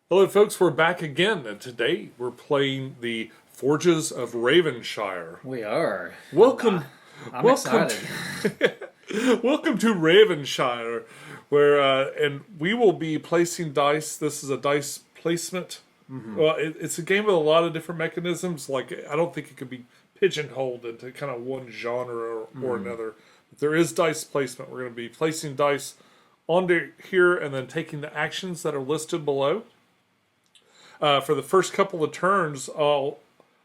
Hello, folks. We're back again, and today we're playing the Forges of Ravenshire. We are. Welcome, I'm welcome, excited. welcome to Ravenshire, where and we will be placing dice. This is a dice placement. Well, it's a game with a lot of different mechanisms. Like I don't think it could be pigeonholed into kind of one genre or another. But there is dice placement. We're going to be placing dice onto here and then taking the actions that are listed below. For the first couple of turns, I'll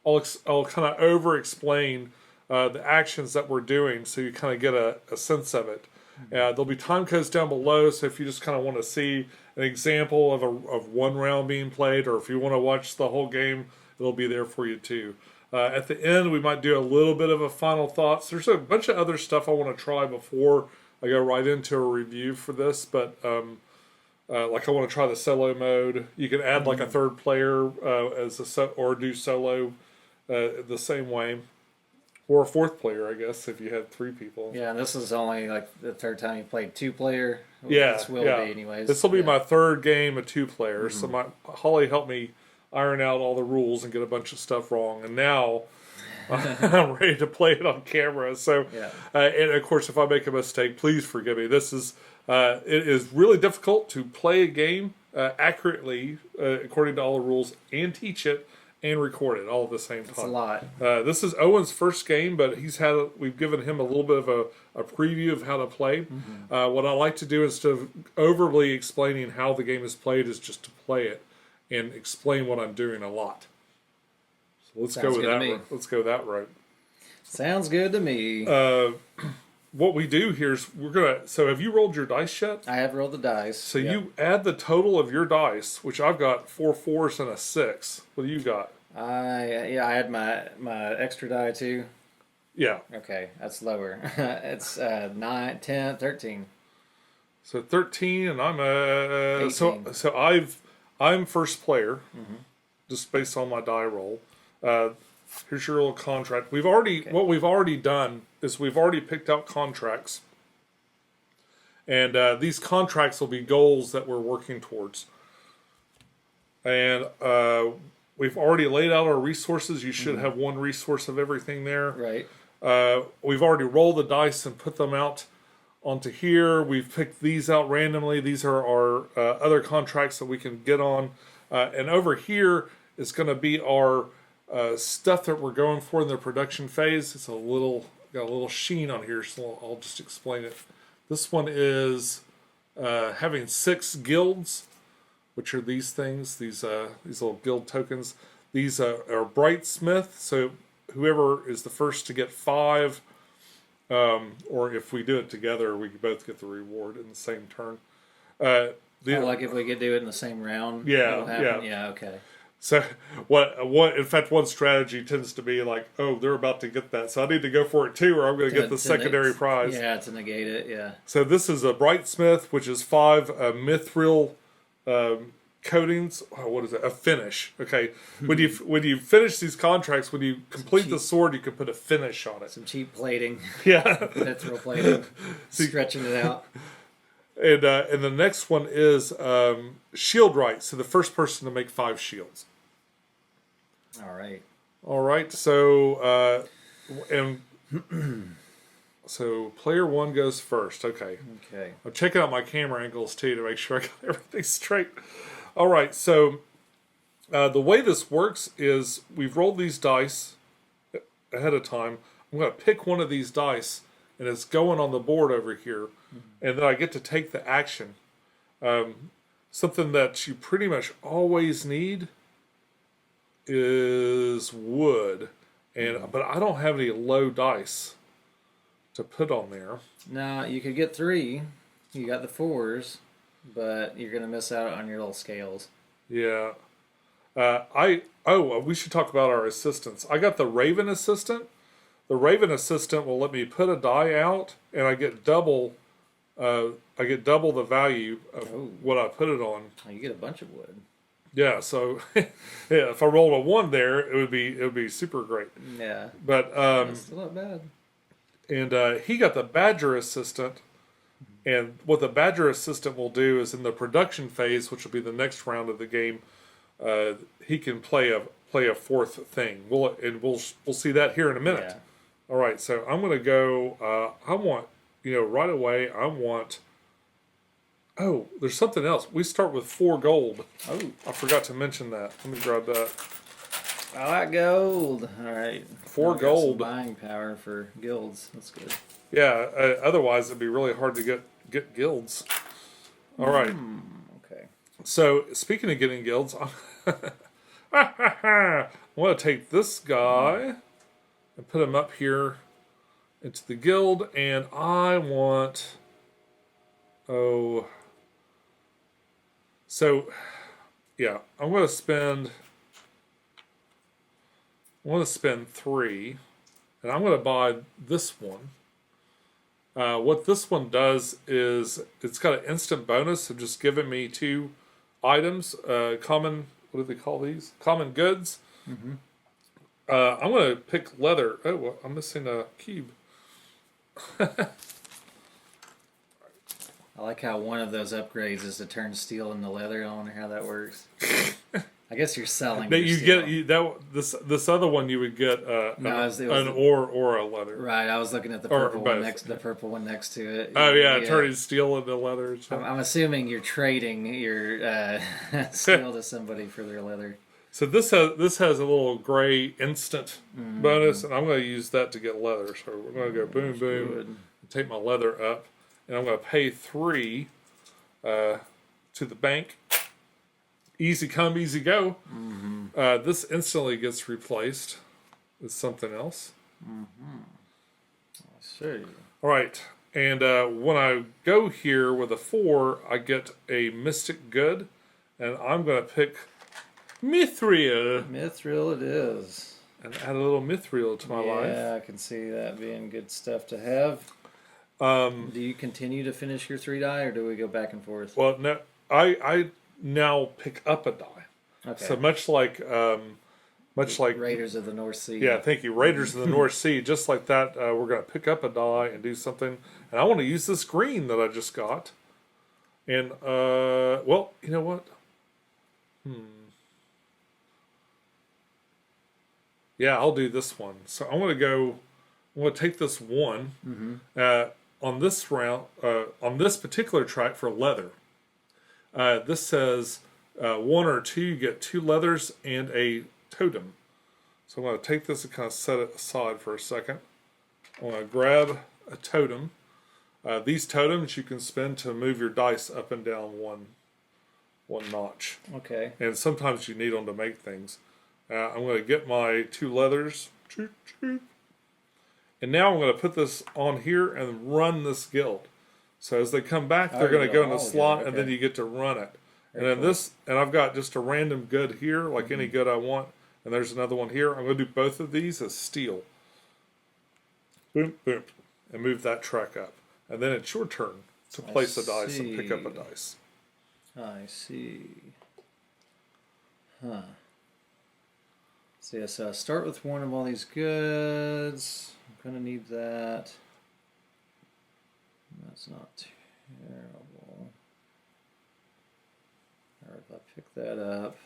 kind of over explain the actions that we're doing, so you kind of get a sense of it. There'll be time codes down below, so if you just kind of want to see an example of one round being played, or if you want to watch the whole game, it'll be there for you too. At the end, we might do a little bit of a final thoughts. There's a bunch of other stuff I want to try before I go right into a review for this, but like I want to try the solo mode. You can add like a third player or do solo the same way, or a fourth player, I guess, if you had three people. Yeah, and this is only like the third time you played two-player. Yeah, This will yeah. be anyways. This will be my third game of two players. So Holly helped me iron out all the rules and get a bunch of stuff wrong, and now I'm ready to play it on camera. So, and of course, if I make a mistake, please forgive me. This is it is really difficult to play a game accurately according to all the rules and teach it and record it all at the same time. It's a lot. This is Owen's first game, but we've given him a little bit of a preview of how to play. What I like to do instead of overly explaining how the game is played is just to play it and explain what I'm doing a lot. So let's go with that. Let's go that route. Sounds good to me. What we do here is so have you rolled your dice yet? I have rolled the dice. So you add the total of your dice, which I've got 4 4s and a 6. What do you got? I had my extra die too. Yeah. Okay, that's lower. It's 9, 10, 13. So 13, and I'm 18. so I'm first player, just based on my die roll. Here's your little contract. What we've already done is we've already picked out contracts, and these contracts will be goals that we're working towards. And we've already laid out our resources. You should have one resource of everything there. Right. We've already rolled the dice and put them out onto here. We've picked these out randomly. These are our other contracts that we can get on. And over here is going to be our stuff that we're going for in the production phase. It's got a little sheen on here, so I'll just explain it. This one is having 6 guilds, which are these things, these little guild tokens. These are Brightsmith, so whoever is the first to get 5, or if we do it together, we both get the reward in the same turn. Like if we could do it in the same round. Yeah. Okay. So what? In fact, one strategy tends to be like, oh, they're about to get that, so I need to go for it too, or I'm going to get the secondary prize. Yeah, to negate it. Yeah. So this is a Brightsmith, which is 5 mithril coatings. Oh, what is it? A finish. Okay. When you finish these contracts, when you complete the sword, you can put a finish on it. Some cheap plating. Yeah. Mithril plating. Stretching it out. And the next one is shield right. So the first person to make 5 shields. All right. So so player 1 goes first. Okay. I'm checking out my camera angles too to make sure I got everything straight. All right. So the way this works is we've rolled these dice ahead of time. I'm going to pick one of these dice, and it's going on the board over here, and then I get to take the action. Something that you pretty much always need is wood, but I don't have any low dice to put on there. No, you could get 3. You got the 4s, but you're gonna miss out on your little scales. Yeah. We should talk about our assistants. I got the Raven assistant. The Raven assistant will let me put a die out, and I get double. I get double the value of what I put it on. Oh, you get a bunch of wood. Yeah, so if I rolled a 1 there, it would be super great. Yeah, but that's still not bad. And he got the Badger assistant, And what the Badger Assistant will do is in the production phase, which will be the next round of the game, he can play a fourth thing. We'll see that here in a minute. Yeah. All right, so I'm going to go. I want right away. I want. Oh, there's something else. We start with 4 gold. Oh, I forgot to mention that. Let me grab that. I like gold. All right. 4 Now we got gold. some buying power for guilds. That's good. Yeah. Otherwise, it'd be really hard to get guilds. All right. Okay. So speaking of getting guilds, I want to take this guy and put him up here into the guild, and I want. Oh. So, yeah, I'm going to spend. I want to spend 3, and I'm going to buy this one. What this one does is it's got an instant bonus of just giving me 2 items, common. What do they call these? Common goods. Mm-hmm. I'm going to pick leather. Oh, well, I'm missing a cube. I like how one of those upgrades is to turn steel into leather. I wonder how that works. I guess you're selling. That your you steel. get this other one you would get an ore or a leather. Right, I was looking at the purple one next to it. Oh yeah, turning steel into leather. I'm assuming you're trading your steel to somebody for their leather. So this has a little gray instant bonus, and I'm going to use that to get leather. So we're going to go boom boom, and take my leather up, and I'm going to pay 3 to the bank. Easy come, easy go. Mm-hmm. This instantly gets replaced with something else. Mm-hmm. I see. All right, and when I go here with a 4, I get a mystic good, and I'm going to pick Mithril. Mithril it is. And add a little Mithril to my life. Yeah, I can see that being good stuff to have. Do you continue to finish your 3 die, or do we go back and forth? Well, no, I now pick up a die. Okay. So much like Raiders of the North Sea. Yeah, thank you. Raiders of the North Sea. Just like that, we're going to pick up a die and do something. And I want to use this green that I just got. And well, you know what? Yeah, I'll do this one. So I'm going to take this 1 on this round, on this particular track for leather. This says 1 or 2, you get 2 leathers and a totem. So I'm going to take this and kind of set it aside for a second. I'm going to grab a totem. These totems you can spend to move your dice up and down one notch. Okay. And sometimes you need them to make things. I'm going to get my 2 leathers. And now I'm going to put this on here and run this guild. So as they come back, they're going to go in the slot, okay. And then you get to run it. Very and then cool. And I've got just a random good here, like any good I want. And there's another one here. I'm going to do both of these as steel. Boom, boom. And move that track up. And then it's your turn to place a dice and pick up a dice. I see. Huh. So yeah, so I start with 1 of all these goods. I'm going to need that. That's not terrible. Or if I pick that up.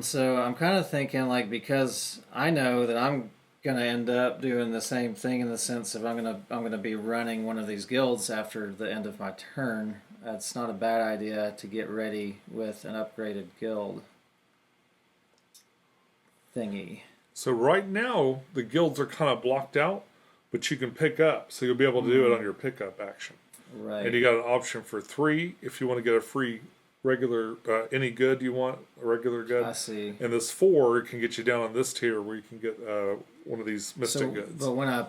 So I'm kind of thinking, like, because I know that I'm going to end up doing the same thing in the sense of I'm going to be running one of these guilds after the end of my turn. It's not a bad idea to get ready with an upgraded guild thingy. So right now the guilds are kind of blocked out, but you can pick up, so you'll be able to do it on your pickup action. Right. And you got an option for 3 if you want to get a free regular any good you want, a regular good. I see. And this 4 can get you down on this tier where you can get one of these mystic goods. But when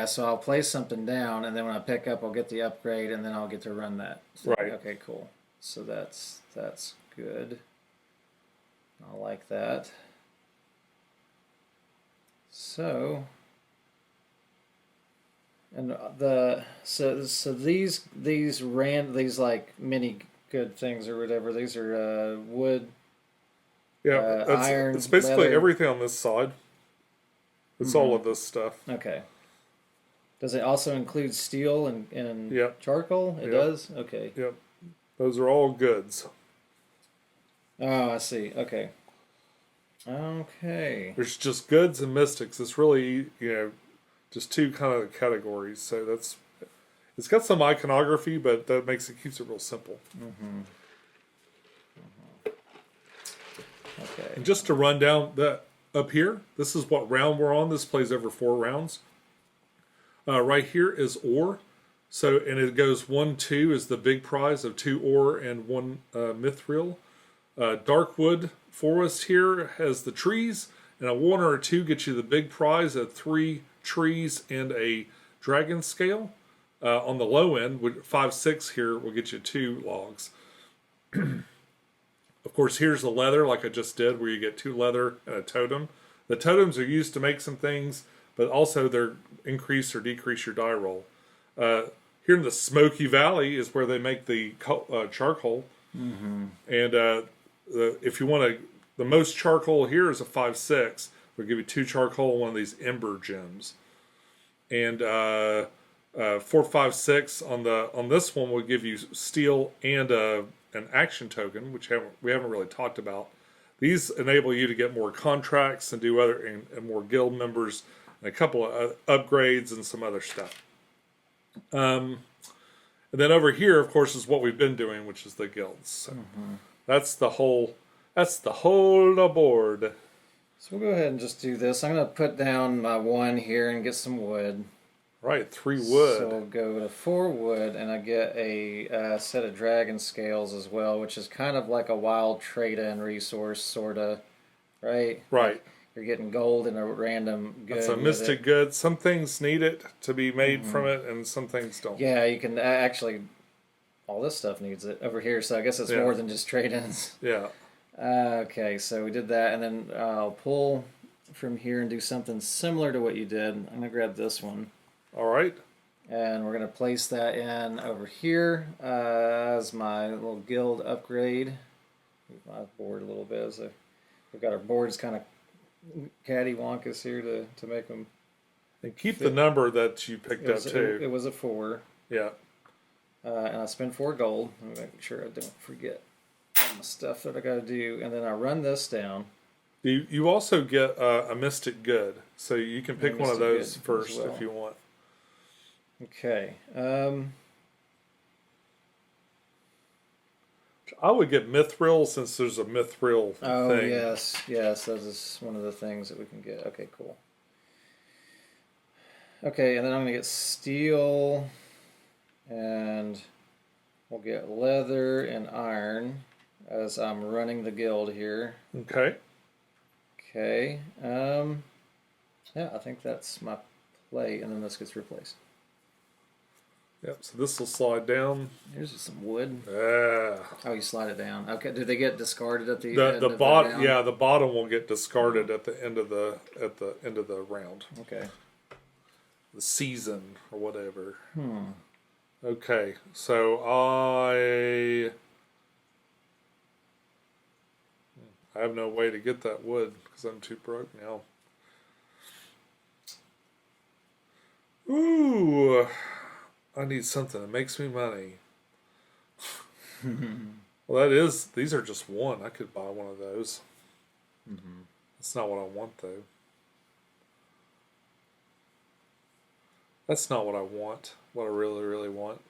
so I'll place something down, and then when I pick up, I'll get the upgrade, and then I'll get to run that. So, right. Okay, cool. So that's good. I like that. So, and these like mini good things or whatever. These are wood. Yeah, iron. It's basically leather. everything on this side. It's all of this stuff. Okay. Does it also include steel and Yep. charcoal? It Yep. does? Okay. Yep. Those are all goods. Oh, I see. Okay. Okay. There's just goods and mystics. It's really, just two kind of categories. So it's got some iconography, but that keeps it real simple. Okay. And just to run down up here, this is what round we're on. This plays over 4 rounds. Right here is ore. So, and it goes 1, 2 is the big prize of 2 ore and 1 mithril. Darkwood forest here has the trees, and a 1 or a 2 gets you the big prize of 3 trees and a dragon scale. On the low end, 5, 6 here will get you 2 logs. Of course, here's the leather, like I just did, where you get 2 leather and a totem. The totems are used to make some things, but also they're increase or decrease your die roll. Here in the Smoky Valley is where they make the charcoal. And if you want the most charcoal here is a 5, 6. We'll give you 2 charcoal and one of these ember gems. And 4, 5, 6 on this one will give you steel and an action token, which we haven't really talked about. These enable you to get more contracts and do other and more guild members and a couple of upgrades and some other stuff. And then over here, of course, is what we've been doing, which is the guilds. So that's the whole board. So we'll go ahead and just do this. I'm going to put down my 1 here and get some wood. Right, 3 wood. So we'll go to 4 wood, and I get a set of dragon scales as well, which is kind of like a wild trade-in resource, sort of, right? Right. Like you're getting gold and a random good. It's a mystic good. Some things need it to be made from it, and some things don't. Yeah, you can actually. All this stuff needs it over here, so I guess it's more than just trade-ins. Yeah. Okay, so we did that, and then I'll pull from here and do something similar to what you did. I'm going to grab this one. All right. And we're going to place that in over here as my little guild upgrade. Move my board a little bit. We've got our boards kind of cattywampus here to make them. And keep the number that you picked up too. It was a 4. Yeah. And I spend 4 gold. I'm making sure I don't forget all the stuff that I got to do. And then I run this down. You also get a mystic good, so you can pick one of those first if you want. Okay. I would get mithril since there's a mithril thing. Oh, yes. That is one of the things that we can get. Okay, cool. Okay, and then I'm going to get steel, and we'll get leather and iron as I'm running the guild here. Okay. Okay. Yeah, I think that's my play, and then this gets replaced. Yep, so this will slide down. Here's just some wood. Yeah. Oh, you slide it down. Okay, do they get discarded at the end of the bottom? round? Yeah, the bottom will get discarded at the end of the round. Okay. The season or whatever. Okay, so I have no way to get that wood because I'm too broke now. Ooh, I need something that makes me money. Well, these are just 1. I could buy one of those. That's not what I want, though. That's not what I want. What I really, really want.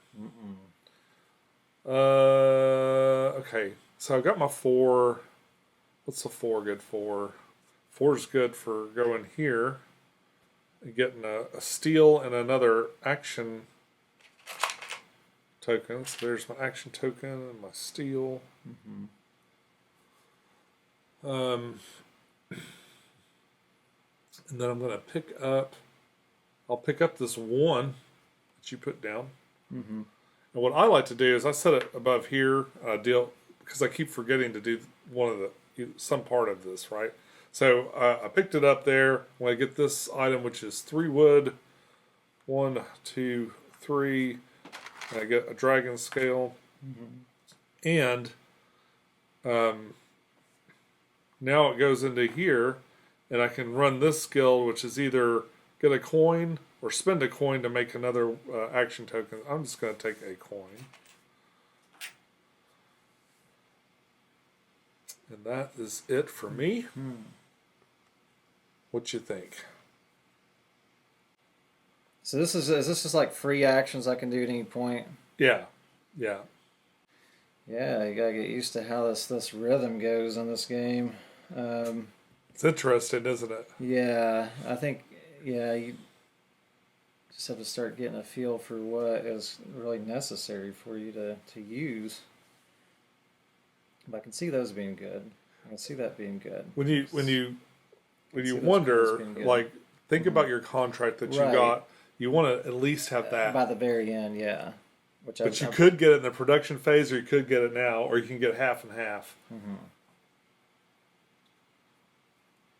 Okay, so I got my 4. What's the 4 good for? 4 is good for going here and getting a steel and another action token. So there's my action token and my steel. And then I'm going to pick up. I'll pick up this 1 that you put down. And what I like to do is I set it above here. Deal because I keep forgetting to do some part of this, right? So I picked it up there. When I get this item, which is 3 wood, 1, 2, 3, and I get a dragon scale, and now it goes into here, and I can run this skill, which is either get a coin or spend a coin to make another action token. I'm just going to take a coin. And that is it for me. What you think? So is this just like free actions I can do at any point? Yeah. Yeah. Yeah, you gotta get used to how this rhythm goes in this game. It's interesting, isn't it? Yeah, I think you just have to start getting a feel for what is really necessary for you to use. But I can see those being good. I can see that being good. When you wonder, like, think about your contract that you got. You want to at least have that by the very end, yeah. But you could get it in the production phase, or you could get it now, or you can get half and half.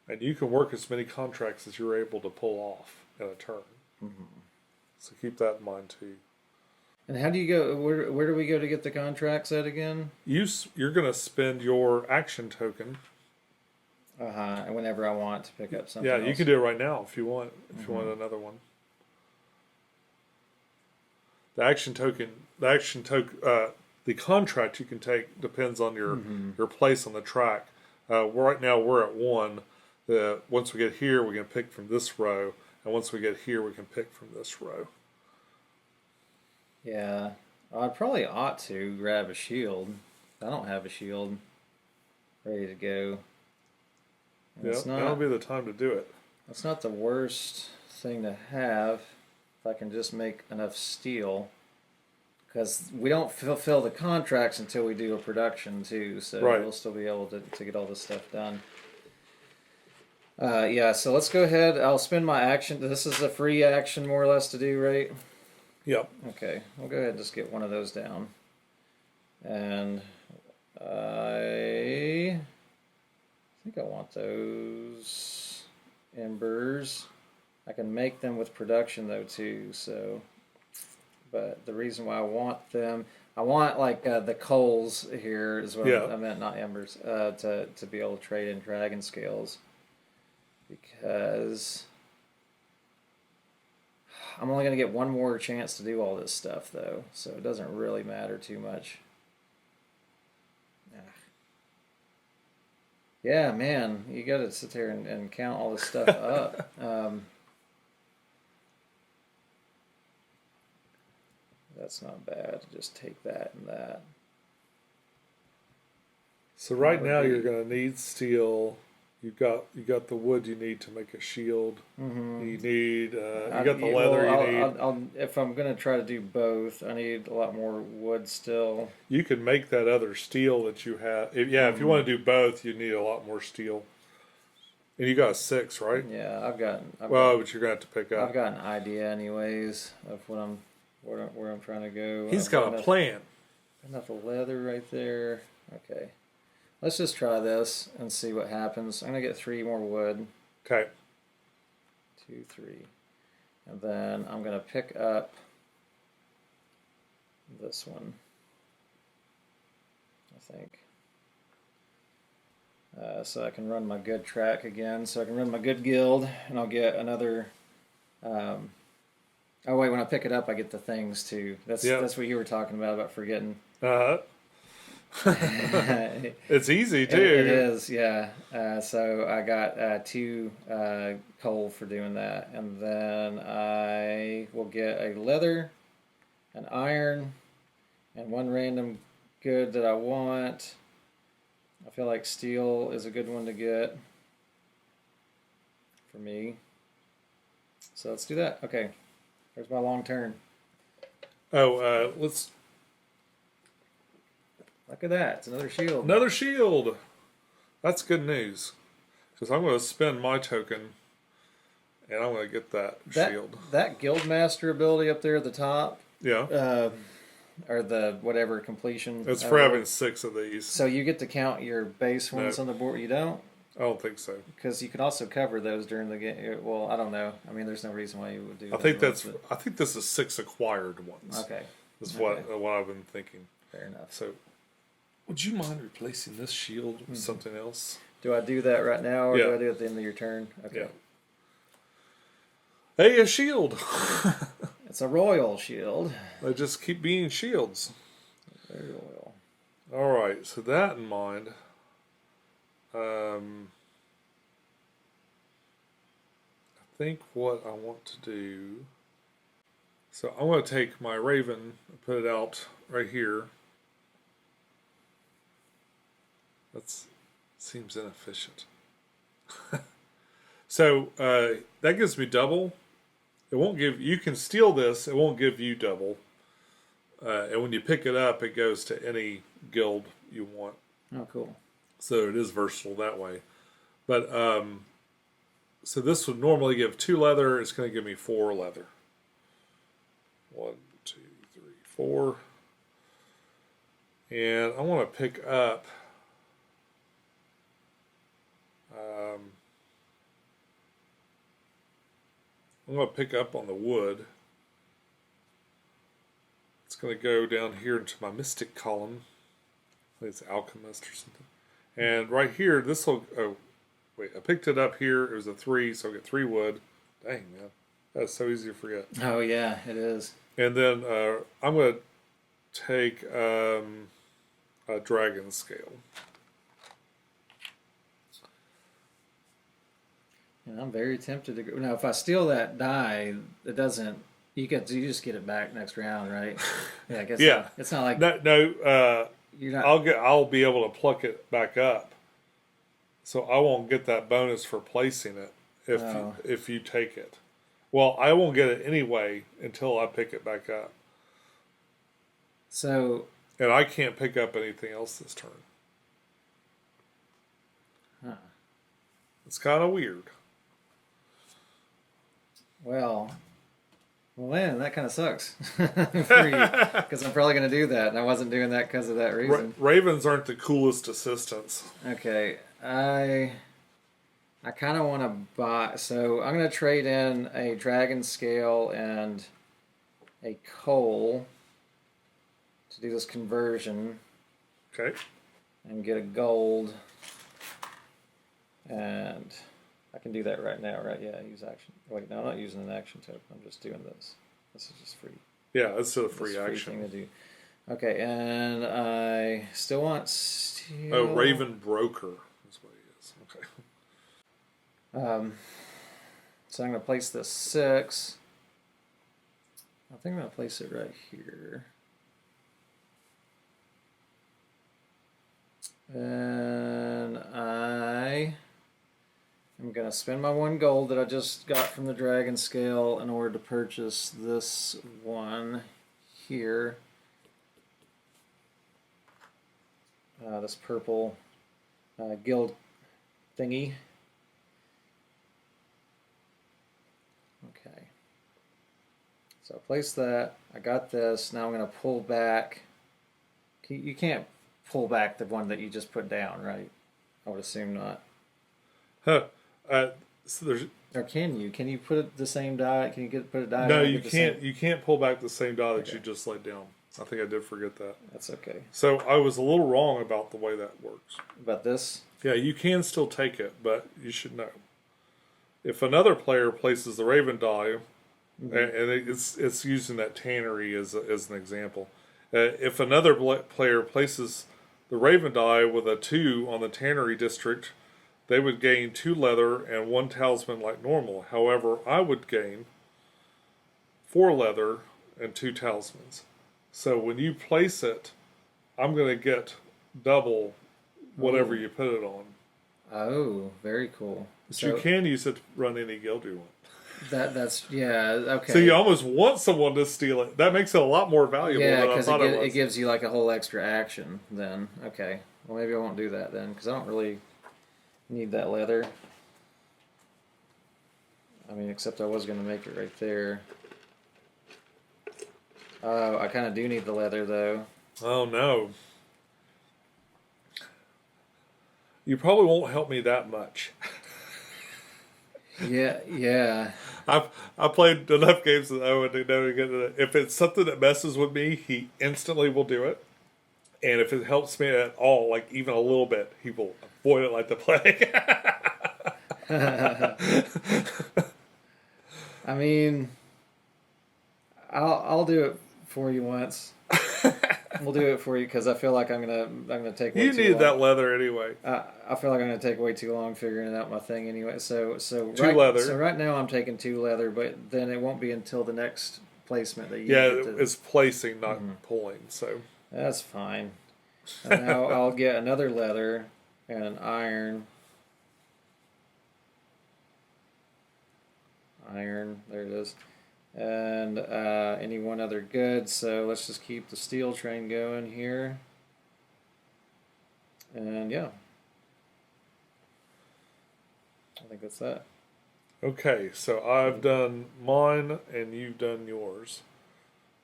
And you can work as many contracts as you're able to pull off in a turn. So keep that in mind too. And how do you go? Where do we go to get the contracts at again? You're going to spend your action token. And whenever I want to pick up something. Yeah, you can do it right now if you want. If you want another one. The contract you can take depends on your place on the track. Right now we're at 1. Once we get here, we can pick from this row, and once we get here, we can pick from this row. Yeah, I probably ought to grab a shield. I don't have a shield ready to go. Yeah, that'll be the time to do it. It's not the worst thing to have if I can just make enough steel. Because we don't fulfill the contracts until we do a production too, so we'll still be able to get all this stuff done. Yeah, so let's go ahead. I'll spend my action. This is a free action more or less to do, right? Yep. Okay, we'll go ahead and just get one of those down. And I think I want those embers. I can make them with production though too, so... But the reason why I want them, I want like the coals here is what I meant, not embers, to be able to trade in dragon scales, because I'm only going to get one more chance to do all this stuff though, so it doesn't really matter too much. Yeah, man, you got to sit there and count all this stuff up. That's not bad. Just take that and that. So right now you're going to need steel. You got the wood you need to make a shield. You need you got the leather you need. If I'm going to try to do both, I need a lot more wood still. You can make that other steel that you have. If you want to do both, you need a lot more steel. And you got 6, right? Yeah, but you're going to have to pick up. I've got an idea, anyways, of where I'm trying to go. He's got a plan. Enough of leather right there. Okay. Let's just try this and see what happens. I'm going to get 3 more wood. Okay. 2, 3. And then I'm going to pick up this one, I think. So I can run my good track again. So I can run my good guild, and I'll get another... Oh wait, when I pick it up, I get the things too. That's what you were talking about forgetting. It's easy too. It is, yeah. So I got 2 coal for doing that, and then I will get a leather, an iron, and 1 random good that I want. I feel like steel is a good one to get for me. So let's do that. Okay. There's my long turn. Let's... Look at that. It's another shield. Another shield! That's good news. Because I'm going to spend my token, and I'm going to get that shield. That Guildmaster ability up there at the top. Yeah. Or the whatever completion. It's for having 6 of these. So you get to count your base ones on the board. You don't? I don't think so. Because you can also cover those during the game. Well, I don't know. I mean, there's no reason why you would do. I think this is 6 acquired ones. Okay. Is what I've been thinking. Fair enough. So, would you mind replacing this shield with something else? Do I do that right now, or do I do it at the end of your turn? Okay. Hey, a shield. It's a royal shield. They just keep being shields. Very royal. All right, so that in mind, I think what I want to do. So I'm going to take my Raven and put it out right here. That seems inefficient. So that gives me double. It won't give you can steal this. It won't give you double. And when you pick it up, it goes to any guild you want. Oh, cool. So it is versatile that way. But so this would normally give 2 leather. It's going to give me 4 leather. 1, 2, 3, 4. And I want to pick up. I'm going to pick up on the wood. It's going to go down here into my mystic column. I think it's alchemist or something. And right here, this will. Oh, wait! I picked it up here. It was a 3, so I get 3 wood. Dang, man, that's so easy to forget. Oh yeah, it is. And then I'm going to take a dragon scale. And I'm very tempted to go. Now, if I steal that die, it doesn't. You just get it back next round, right? Yeah, I guess. Yeah, it's not like no. You're not. I'll be able to pluck it back up, so I won't get that bonus for placing it if you take it. Well, I won't get it anyway until I pick it back up. So. And I can't pick up anything else this turn. Huh. It's kind of weird. Well, man, that kind of sucks. Because I'm probably going to do that, and I wasn't doing that because of that reason. Ravens aren't the coolest assistants. Okay, I kind of want to buy. So I'm going to trade in a dragon scale and a coal to do this conversion. Okay. And get a gold. And I can do that right now, right? Yeah, use action. Wait, no, I'm not using an action token. I'm just doing this. This is just free. Yeah, it's a free action. Thing to do. Okay, and I still want steel. Oh, Raven Broker is what he is. Okay. So I'm going to place this 6. I think I'm going to place it right here. And I'm going to spend my 1 gold that I just got from the dragon scale in order to purchase this one here. This purple guild thingy. Okay. So I placed that. I got this. Now I'm going to pull back. You can't pull back the one that you just put down, right? I would assume not. Huh. So there's. Or can you? Can you put the same die? Can you put a die? No, you can't. You can't pull back the same die that you just laid down. I think I did forget that. That's okay. So I was a little wrong about the way that works. About this? Yeah, you can still take it, but you should know. If another player places the Raven die, and it's using that tannery as an example. If another player places the Raven die with a 2 on the tannery district, they would gain 2 leather and 1 talisman like normal. However, I would gain 4 leather and 2 talismans. So when you place it, I'm going to get double whatever you put it on. Oh, very cool. But you can use it to run any guild you want. That's okay. So you almost want someone to steal it. That makes it a lot more valuable than I thought it was. It gives you like a whole extra action then. Okay. Well, maybe I won't do that then because I don't really need that leather. I mean, except I was going to make it right there. Oh, I kind of do need the leather though. Oh no. You probably won't help me that much. Yeah. I've played enough games that I would know to get it. If it's something that messes with me, he instantly will do it. And if it helps me at all, like even a little bit, he will avoid it like the plague. I mean, I'll do it for you once. We'll do it for you because I feel like I'm gonna take way You too needed long. that leather anyway. I feel like I'm gonna take way too long figuring out my thing anyway. So Leather. So right now I'm taking 2 leather, but then it won't be until the next placement that you Yeah, get to. it's placing, not pulling. So That's fine. And now I'll get another leather and an iron. Iron, there it is. And any one other good. So let's just keep the steel train going here. And yeah. I think that's that. okay, so I've done mine and you've done yours.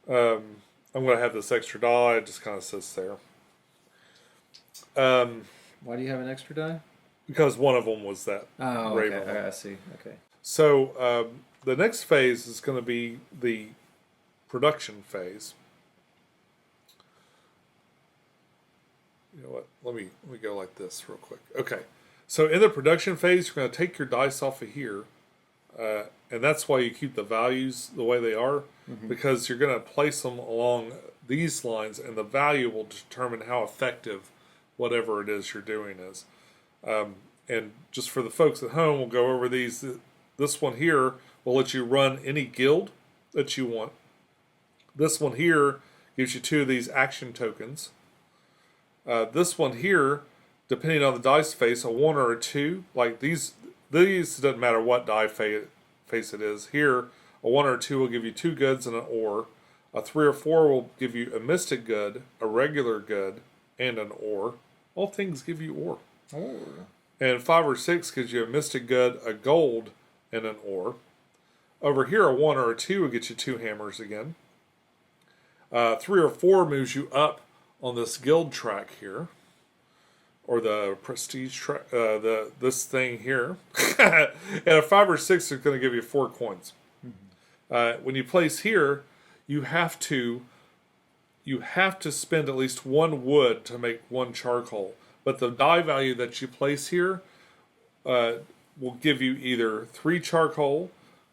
I'm gonna have this extra die. It just kind of sits there. Why do you have an extra die? Because one of them was that Oh, Raven okay. one. I see. Okay. So the next phase is going to be the production phase. You know what? Let me go like this real quick. Okay. So in the production phase, you're going to take your dice off of here, and that's why you keep the values the way they are, because you're going to place them along these lines, and the value will determine how effective whatever it is you're doing is. And just for the folks at home, we'll go over these. This one here will let you run any guild that you want. This one here gives you 2 of these action tokens. This one here, depending on the dice face, a 1 or a 2, like these doesn't matter what die face it is. Here, a 1 or a 2 will give you 2 goods and an ore. A 3 or 4 will give you a mystic good, a regular good, and an ore. All things give you ore. Ore. And 5 or 6 gives you a mystic good, a gold, and an ore. Over here, a 1 or a 2 will get you 2 hammers again. 3 or 4 moves you up on this guild track here, or the prestige track, this thing here. And a 5 or 6 is going to give you 4 coins. When you place here, you have to spend at least 1 wood to make 1 charcoal. But the die value that you place here will give you either 3 charcoal,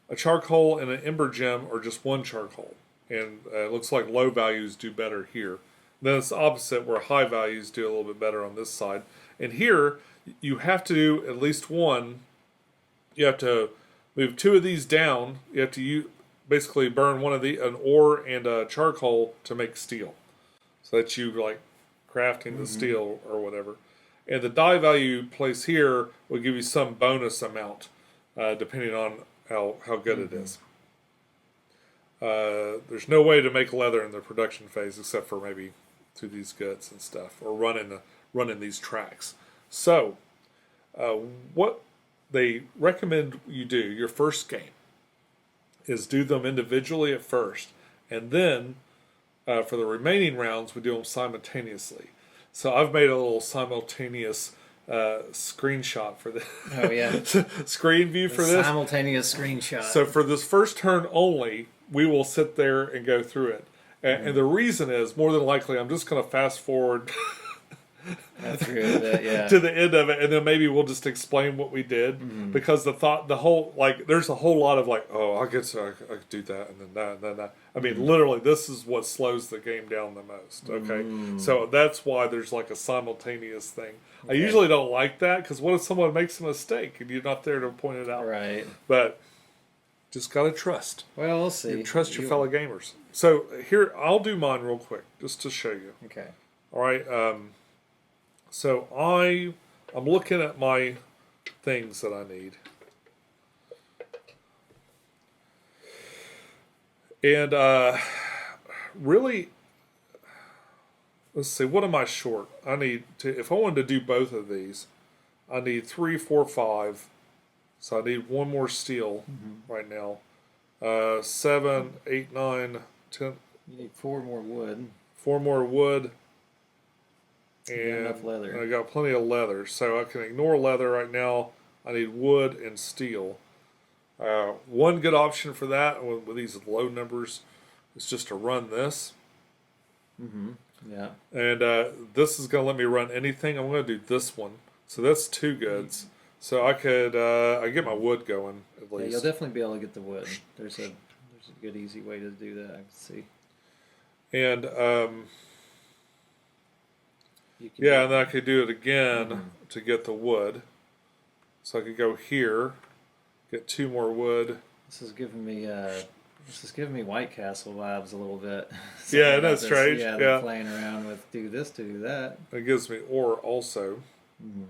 a charcoal and an ember gem, or just 1 charcoal. And it looks like low values do better here. Then it's the opposite, where high values do a little bit better on this side. And here, you have to do at least 1. You have to move 2 of these down. You have to basically burn an ore and a charcoal to make steel. So that you like crafting the steel or whatever. And the die value you place here will give you some bonus amount, depending on how good it is. There's no way to make leather in the production phase except for maybe through these goods and stuff, or running these tracks. So, what they recommend you do your first game is do them individually at first, and then for the remaining rounds we do them simultaneously. So I've made a little simultaneous screenshot for this. Oh yeah. Screen view for this. Simultaneous screenshot. So for this first turn only, we will sit there and go through it. And the reason is, more than likely, I'm just going to fast forward through it, yeah. to the end of it, and then maybe we'll just explain what we did, because there's a whole lot of like, oh, I guess I could do that, and then that, and then that. I mean, literally, this is what slows the game down the most. Okay, so that's why there's like a simultaneous thing. Okay. I usually don't like that, because what if someone makes a mistake and you're not there to point it out? Right. But just gotta trust. Well, we'll see. You trust your fellow gamers. So here, I'll do mine real quick, just to show you. Okay. All right. So I'm looking at my things that I need, and really, let's see. What am I short? I need to. If I wanted to do both of these, I need 3, 4, 5. So I need 1 more steel right now. 7, 8, 9, 10. You need 4 more wood. 4 more wood. And enough leather. I got plenty of leather, so I can ignore leather right now. I need wood and steel. One good option for that with these low numbers is just to run this. Yeah. And this is going to let me run anything. I'm going to do this one. So that's 2 goods. So I could I get my wood going at Yeah, least. you'll definitely be able to get the wood. There's a good easy way to do that. I can see. And You can yeah, do and then I could do it again Mhm. to get the wood. So I could go here, get 2 more wood. This is giving me White Castle vibes a little bit. Yeah, Something isn't that about this. strange? Yeah, Yeah. they're playing around with do this to do that. It gives me ore also. Mhm.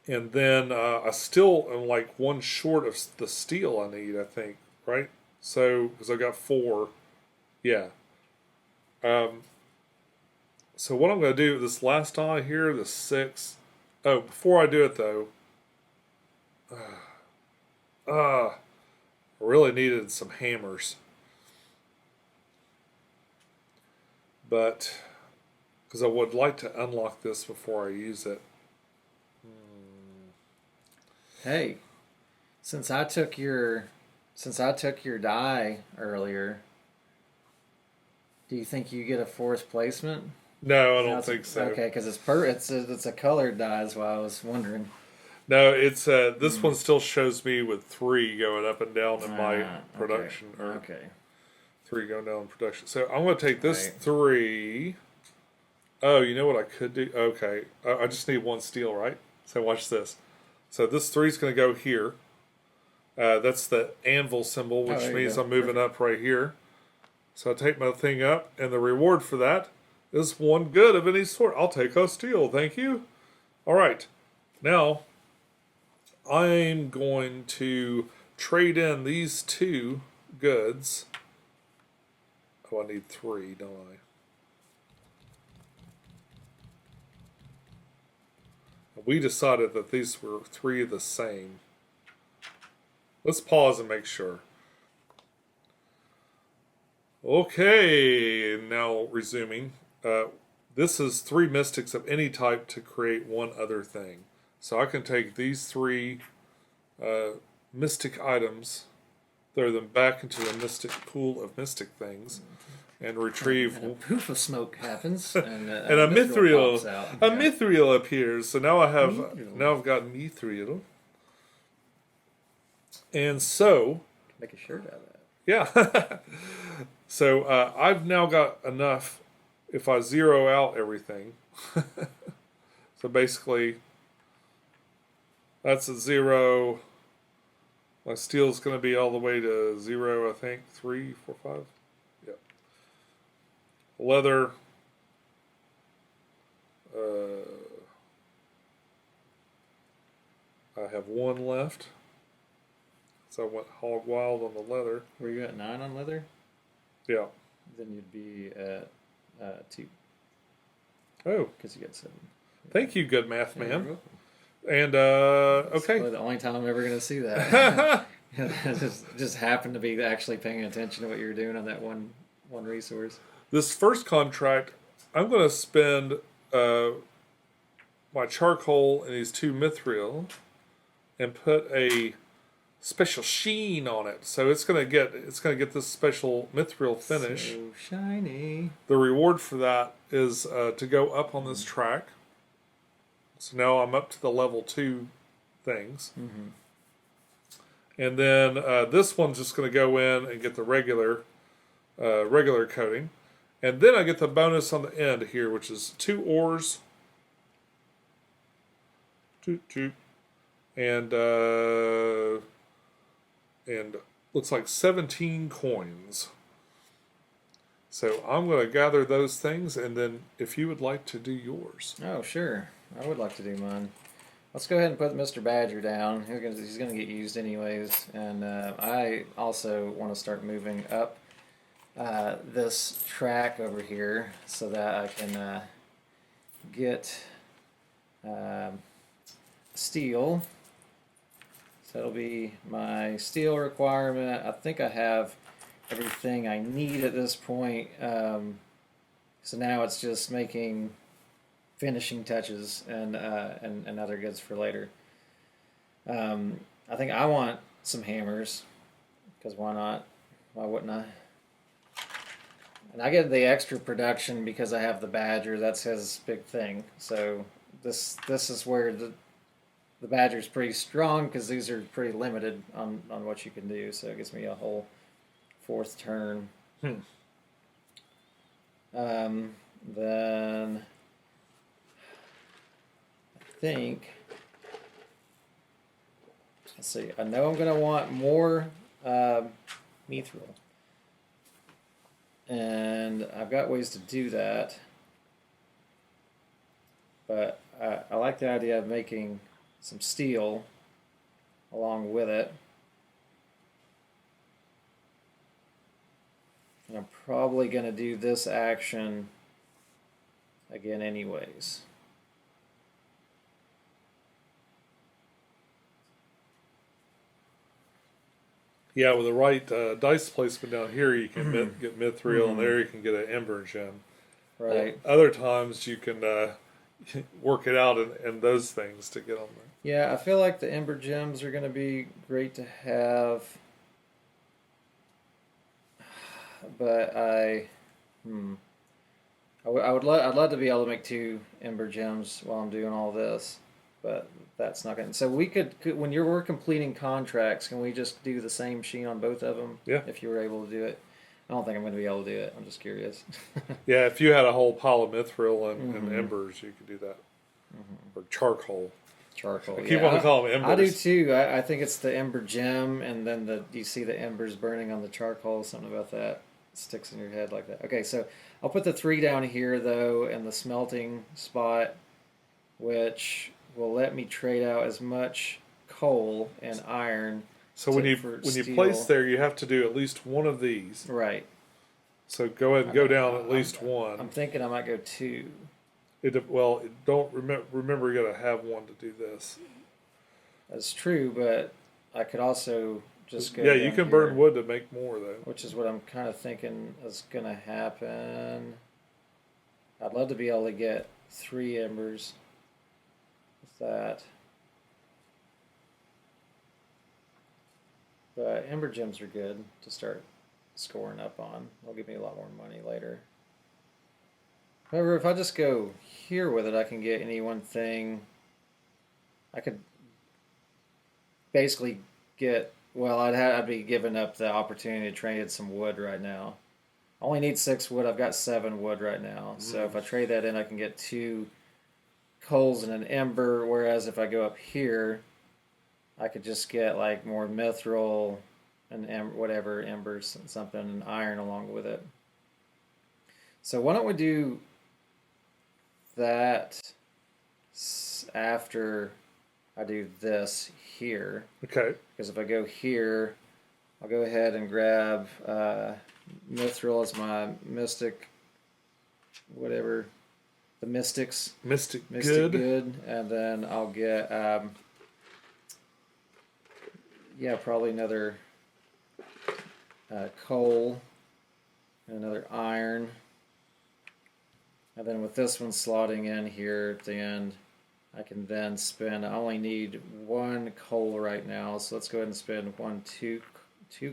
And then I still am like 1 short of the steel I need, I think, right? So, because I got 4. Yeah. So what I'm going to do, this last die here, the 6. Oh, before I do it though, I really needed some hammers. But, because I would like to unlock this before I use it. Hey, since I took your die earlier, do you think you get a forced placement? No, I No, don't think so. Okay, because it's a colored die. Is why I was wondering. No, it's this one still shows me with 3 going up and down in my production. Okay. Or Okay. 3 going down in production. So I'm going to take this Right. 3. Oh, you know what I could do? Okay, I just need 1 steel, right? So watch this. So this 3 is going to go here. That's the anvil symbol, which there you means go. I'm moving up right here. So I take my thing up, and the reward for that is 1 good of any sort. I'll take a steel, thank you. All right, now I'm going to trade in these 2 goods. Oh, I need 3, don't I? We decided that these were 3 the same. Let's pause and make sure. Okay, now resuming. This is 3 mystics of any type to create 1 other thing. So I can take these 3 mystic items, throw them back into the mystic pool of mystic things, and retrieve. And a poof of smoke happens, and And a mithril, pops out. a mithril appears. So now I've got mithril, and so Make a shirt out of that. yeah. So I've now got enough. If I zero out everything, so basically that's a 0. My steel's going to be all the way to 0. I think 3, 4, 5. Yep. Leather. I have 1 left. So I went hog wild on the leather. Were you at 9 on leather? Yeah. Then you'd be at 2 Oh, because you got 7. thank you, good math Yeah, man. you're welcome. And It's okay. probably the only time I'm ever going to see that. just happened to be actually paying attention to what you were doing on that one resource. This first contract, I'm going to spend my charcoal and these 2 mithril and put a special sheen on it. So it's going to get this special mithril finish. So shiny. The reward for that is to go up on this track. So now I'm up to the level 2 things. Mm-hmm. And then this one's just going to go in and get the regular coating. And then I get the bonus on the end here, which is 2 ores. Toot, toot. And looks like 17 coins. So I'm going to gather those things, and then if you would like to do yours. Oh, sure. I would like to do mine. Let's go ahead and put Mr. Badger down. He's gonna get used anyways. And I also want to start moving up this track over here so that I can get steel. So that'll be my steel requirement. I think I have everything I need at this point. So now it's just making finishing touches and other goods for later. I think I want some hammers because why not? Why wouldn't I? And I get the extra production because I have the Badger. That's his big thing. So this is where the the Badger's pretty strong because these are pretty limited on what you can do. So it gives me a whole 4th turn. Then I think, let's see, I know I'm going to want more mithril. And I've got ways to do that. But I like the idea of making some steel along with it. And I'm probably going to do this action again anyways. Yeah, with the right dice placement down here, you can get mithril, and there you can get an ember gem. Right. Other times you can work it out in those things to get them there. Yeah, I feel like the ember gems are going to be great to have. But I'd love to be able to make 2 ember gems while I'm doing all this, but that's not going to. So we could when we're completing contracts, can we just do the same machine on both of them? Yeah. If you were able to do it. I don't think I'm going to be able to do it. I'm just curious. Yeah, if you had a whole pile of mithril and embers, you could do that. Or charcoal. Charcoal. I keep on calling them embers. I do too. I think it's the ember gem, and then you see the embers burning on the charcoal. Something about that sticks in your head like that. Okay, so I'll put the 3 down here though in the smelting spot, which will let me trade out as much coal and iron. So when you place there, you have to do at least one of these. Right. So go ahead and go down at least one. I'm thinking I might go 2. Don't remember you got to have one to do this. That's true, but I could also just go. Yeah, you can burn wood to make more though. Which is what I'm kind of thinking is going to happen. I'd love to be able to get 3 embers with that. But ember gems are good to start scoring up on. They'll give me a lot more money later. However, if I just go here with it, I can get any one thing. I could basically get, well, I'd be giving up the opportunity to trade some wood right now. I only need 6 wood. I've got 7 wood right now. So if I trade that in, I can get 2 coals and an ember. Whereas if I go up here, I could just get like more mithril and whatever, embers and something, and iron along with it. So why don't we do that after I do this here? Okay. Because if I go here, I'll go ahead and grab mithril as my mystic, whatever, the mystics. Mystic good. And then I'll get, probably another coal and another iron. And then with this one slotting in here at the end, I can then spend, I only need 1 coal right now, so let's go ahead and spend 2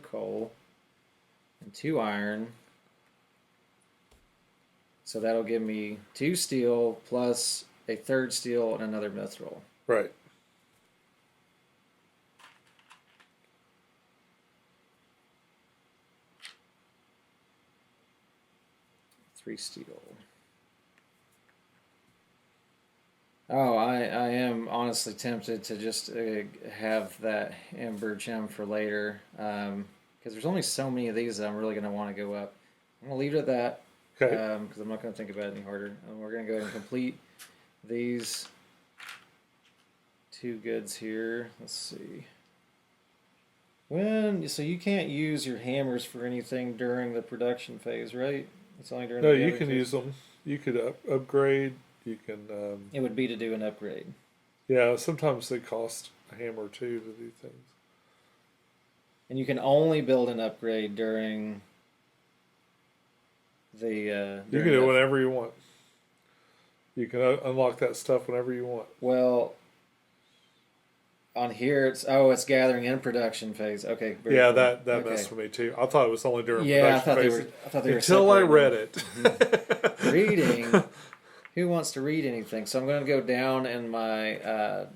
coal and 2 iron. So that'll give me 2 steel plus a 3rd steel and another mithril. Right. Three steel. Oh, I am honestly tempted to just have that ember gem for later, because there's only so many of these that I'm really going to want to go up. I'm going to leave it at that, because I'm not going to think about it any harder. And we're going to go ahead and complete these 2 goods here. Let's see. So you can't use your hammers for anything during the production phase, right? It's only during the you can use them. You could upgrade. You can. It would be to do an upgrade. Yeah, sometimes they cost a hammer or 2 to do things. And you can only build an upgrade during the. You can do it whenever you want. You can unlock that stuff whenever you want. Well, on here it's gathering in production phase. Okay. Yeah, cool. that messed with me too. I thought it was only during production phase. I thought they were until I read it. Mm-hmm. Reading. Who wants to read anything? So I'm going to go down in my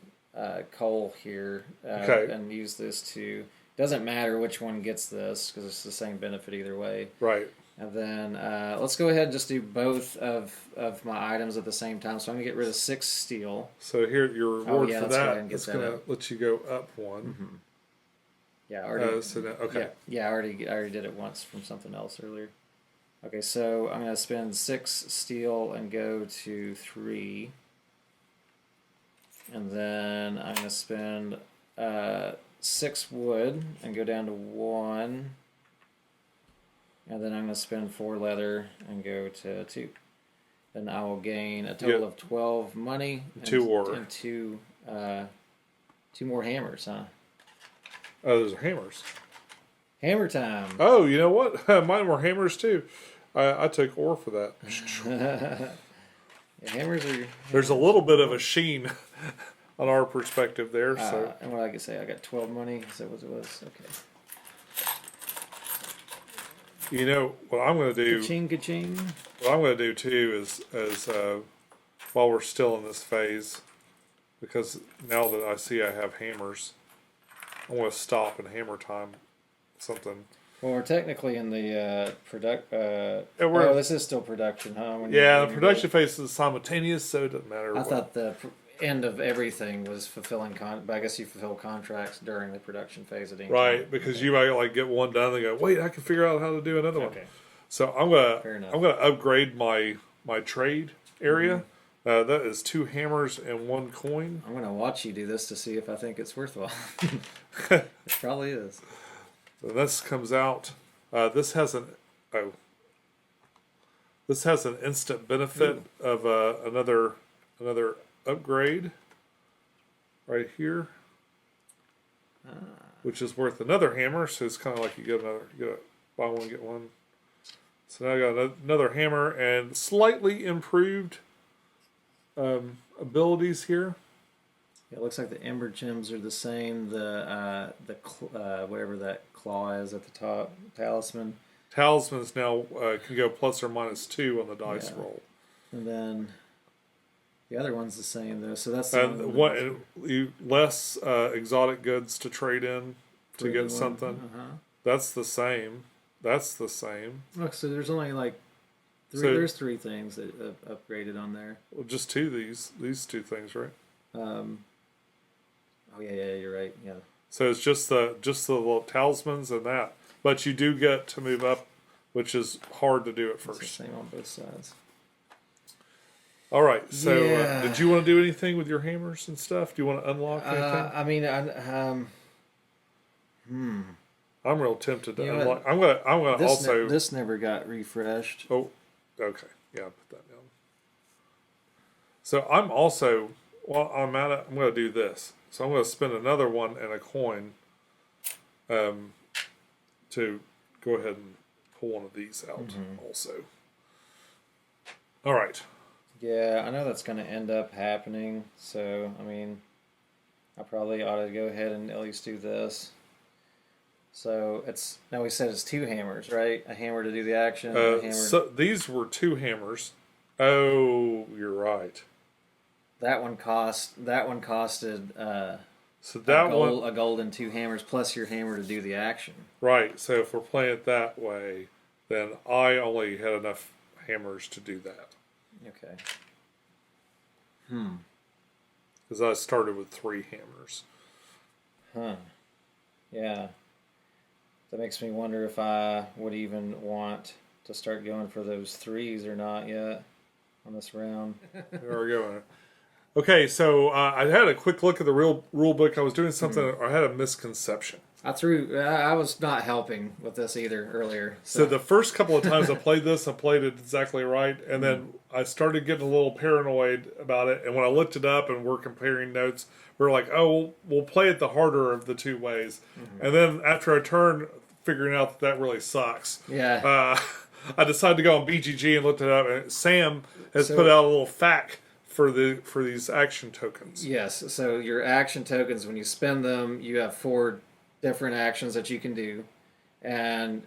coal here, Okay. and use this to. Doesn't matter which one gets this because it's the same benefit either way. Right. And then let's go ahead and just do both of my items at the same time. So I'm gonna get rid of 6 steel. So here, your reward yeah, for let's go ahead that and get is that going to up. let you go up 1. Yeah, I already. So now, okay. Yeah, I already did it once from something else earlier. Okay, so I'm gonna spend 6 steel and go to 3, and then I'm gonna spend 6 wood and go down to 1, and then I'm gonna spend 4 leather and go to 2. Then I will gain a total of 12 money and 2 ore and 2 more hammers, huh? Oh, those are hammers. Hammer time. Oh, you know what? Mine were hammers too. I took ore for that. Yeah, hammers are. There's a little bit of a sheen on our perspective there. So And what I could say, I got 12 money. Is that what it was? Okay. you know what I'm going to do. Ka-ching, ka-ching. What I'm going to do too is while we're still in this phase, because now that I see I have hammers, I'm going to stop and hammer time something. Well, we're technically in the we're- this is still production, huh? Yeah, the production phase is simultaneous, so it doesn't matter. I thought the end of everything was fulfilling but I guess you fulfill contracts during the production phase at any Right, time. because you might like get one done and go, wait, I can figure out how to do another one. Okay. So Fair enough. I'm gonna upgrade my trade area. That is 2 hammers and 1 coin. I'm gonna watch you do this to see if I think it's worthwhile. It probably is. So this comes out. This has an instant benefit of another upgrade right here, which is worth another hammer. So it's kind of like you get a buy one get one. So now I got another hammer and slightly improved abilities here. It looks like the ember gems are the same. The whatever that claw is at the top, talisman, Talismans now can go plus or minus 2 on the dice roll. and then the other one's the same though. So that's the And less exotic goods to trade in to get something. That's the same. That's the same. Look, so there's only like there's 3 things that upgraded on there. Well, just 2 these 2 things, right? Oh yeah, you're right. Yeah. So it's just the little talismans and that, but you do get to move up, which is hard to do at It's the first. same on both sides. All right. So Yeah. did you want to do anything with your hammers and stuff? Do you want to unlock anything? I mean, I'm real tempted to You know unlock. I'm gonna also. this never got refreshed. Oh, okay. Yeah, I'll put that down. So I'm also, well, I'm going to do this. So I'm going to spend another 1 and a coin to go ahead and pull one of these out also. All right. Yeah, I know that's going to end up happening. So, I mean, I probably ought to go ahead and at least do this. So now we said it's 2 hammers, right? A hammer to do the action. A hammer. So these were 2 hammers. Oh, you're right. That one costed So that a gold and 2 hammers plus your hammer to do the action. right. So if we're playing it that way, then I only had enough hammers to do that. Okay. Because I started with 3 hammers. Huh. Yeah. That makes me wonder if I would even want to start going for those 3s or not yet on this round. There we go. Okay, so I had a quick look at the rule book. I was doing something. I had a misconception. I was not helping with this either earlier. So the first couple of times I played this, I played it exactly right, and then I started getting a little paranoid about it. And when I looked it up and we're comparing notes, we're like, "Oh, we'll play it the harder of the 2 ways." And then after a turn, figuring out that really sucks. Yeah. I decided to go on BGG and looked it up, and Sam has put out a little fact for these action tokens. Yes. So your action tokens, when you spend them, you have 4 different actions that you can do, and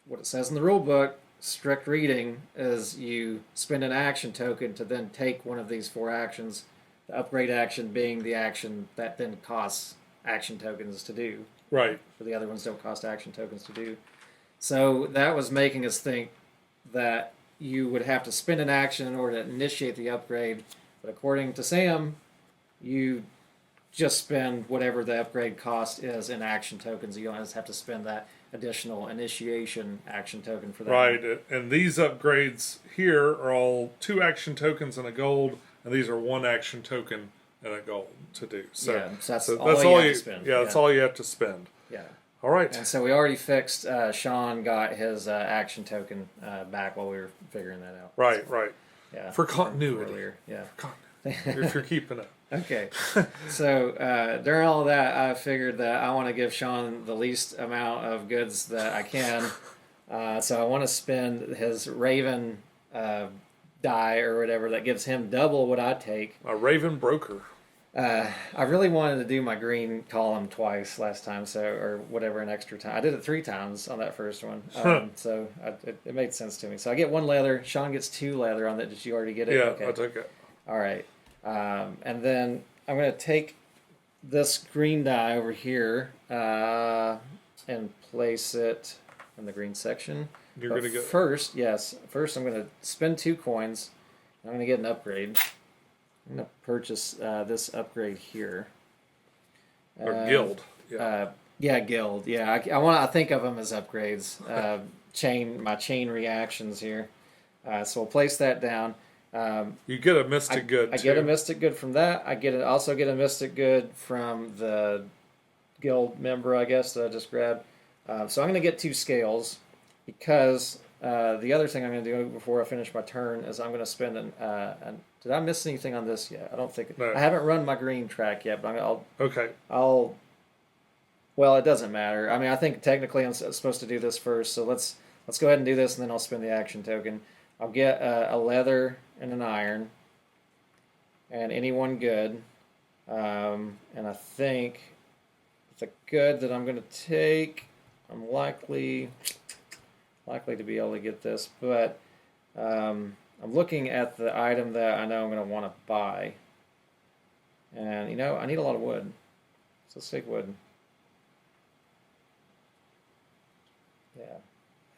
what it says in the rule book, strict reading, is you spend an action token to then take one of these 4 actions The upgrade action being the action that then costs action tokens to do. Right. But the other ones don't cost action tokens to do. So that was making us think that you would have to spend an action in order to initiate the upgrade. But according to Sam, you just spend whatever the upgrade cost is in action tokens. You don't just have to spend that additional initiation action token for that. Right. And these upgrades here are all 2 action tokens and a gold, and these are 1 action token and a gold to do. So, yeah, so that's so all that's you all have you to spend. Yeah, that's all you have to spend. Yeah. All right. And so we already fixed. Sean got his action token back while we were figuring that out. Right, right. Yeah. For continuity. Earlier. Yeah. For continuity. If you're keeping it. Okay. So during all that, I figured that I want to give Sean the least amount of goods that I can. So I want to spend his Raven die or whatever that gives him double what I take. A Raven broker. I really wanted to do my green column twice last time, or whatever, an extra time. I did it 3 times on that first one, so it made sense to me. So I get 1 leather. Sean gets 2 leather on that. Did you already get it? Yeah, okay. I took it. All right, and then I'm going to take this green die over here and place it in the green section. You're going to get first. Yes, first I'm going to spend 2 coins. I'm going to get an upgrade. I'm going to purchase this upgrade here. a guild. Yeah. Guild. Yeah, I think of them as upgrades. My chain reactions here. So we'll place that down. You get a mystic good. I get a mystic good from that. I also get a mystic good from the guild member, I guess, that I just grabbed. So I'm going to get 2 scales because the other thing I'm going to do before I finish my turn is I'm going to spend an. Did I miss anything on this yet? I don't think. No. I haven't run my green track yet, but Okay. Well, it doesn't matter. I mean, I think technically I'm supposed to do this first, so let's go ahead and do this, and then I'll spend the action token. I'll get a leather and an iron, and any 1 good. And I think the good that I'm going to take, I'm likely to be able to get this, but I'm looking at the item that I know I'm going to want to buy. And, I need a lot of wood. So let's take wood. Yeah.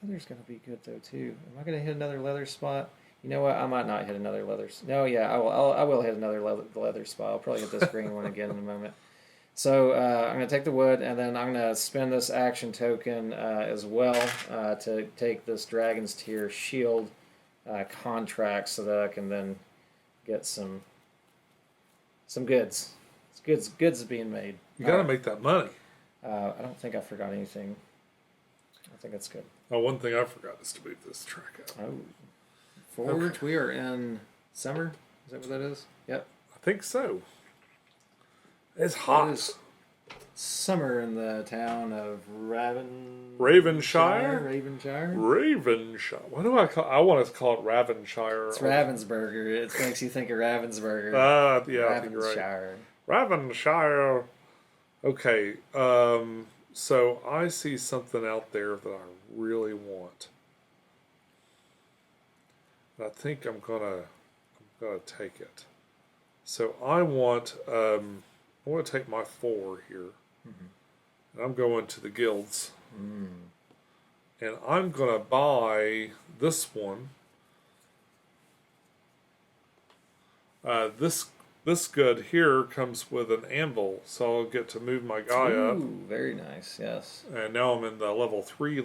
Leather's going to be good, though, too. Am I going to hit another leather spot? You know what? I might not hit another leather. No, yeah, I will hit another leather spot. I'll probably hit this green one again in a moment. So I'm going to take the wood, and then I'm going to spend this action token as well to take this Dragon's Tear shield contract so that I can then get some goods. Goods being made. You got to make that money. I don't think I forgot anything. I think that's good. Oh, one thing I forgot is to move this track out. Oh, Forge. Okay. We are in summer. Is that what that is? Yep. I think so. It's hot. It is summer in the town of Ravenshire. Ravenshire. What do I call? I want to call it Ravenshire. It's Ravensburger. It makes you think of Ravensburger. Yeah, Ravenshire. I think you're right. Ravenshire. Okay. So I see something out there that I really want. And I think I'm gonna take it. So I want to take my 4 here. Mm-hmm. And I'm going to the guilds. Mm. And I'm gonna buy this one. This good here comes with an anvil, so I'll get to move my guy up. Very nice, yes. And now I'm in the level 3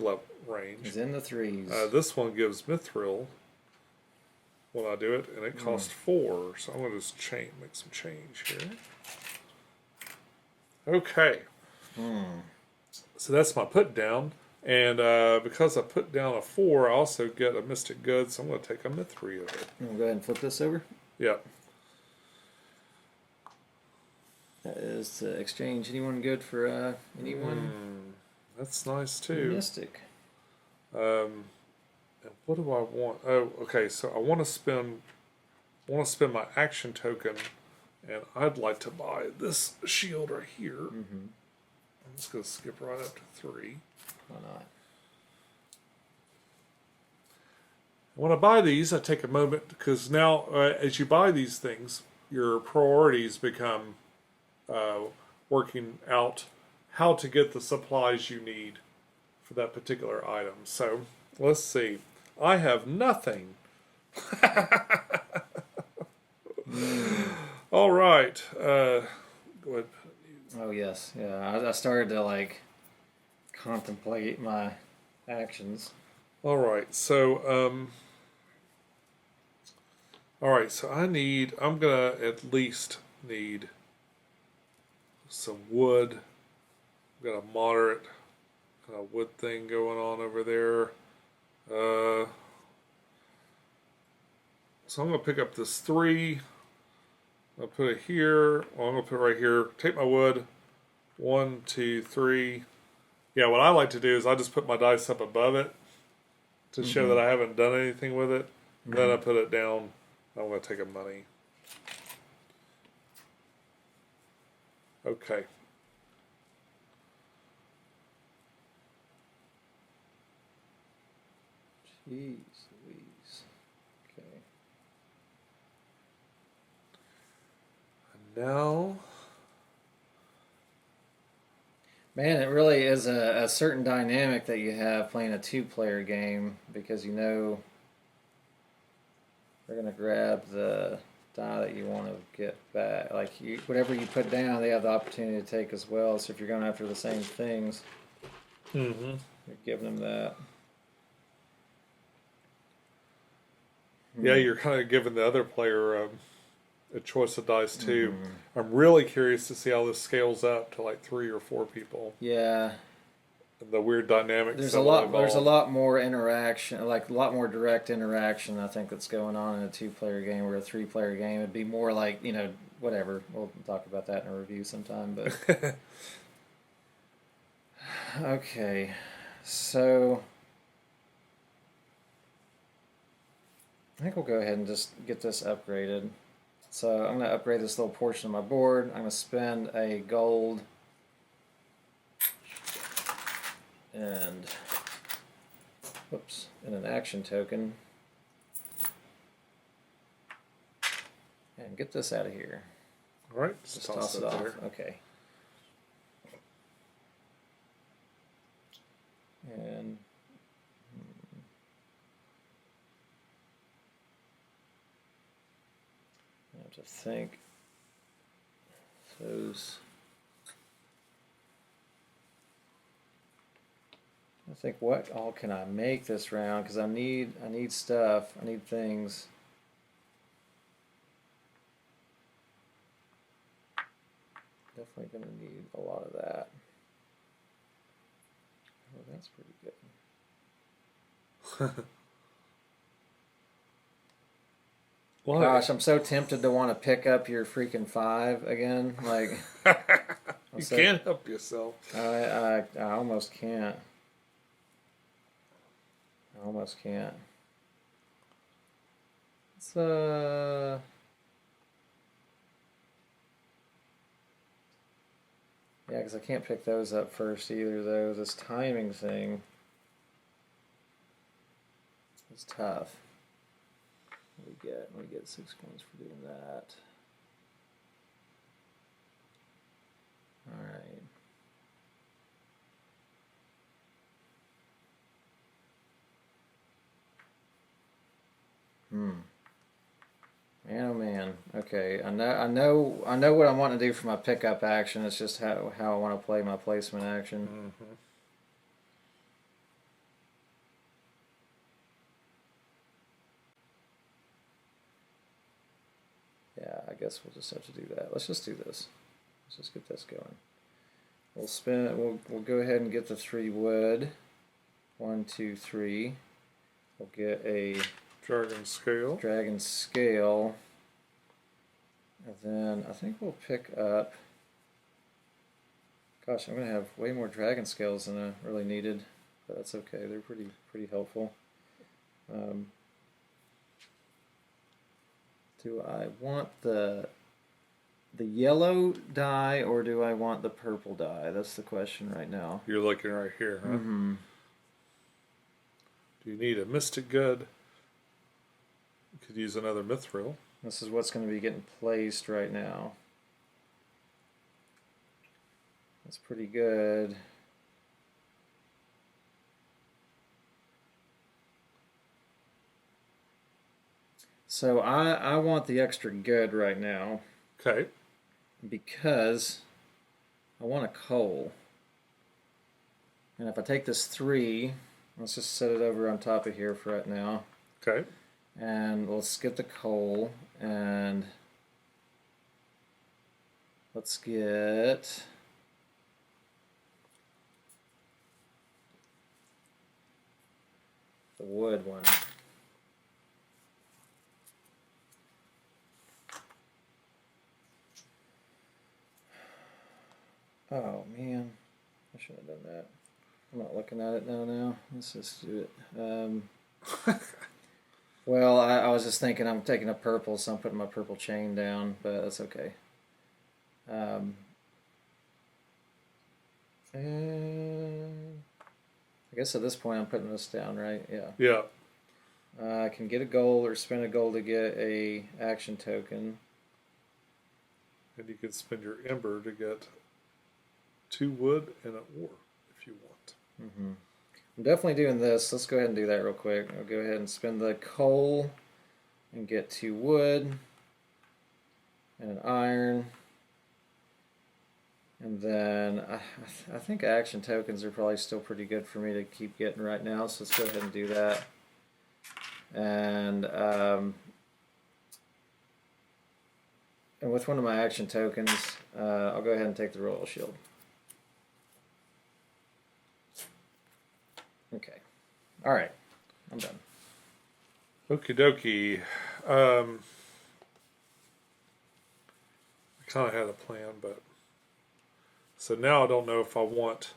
range. He's in the 3s. This one gives mithril when I do it, and it costs 4. So I'm going to just make some change here. Okay. So that's my put down. And because I put down a 4, I also get a mystic good, so I'm going to take a mithril of it. We'll go ahead and flip this over. Yeah. That is to exchange anyone good for anyone. That's nice too. Mystic. And what do I want? Oh, okay. So I want to spend my action token, and I'd like to buy this shield right here. Mm-hmm. I'm just going to skip right up to 3. Why not? When I buy these, I take a moment because now, as you buy these things, your priorities become working out how to get the supplies you need for that particular item. So let's see. I have nothing. All right. Go ahead. Oh yes, yeah. I started to like contemplate my actions. All right. So all right. So I'm gonna at least need some wood. I've got a moderate kind of wood thing going on over there. So I'm gonna pick up this 3. I'll put it here. Well, I'm gonna put it right here. Take my wood. 1, 2, 3. Yeah, what I like to do is I just put my dice up above it to show that I haven't done anything with it. Then I put it down. I'm gonna take a money. Okay. Jeez Louise. Okay. Now, Man, it really is a certain dynamic that you have playing a 2-player game because you know they're gonna grab the die that you want to get back. Like whatever you put down, they have the opportunity to take as well. So if you're going after the same things, you're giving them that. yeah, you're kind of giving the other player a choice of dice too. I'm really curious to see how this scales up to like 3 or 4 people. Yeah. And the weird dynamics. There's a lot more interaction, like a lot more direct interaction. I think that's going on in a 2-player game or a 3-player game. It'd be more like whatever. We'll talk about that in a review sometime. But okay, so I think we'll go ahead and just get this upgraded. So I'm going to upgrade this little portion of my board. I'm going to spend a gold and an action token and get this out of here. All right, Just toss it off. There. Okay. And I have to think those. I think what all can I make this round because I need stuff. I need things. Definitely going to need a lot of that. Oh, that's pretty good. What? Gosh, I'm so tempted to want to pick up your freaking 5 again. Like you can't help yourself. I almost can't. I almost can't. It's yeah, because I can't pick those up first either, though. This timing thing is tough. What do we get? We get 6 points for doing that. All right. Man, oh man. Okay, I know what I want to do for my pickup action. It's just how I want to play my placement action. Yeah, I guess we'll just have to do that. Let's just do this. Let's just get this going. We'll spin it. We'll go ahead and get the 3 wood. 1, 2, 3. We'll get a Dragon scale. And then I think we'll pick up. Gosh, I'm gonna have way more dragon scales than I really needed, but that's okay. They're pretty helpful. Do I want the yellow die or do I want the purple die? That's the question right now. You're looking right here, huh? Do you need a mystic good Could use another mithril. This is what's going to be getting placed right now. That's pretty good. So I want the extra good right now. Okay. Because I want a coal. And if I take this 3, let's just set it over on top of here for right now. Okay. And let's get the coal, and let's get the wood one. Oh man, I should have done that. I'm not looking at it now. Let's just do it. Well, I was just thinking I'm taking a purple, so I'm putting my purple chain down, but that's okay. And I guess at this point I'm putting this down, right? Yeah. Yeah. I can get a gold or spend a gold to get a action token. And you can spend your ember to get 2 wood and an ore if you want. Mm-hmm. I'm definitely doing this. Let's go ahead and do that real quick. I'll go ahead and spend the coal and get 2 wood and an iron. And then I think action tokens are probably still pretty good for me to keep getting right now. So let's go ahead and do that. And with one of my action tokens, I'll go ahead and take the royal shield. Okay. All right. I'm done. Okie dokie. I kind of had a plan, but so now I don't know if I want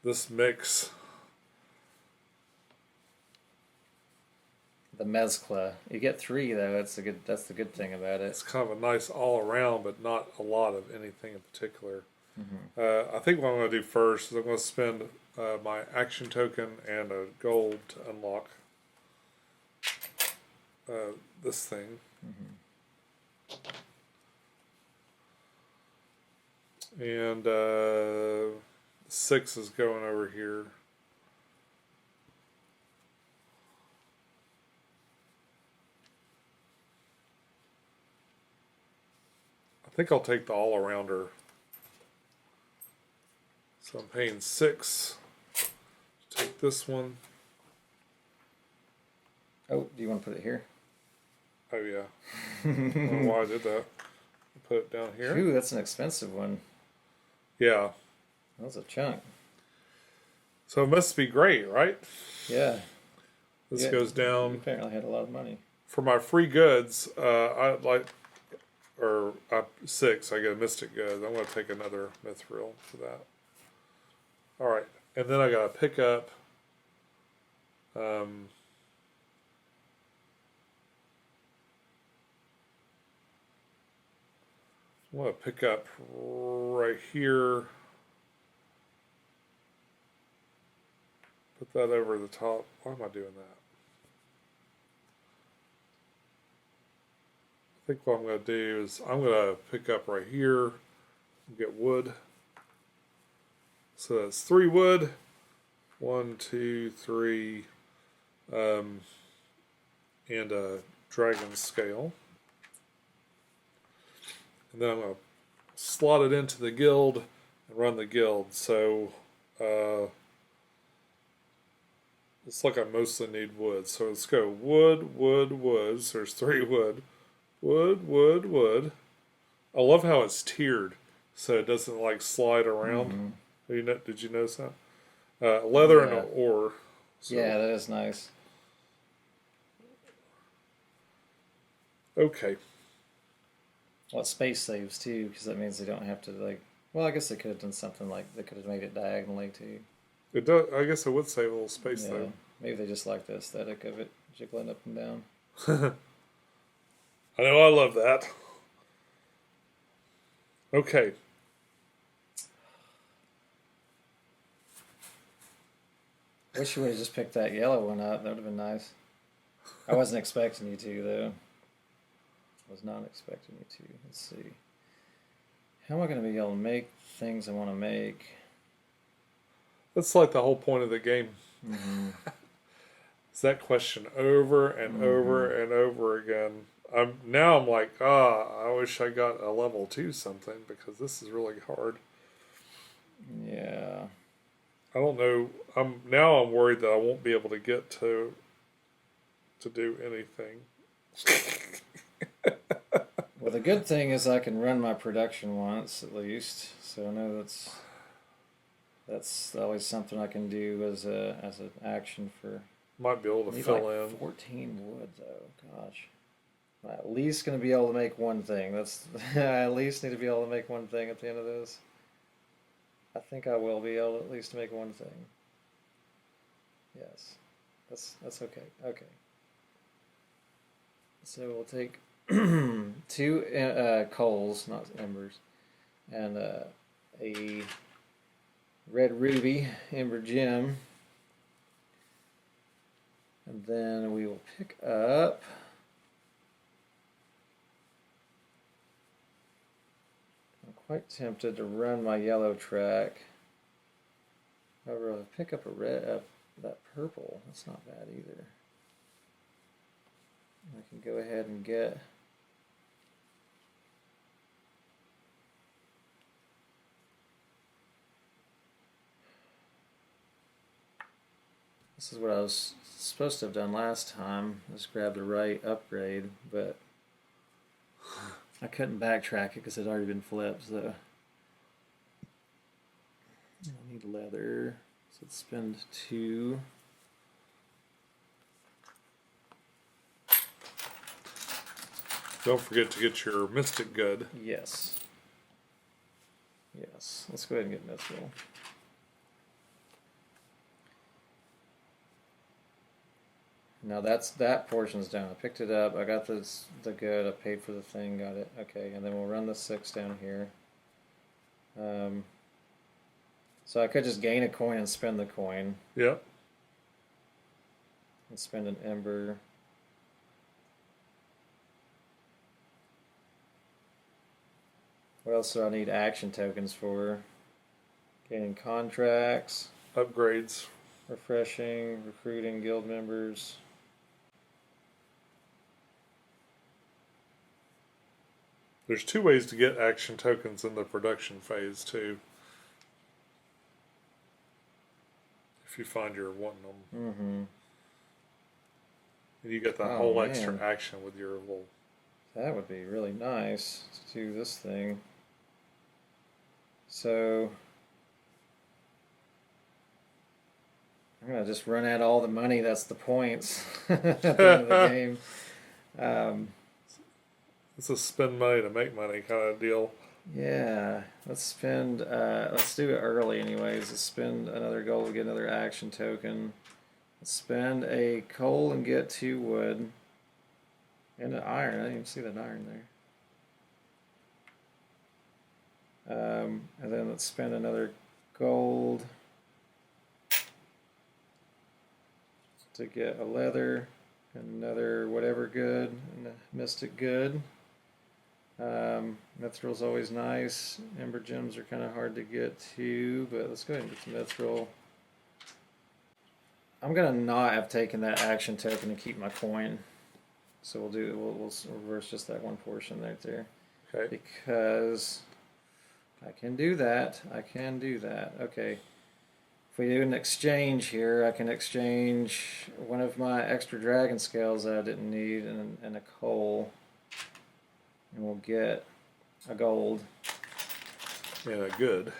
this mix. The mezcla. You get 3 though. That's the good thing about it. It's kind of a nice all around, but not a lot of anything in particular. Mm-hmm. I think what I'm going to do first is I'm going to spend my action token and a gold to unlock this thing. Mm-hmm. And 6 is going over here. I think I'll take the all-arounder. So I'm paying 6. Take this one. Oh, do you want to put it here? Oh yeah. I don't know why I did that. I'll put it down here. Ooh, that's an expensive one. Yeah. That was a chunk. So it must be great, right? Yeah. This Yeah, goes down. You apparently had a lot of money. For my free goods, I like, or 6, I get a mystic goods. I'm going to take another mithril for that. All right, and then I got to pick up. I'm going to pick up right here. Put that over the top. Why am I doing that? I think what I'm going to do is I'm going to pick up right here and get wood. So that's 3 wood. 1, 2, 3. And a dragon scale. And then I'm going to slot it into the guild and run the guild. So it's like I mostly need wood. So let's go wood, wood, wood. So there's 3 wood. Wood, wood, wood. I love how it's tiered, so it doesn't like slide around. Mm-hmm. Did you notice that? Leather Yeah. and an ore. So. Yeah, that is nice. Okay. Well, it space saves too, because that means they don't have to like. Well, I guess they could have done something like they could have made it diagonally too. It does. I guess it would save a little space Yeah, though. maybe they just like the aesthetic of it, jiggling up and down. I know. I love that. Okay. Wish we would have just picked that yellow one up. That would have been nice. I wasn't expecting you to, though. I was not expecting you to. Let's see. How am I going to be able to make things I want to make? That's like the whole point of the game. Mm-hmm. It's that question over and over and over again. I'm like, I wish I got a level 2 something because this is really hard. Yeah. I don't know. I'm worried that I won't be able to get to do anything. Well, the good thing is I can run my production once at least, so I know that's always something I can do as an action for. Might be able to Need fill like in. 14 wood though. Gosh, I'm at least gonna be able to make one thing. That's I at least need to be able to make one thing at the end of this. I think I will be able to at least make one thing. Yes, that's okay. Okay. So we'll take 2 coals, not embers, and a red ruby ember gem, and then we will pick up. I'm quite tempted to run my yellow track. However, I'll pick up that purple. That's not bad either. I can go ahead and get this is what I was supposed to have done last time. Just grab the right upgrade, but I couldn't backtrack it because it had already been flipped. So I need leather. So let's spend 2. Don't forget to get your Mystic Good. Yes. Yes. Let's go ahead and get Mithril. Now that portion's done. I picked it up. I got the good. I paid for the thing. Got it. Okay, and then we'll run the 6 down here. So I could just gain a coin and spend the coin. Yep. And spend an ember. What else do I need action tokens for? Gaining contracts. Upgrades. Refreshing. Recruiting guild members. There's 2 ways to get action tokens in the production phase too. If you find you're wanting them. Mm-hmm. And you get that whole extra action with your little... That would be really nice to do this thing. So I'm gonna just run out all the money. That's the points at the end of the game. It's a spend money to make money kind of deal. Yeah, let's spend. Let's do it early, anyways. Let's spend another gold to get another action token. Let's spend a coal and get 2 wood and an iron. I didn't even see that iron there. And then let's spend another gold to get a leather, and another whatever good, and a mystic good. Mithril's always nice. Ember gems are kind of hard to get to, but let's go ahead and get some mithril. I'm gonna not have taken that action token to keep my coin, so we'll reverse just that one portion right there. Okay. Because I can do that. I can do that. Okay. If we do an exchange here, I can exchange one of my extra dragon scales that I didn't need and a coal. And we'll get a gold. Yeah, good.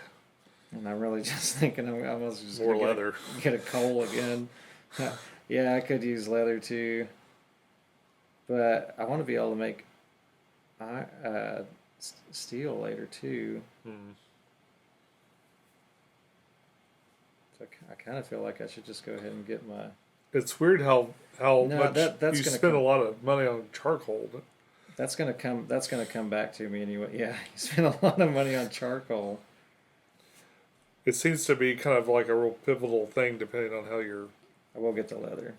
And I'm really just thinking I'm almost just more leather. Get a coal again. Yeah, I could use leather too. But I want to be able to make steel later too. So I kind of feel like I should just go ahead and get my... It's weird how much that's you spend a lot of money on charcoal. That's gonna come back to me anyway. Yeah, you spend a lot of money on charcoal. It seems to be kind of like a real pivotal thing depending on how you're... I will get the leather.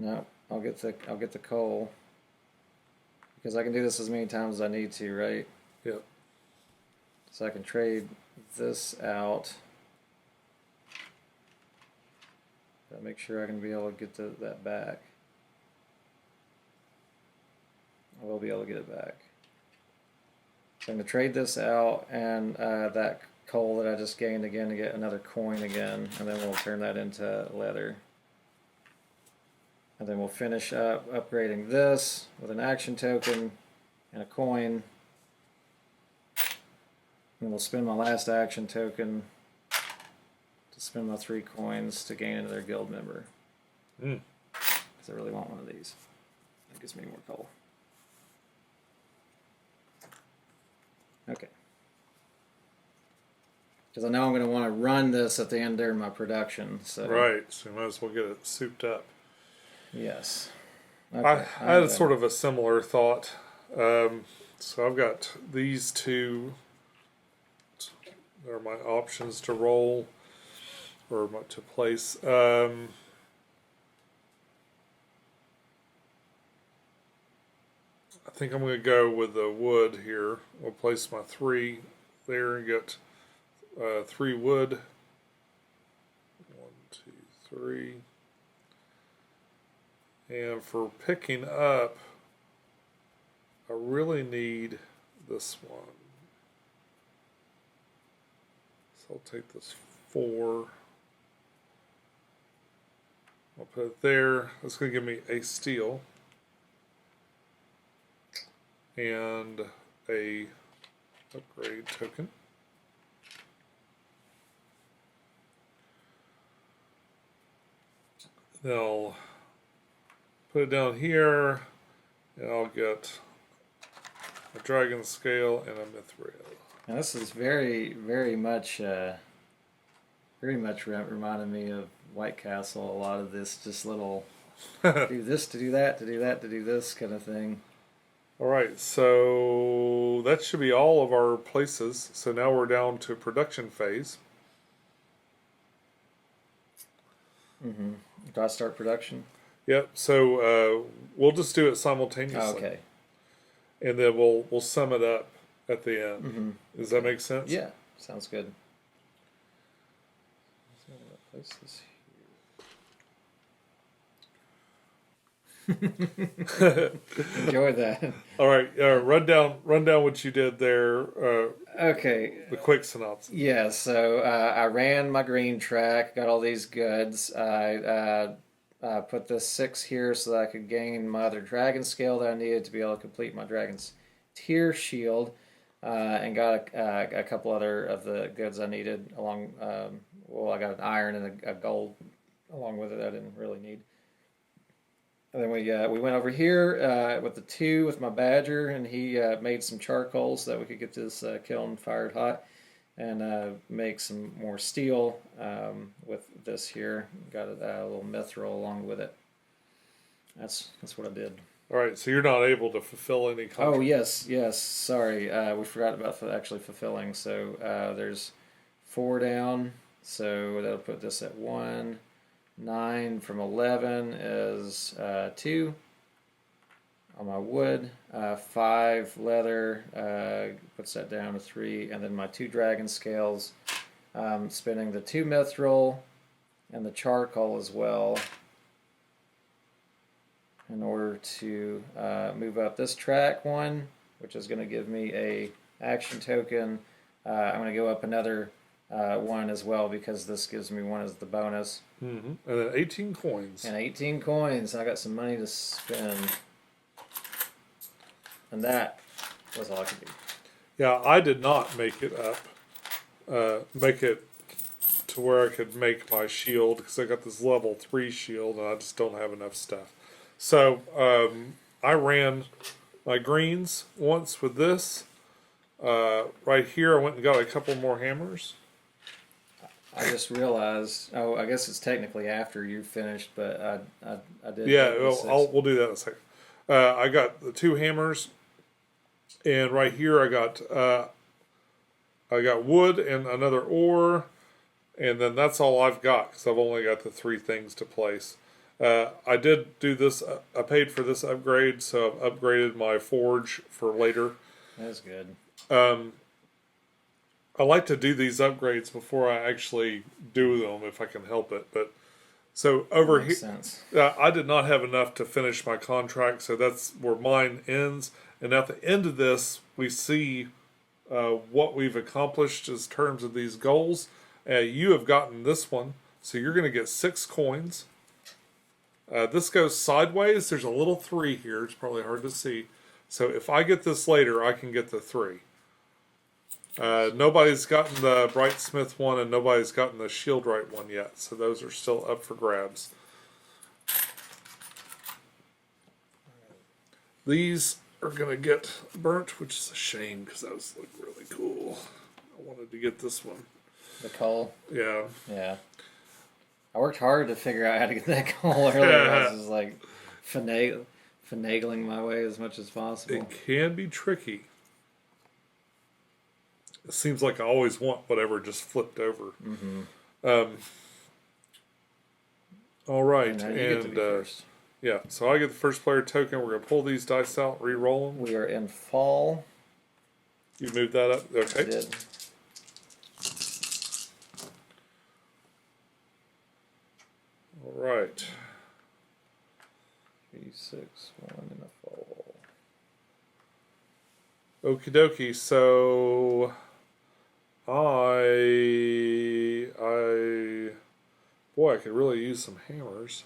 No, I'll get the coal. Because I can do this as many times as I need to, right? Yep. So I can trade this out. Gotta make sure I can be able to get that back. I will be able to get it back. So I'm going to trade this out and that coal that I just gained again to get another coin again. And then we'll turn that into leather. And then we'll finish up upgrading this with an action token and a coin. And we'll spend my last action token to spend my 3 coins to gain another guild member. Because I really want one of these. That gives me more coal. Okay. Because I know I'm going to want to run this at the end during my production. So. Right, so you might as well get it souped up. Yes. Okay. I had a sort of a similar thought. So I've got these two. They're my options to roll or to place. I think I'm going to go with the wood here. I'll place my 3 there and get 3 wood. 1, 2, 3. And for picking up, I really need this one. So I'll take this 4. I'll put it there. That's going to give me a steel. And a upgrade token. Then I'll put it down here, and I'll get a dragon scale and a mithril. Now this is very, very much reminded me of White Castle. A lot of this just little do this to do that, to do that, to do this kind of thing. All right, so that should be all of our places. So now we're down to production phase. Mm-hmm. Do I start production? Yep. So we'll just do it simultaneously. Oh, okay. And then we'll sum it up at the end. Mm-hmm. Does that make sense? Yeah, sounds good. So I'm gonna place this here. Enjoy that. All right, run down what you did there. Okay. The quick synopsis. Yeah, so I ran my green track, got all these goods. I put this 6 here so that I could gain my other dragon scale that I needed to be able to complete my dragon's tier shield, and got a couple other of the goods I needed along. Well, I got an iron and a gold along with it that I didn't really need. And then we went over here with the 2 with my badger, and he made some charcoal so that we could get this kiln fired hot and make some more steel with this here. Got a little mithril along with it. That's what I did. All right, so you're not able to fulfill any contract. Oh, yes. Sorry, we forgot about actually fulfilling. So there's 4 down, so that'll put this at 1. 9 from 11 is 2 on my wood. 5 leather puts that down to 3, and then my 2 dragon scales. Spinning the 2 mithril and the charcoal as well in order to move up this track 1, which is going to give me a action token. I'm going to go up another 1 as well because this gives me 1 as the bonus. Mm-hmm. And then 18 coins. And 18 coins. I got some money to spend. And that was all I could do. Yeah, I did not make it up. Make it to where I could make my shield because I got this level 3 shield and I just don't have enough stuff. So I ran my greens once with this. Right here, I went and got a couple more hammers. I just realized. Oh, I guess it's technically after you finished, but I did. Yeah, we'll do that in a second. I got the 2 hammers, and right here I got wood and another ore, and then that's all I've got because I've only got the 3 things to place. I did do this. I paid for this upgrade, so I've upgraded my forge for later. That's good. I like to do these upgrades before I actually do them if I can help it. But so over Makes here, sense. I did not have enough to finish my contract, so that's where mine ends. And at the end of this, we see what we've accomplished in terms of these goals. You have gotten this one, so you're going to get 6 coins. This goes sideways. There's a little 3 here. It's probably hard to see. So if I get this later, I can get the 3. Nobody's gotten the Brightsmith one, and nobody's gotten the Shieldwright one yet. So those are still up for grabs. These are going to get burnt, which is a shame because that was like really cool. I wanted to get this one. The coal. Yeah. Yeah. I worked hard to figure out how to get that coal earlier. I was just like finagling my way as much as possible. It can be tricky. It seems like I always want whatever just flipped over. Mm-hmm. All right, And now you get to be first. Yeah, so I get the first player token. We're going to pull these dice out, re-roll them. We are in fall. You moved that up? I Okay. did. All right. 3, 6, 1 in the fall. Okie dokie. So boy, I could really use some hammers.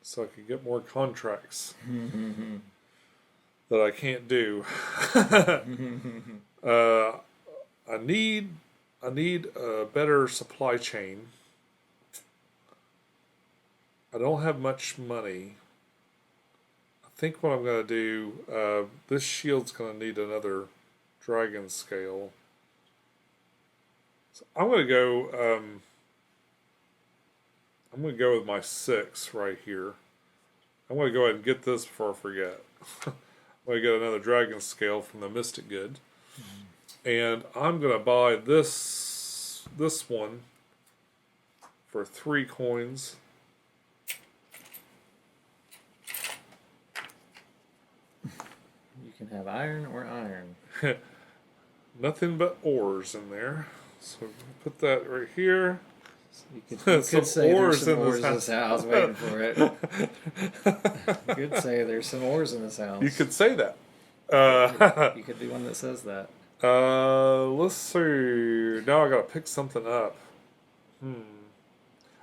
So I could get more contracts that I can't do. I need a better supply chain. I don't have much money. I think what I'm going to do, this shield's going to need another dragon scale. So I'm going to go. I'm going to go with my 6 right here. I'm going to go ahead and get this before I forget. I'm going to get another dragon scale from the Mystic Good. And I'm going to buy this one for 3 coins. You can have iron or iron. Nothing but ores in there. So put that right here. You could Some say ores there's some in ores this in this house. Waiting for it. You could say there's some ores in this house. You could say that. You could be one that says that. Let's see. Now I gotta pick something up. I'm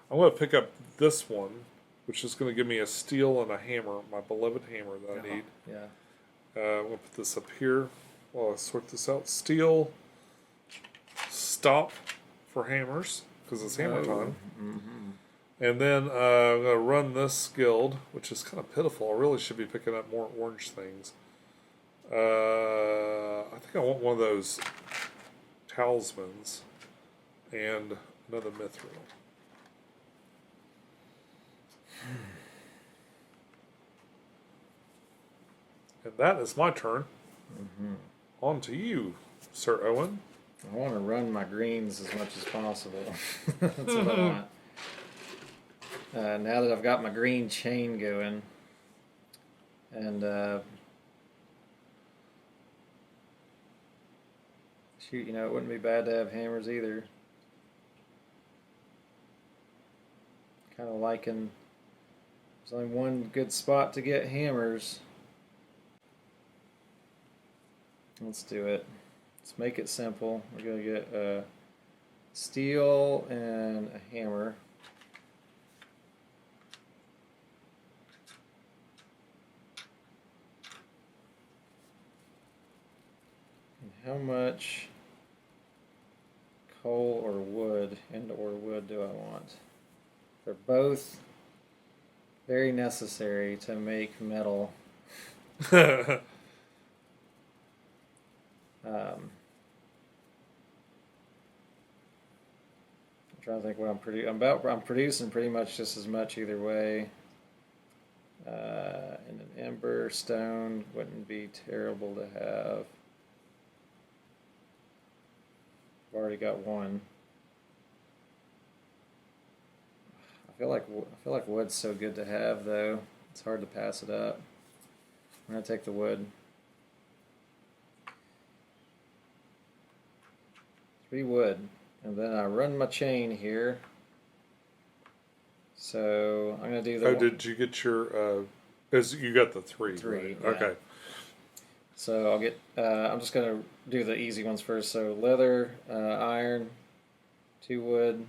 gonna pick up this one, which is gonna give me a steel and a hammer, my beloved hammer that I need. Yeah. I'm gonna put this up here while I sort this out. Steel. Stop for hammers because it's hammer time. Mm-hmm. And then I'm gonna run this guild, which is kind of pitiful. I really should be picking up more orange things. I think I want one of those talismans and another mithril. And that is my turn. On to you, Sir Owen. I want to run my greens as much as possible. That's what I want. Now that I've got my green chain going, and shoot, you know, it wouldn't be bad to have hammers either. Kind of liking. There's only one good spot to get hammers. Let's do it. Let's make it simple. We're going to get steel and a hammer. And how much coal or wood and/or wood do I want? They're both very necessary to make metal. I'm trying to think what I'm producing. I'm producing pretty much just as much either way. And an ember stone wouldn't be terrible to have. I've already got one. I feel like wood's so good to have though. It's hard to pass it up. I'm gonna take the wood. 3 wood, and then I run my chain here. So I'm gonna do the. Oh, did you get your? Is you got the 3? 3. Right? Yeah. Okay. So I'll get. I'm just gonna do the easy ones first. So leather, iron, 2 wood,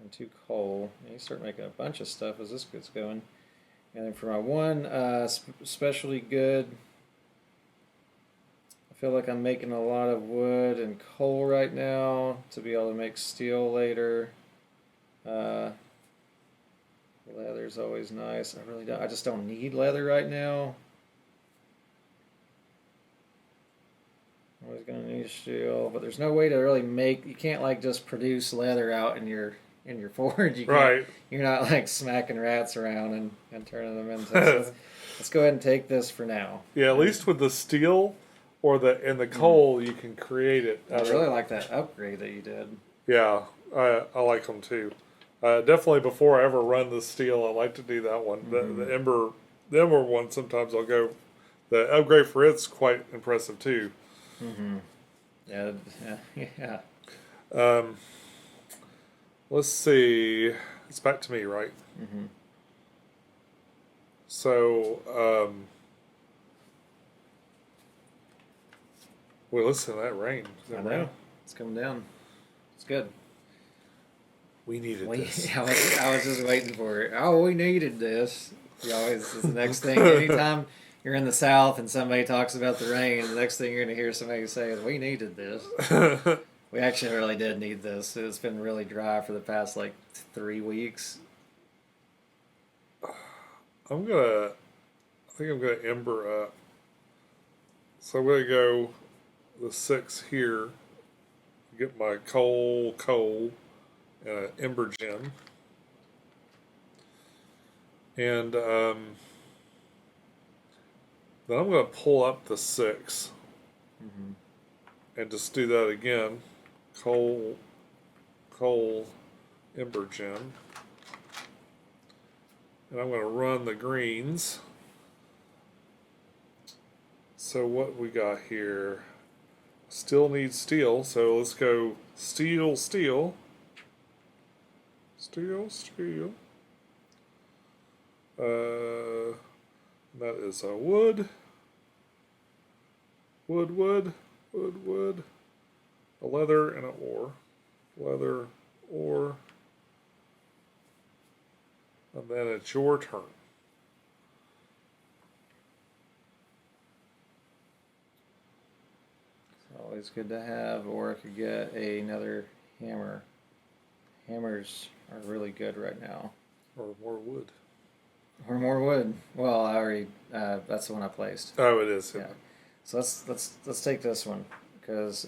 and 2 coal. And you start making a bunch of stuff as this gets going. And then for my 1 specialty good. I feel like I'm making a lot of wood and coal right now to be able to make steel later. Leather's always nice. I just don't need leather right now. Always gonna need steel, but there's no way to really make. You can't like just produce leather out in your forge. You can't, Right. You're not like smacking rats around and turning them into. So let's go ahead and take this for now. Yeah, at least with the steel or the coal, you can create it. I really like that upgrade that you did. Yeah, I like them too. Definitely before I ever run the steel, I like to do that one. The ember one. Sometimes I'll go. The upgrade for it's quite impressive too. Mm-hmm. Yeah, yeah. Let's see. It's back to me, right? Mm-hmm. So, well, listen to that rain. I know. It's coming down. It's good. We needed this. I was just waiting for it. Oh, we needed this. You always is the next thing. Anytime you're in the South and somebody talks about the rain, the next thing you're going to hear somebody say is, "We needed this." We actually really did need this. It's been really dry for the past like 3 weeks. I think I'm gonna ember up. So I'm gonna go the 6 here. Get my coal, and an ember gem. And then I'm going to pull up the 6 and just do that again. Coal, ember gem. And I'm going to run the greens. So what we got here? Still needs steel, so let's go steel. That is a wood, a leather, and an ore. Leather, ore, and then it's your turn. Always good to have, or I could get another hammer. Hammers are really good right now. Or more wood. Or more wood. Well, I already. That's the one I placed. Oh, it is. Yeah. So let's take this one because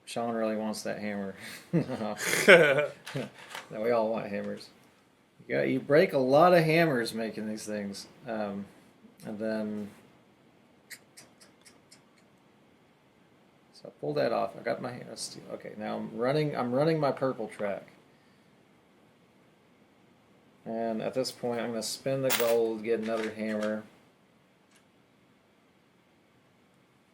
Sean really wants that hammer. No, we all want hammers. You break a lot of hammers making these things, and then. So I pulled that off. I got my hammer. Okay, now I'm running my purple track. And at this point, I'm going to spend the gold, get another hammer.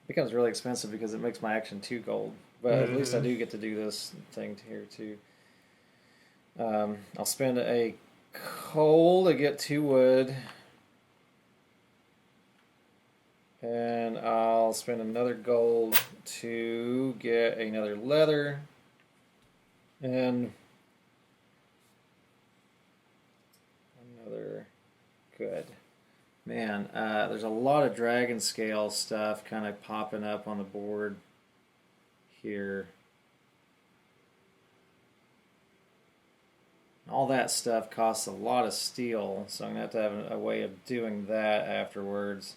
It becomes really expensive because it makes my action 2 gold. But at least I do get to do this thing here too. I'll spend a coal to get 2 wood. And I'll spend another gold to get another leather. And another good. Man, there's a lot of dragon scale stuff kind of popping up on the board here. All that stuff costs a lot of steel, so I'm going to have a way of doing that afterwards.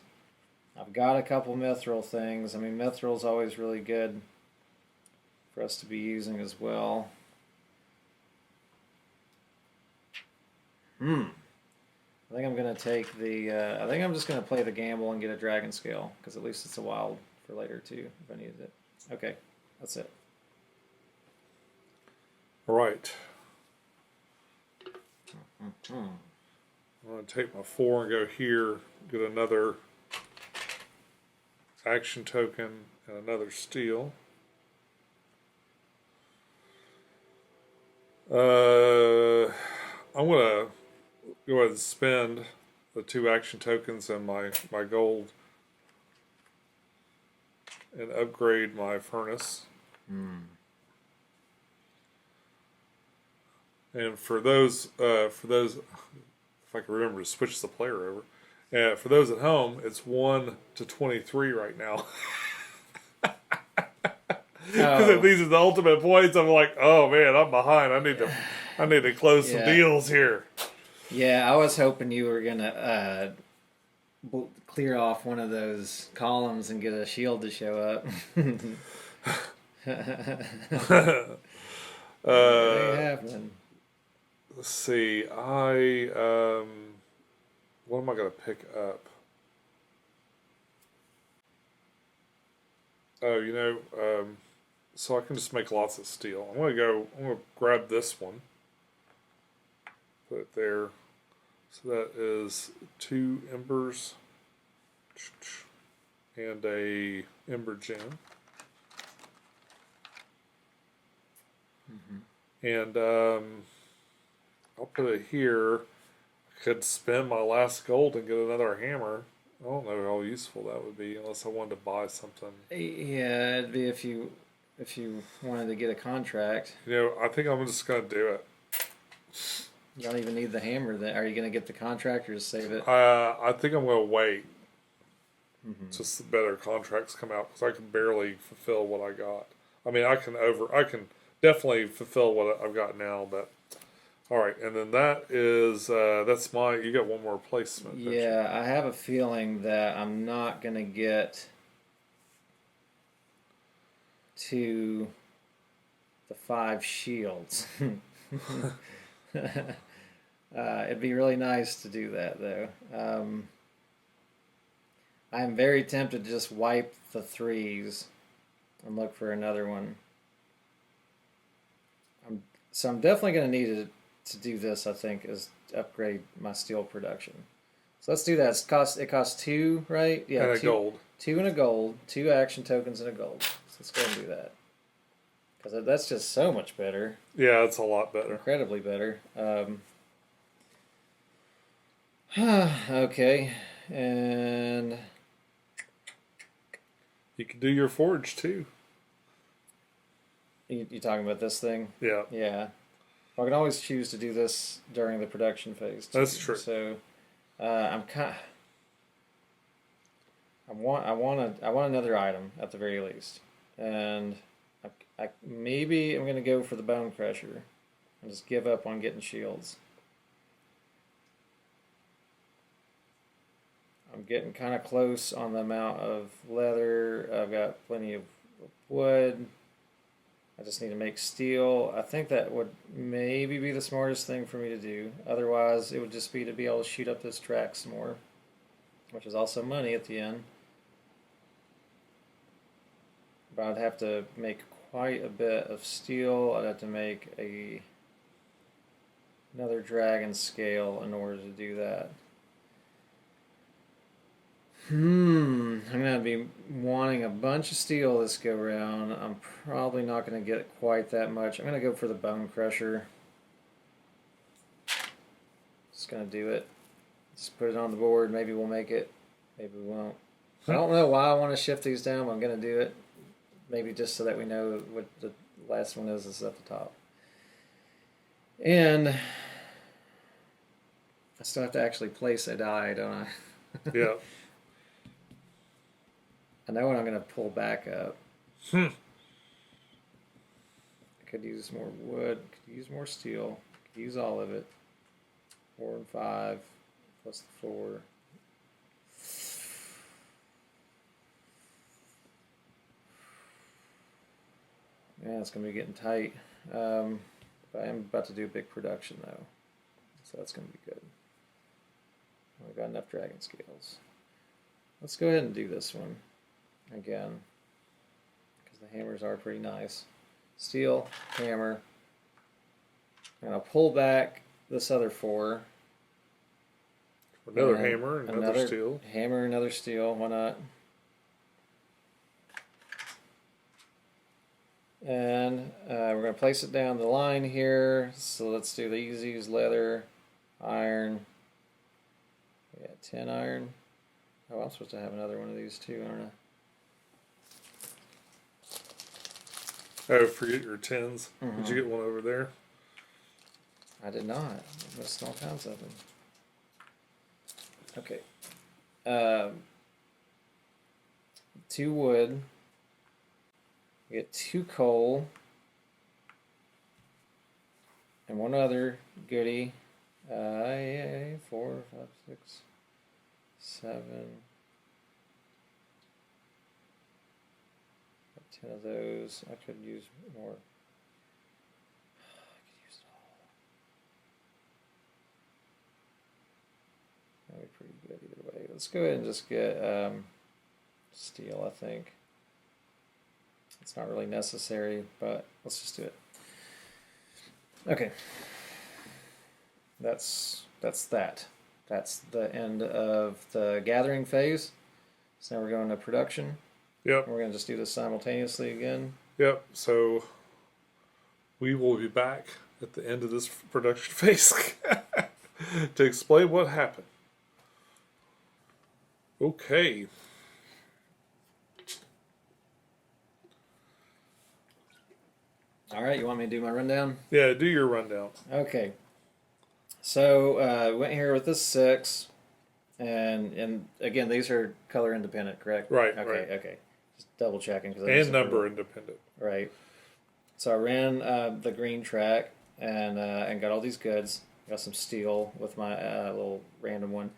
I've got a couple mithril things. I mean, mithril's always really good for us to be using as well. I think I'm going to take the... I think I'm just going to play the gamble and get a dragon scale, because at least it's a wild for later, too, if I needed it. Okay, that's it. All right. I'm going to take my 4 and go here, get another action token and another steel. I'm going to go ahead and spend the 2 action tokens and my gold and upgrade my furnace. And for those, if I can remember to switch the player over, for those at home, it's 1 to 23 right now. Because these are the ultimate points. I'm like, oh man, I'm behind. I need to close some deals here. Yeah, I was hoping you were gonna clear off one of those columns and get a shield to show up. Ain't happening. Let's see. What am I gonna pick up? Oh, so I can just make lots of steel. I'm gonna grab this one. Put it there. So that is 2 embers and a ember gem. And I'll put it here. I could spend my last gold and get another hammer. I don't know how useful that would be unless I wanted to buy something. Yeah, it'd be if you wanted to get a contract. I think I'm just gonna do it. You don't even need the hammer. Then are you gonna get the contract or just save it? I think I'm gonna wait. Just the better contracts come out because I can barely fulfill what I got. I mean, I can definitely fulfill what I've got now, but all right. And then that is that's you got one more placement. Yeah, I have a feeling that I'm not gonna get to the 5 shields. It'd be really nice to do that, though. I'm very tempted to just wipe the 3s and look for another one. So I'm definitely going to need to do this, I think, is upgrade my steel production. So let's do that. It costs 2, right? Yeah, and a gold. 2 and a gold, 2 action tokens and a gold. So let's go ahead and do that. Because that's just so much better. Yeah, it's a lot better. Incredibly better. Okay, and you can do your forge too. You talking about this thing? Yeah. Yeah. Well, I can always choose to do this during the production phase too. That's true. So, I want another item at the very least, and I maybe I'm going to go for the bone crusher and just give up on getting shields. I'm getting kind of close on the amount of leather. I've got plenty of wood. I just need to make steel. I think that would maybe be the smartest thing for me to do. Otherwise, it would just be to be able to shoot up this track some more, which is also money at the end. But I'd have to make quite a bit of steel. I'd have to make another dragon scale in order to do that. I'm going to be wanting a bunch of steel this go round. I'm probably not going to get quite that much. I'm going to go for the bone crusher. Just going to do it. Just put it on the board. Maybe we'll make it. Maybe we won't. I don't know why I want to shift these down, but I'm going to do it. Maybe just so that we know what the last one is at the top. And I still have to actually place a die, don't I? Yeah. I know when I'm going to pull back up. I could use more wood, could use more steel, could use all of it. 4 and 5 plus the 4. Yeah, it's going to be getting tight. But I am about to do a big production though. So that's going to be good. I've got enough dragon scales. Let's go ahead and do this one again, because the hammers are pretty nice. Steel, hammer, I'm going to pull back this other 4. Another And hammer, another steel. Hammer, another steel. Why not? And we're going to place it down the line here. So let's do these. Use leather, iron. We got 10 iron. Oh, I'm supposed to have another one of these too, aren't I? Oh, forget your 10s. Did you get one over there? I did not. I missed all kinds of them. Okay. 2 wood. We get 2 coal. And one other goodie. 4, 5, 6, 7. 10 of those. I could use more. I could use it all. That'd be pretty good either way. Let's go ahead and just get steel, I think. It's not really necessary, but let's just do it. Okay. That's that. That's the end of the gathering phase. So now we're going to production. Yep. We're going to just do this simultaneously again. Yep. So we will be back at the end of this production phase to explain what happened. Okay. All right, you want me to do my rundown? Yeah, do your rundown. Okay. So we went here with this 6, and again, these are color independent, correct? Right. Okay. Right. Okay. Just double checking And number independent. Right. So I ran the green track and got all these goods. Got some steel with my little random one.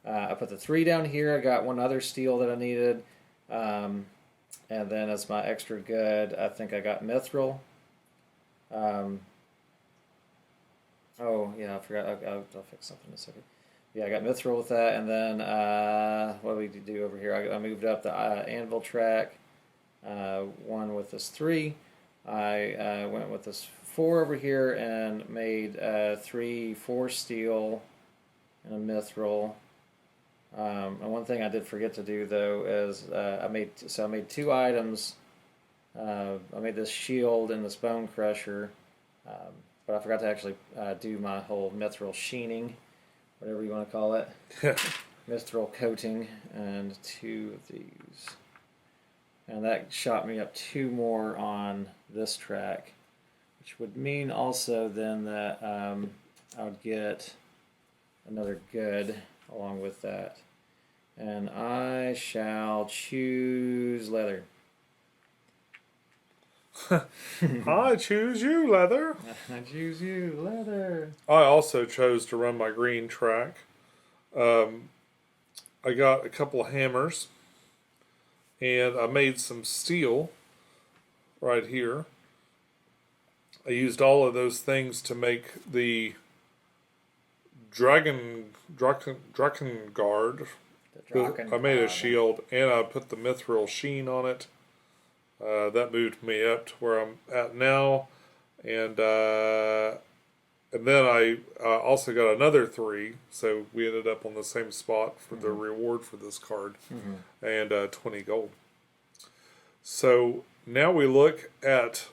I put the 3 down here. I got one other steel that I needed, and then as my extra good, I think I got mithril. Oh yeah, I forgot. I'll fix something in a second. Yeah, I got mithril with that, and then what do we do over here? I moved up the anvil track. One with this 3. I went with this 4 over here and made 3 4 steel and a mithril. And one thing I did forget to do though is I made 2 items. I made this shield and this bone crusher, but I forgot to actually do my whole mithril sheening, whatever you want to call it. Mithril coating, and 2 of these. And that shot me up 2 more on this track, which would mean also then that I would get another good along with that. And I shall choose leather. I choose you, leather. I choose you, leather. I also chose to run my green track. I got a couple of hammers, and I made some steel right here. I used all of those things to make the Draken guard. I made a shield, and I put the mithril sheen on it. That moved me up to where I'm at now, and then I also got another 3, so we ended up on the same spot for the reward for this card, and 20 gold. So now we look at.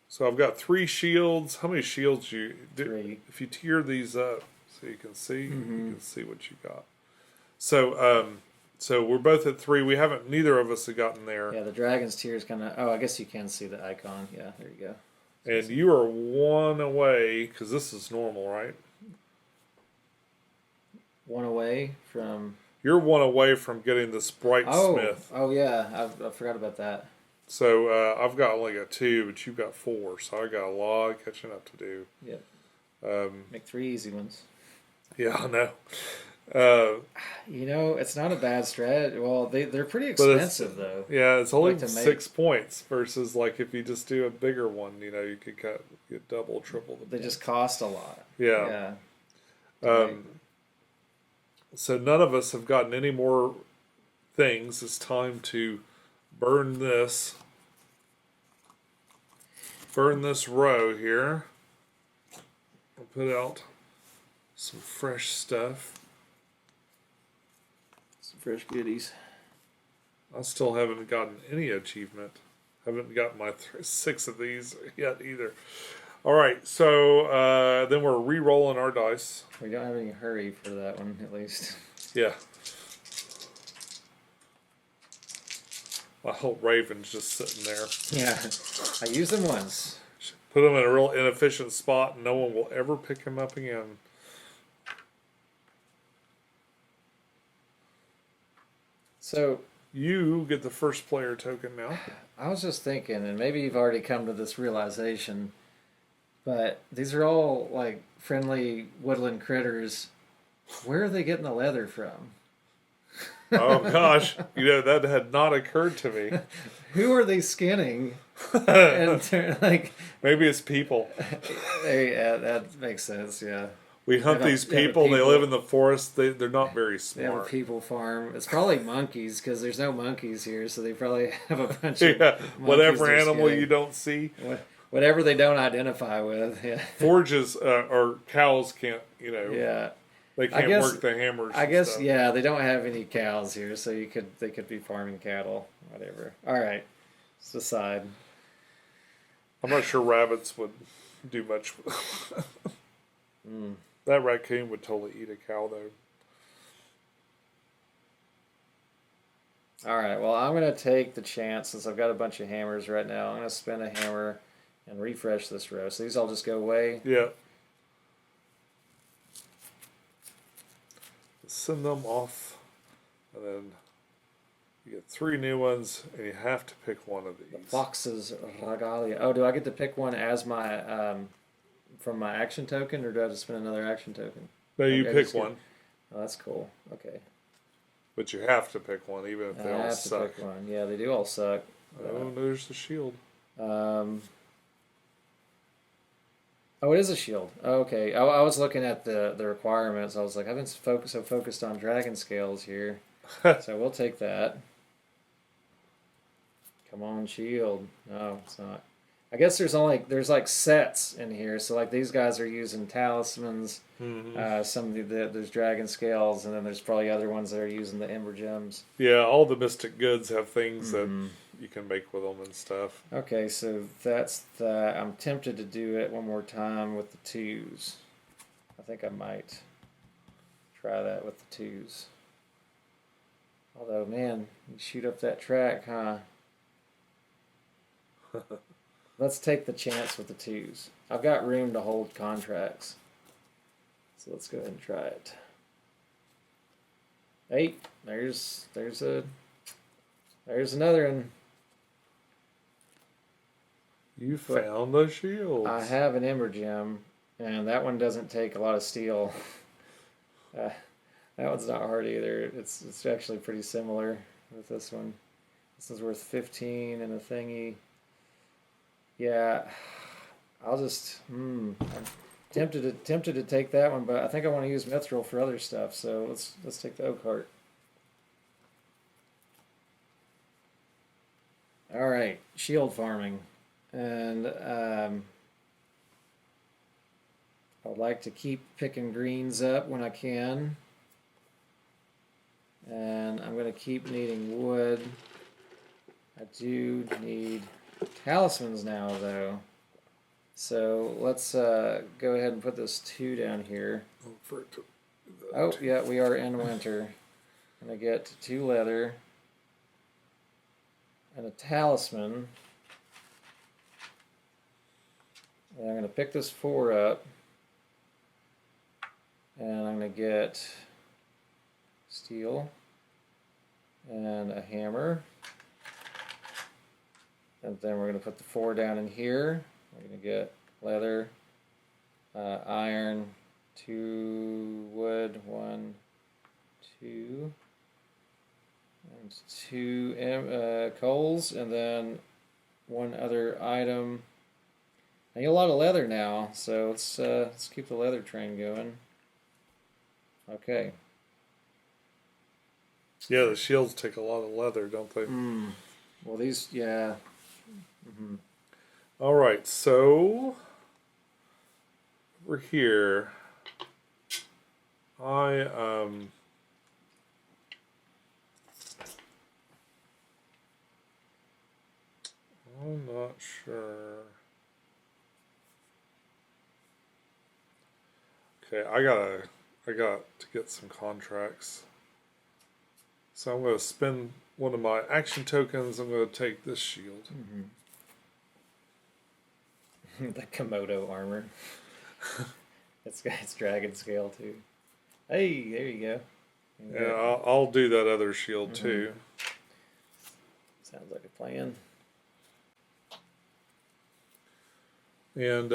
So I've got 3 shields. How many shields 3. If you tier these up, so you can see, you can see what you got. So so we're both at 3. We haven't. Neither of us have gotten there. Yeah, the dragon's tier is kind of. Oh, I guess you can see the icon. Yeah, there you go. And you are 1 away, because this is normal, right? 1 away from. You're 1 away from getting this bright smith. Oh yeah, I forgot about that. So I've only got 2, but you've got 4. So I got a lot of catching up to do. Yep. Make 3 easy ones. Yeah, I know. You know, it's not a bad strat. Well, they're pretty expensive though. Yeah, it's only 6 points versus like if you just do a bigger one, you know, you could get double, triple the They points. just cost a lot. Yeah. Yeah. So none of us have gotten any more things. It's time to burn this row here. I'll put out some fresh stuff. Some fresh goodies. I still haven't gotten any achievement. Haven't gotten my 6 of these yet either. All right, so then we're re-rolling our dice. We don't have any hurry for that one, at least. Yeah. My whole Raven's just sitting there. Yeah, I used them once. Put him in a real inefficient spot, and no one will ever pick him up again. So you get the first player token now. I was just thinking, and maybe you've already come to this realization, but these are all like friendly woodland critters. Where are they getting the leather from? Oh gosh, that had not occurred to me. Who are they skinning? And like maybe it's people. Yeah, that makes sense. Yeah, we hunt these people. They live in the forest. They're not very smart. They have a people farm. It's probably monkeys because there's no monkeys here, so they probably have a bunch of whatever animal you don't see. Whatever they don't identify with. Yeah. Forges or cows can't. Yeah. They can't work the hammers. I guess stuff. Yeah, they don't have any cows here, so they could be farming cattle, whatever. All right, let's decide. I'm not sure rabbits would do much. That raccoon would totally eat a cow, though. All right, well, I'm going to take the chance, since I've got a bunch of hammers right now. I'm going to spin a hammer and refresh this row. So these all just go away. Yeah. Send them off, and then you get 3 new ones, and you have to pick one of these. The Fox's Regalia. Oh, do I get to pick one as my from my action token, or do I just spend another action token? No, you pick one. Oh, that's cool. Okay. But you have to pick one, even if they all suck. I have to pick one. Yeah, they do all suck. Oh, there's the shield. Oh, it is a shield. Oh, okay. I was looking at the requirements. I was like, I've been so focused on dragon scales here. So we'll take that. Come on, shield. No, it's not. I guess there's like sets in here. So like these guys are using talismans. Mm-hmm. There's dragon scales, and then there's probably other ones that are using the ember gems. Yeah, all the mystic goods have things that you can make with them and stuff. Okay, so that's that. I'm tempted to do it one more time with the 2s. I think I might try that with the 2s. Although, man, you shoot up that track, huh? Let's take the chance with the 2s. I've got room to hold contracts. So let's go ahead and try it. 8. There's another one. You found the shield. I have an ember gem, and that one doesn't take a lot of steel. That one's not hard either. It's actually pretty similar with this one. This is worth 15 and a thingy. Yeah, I'll just. I'm tempted to take that one, but I think I want to use mithril for other stuff. So let's take the oak heart. All right, shield farming. And I would like to keep picking greens up when I can. And I'm going to keep needing wood. I do need talismans now, though. So let's go ahead and put this 2 down here. Oh, yeah, we are in winter. I'm going to get 2 leather and a talisman. And I'm going to pick this 4 up, and I'm going to get steel and a hammer, and then we're going to put the 4 down in here. We're going to get leather, iron, 2 wood, 1, 2, and 2 coals, and then 1 other item. I need a lot of leather now, so let's keep the leather train going. Okay. Yeah, the shields take a lot of leather, don't they? Well, these, yeah. All right, so over here, I'm not sure. Okay, I got to get some contracts. So I'm going to spend one of my action tokens. I'm going to take this shield. The Komodo armor. It's got its dragon scale too. Hey, there you go. Yeah, I'll do that other shield too. Sounds like a plan. And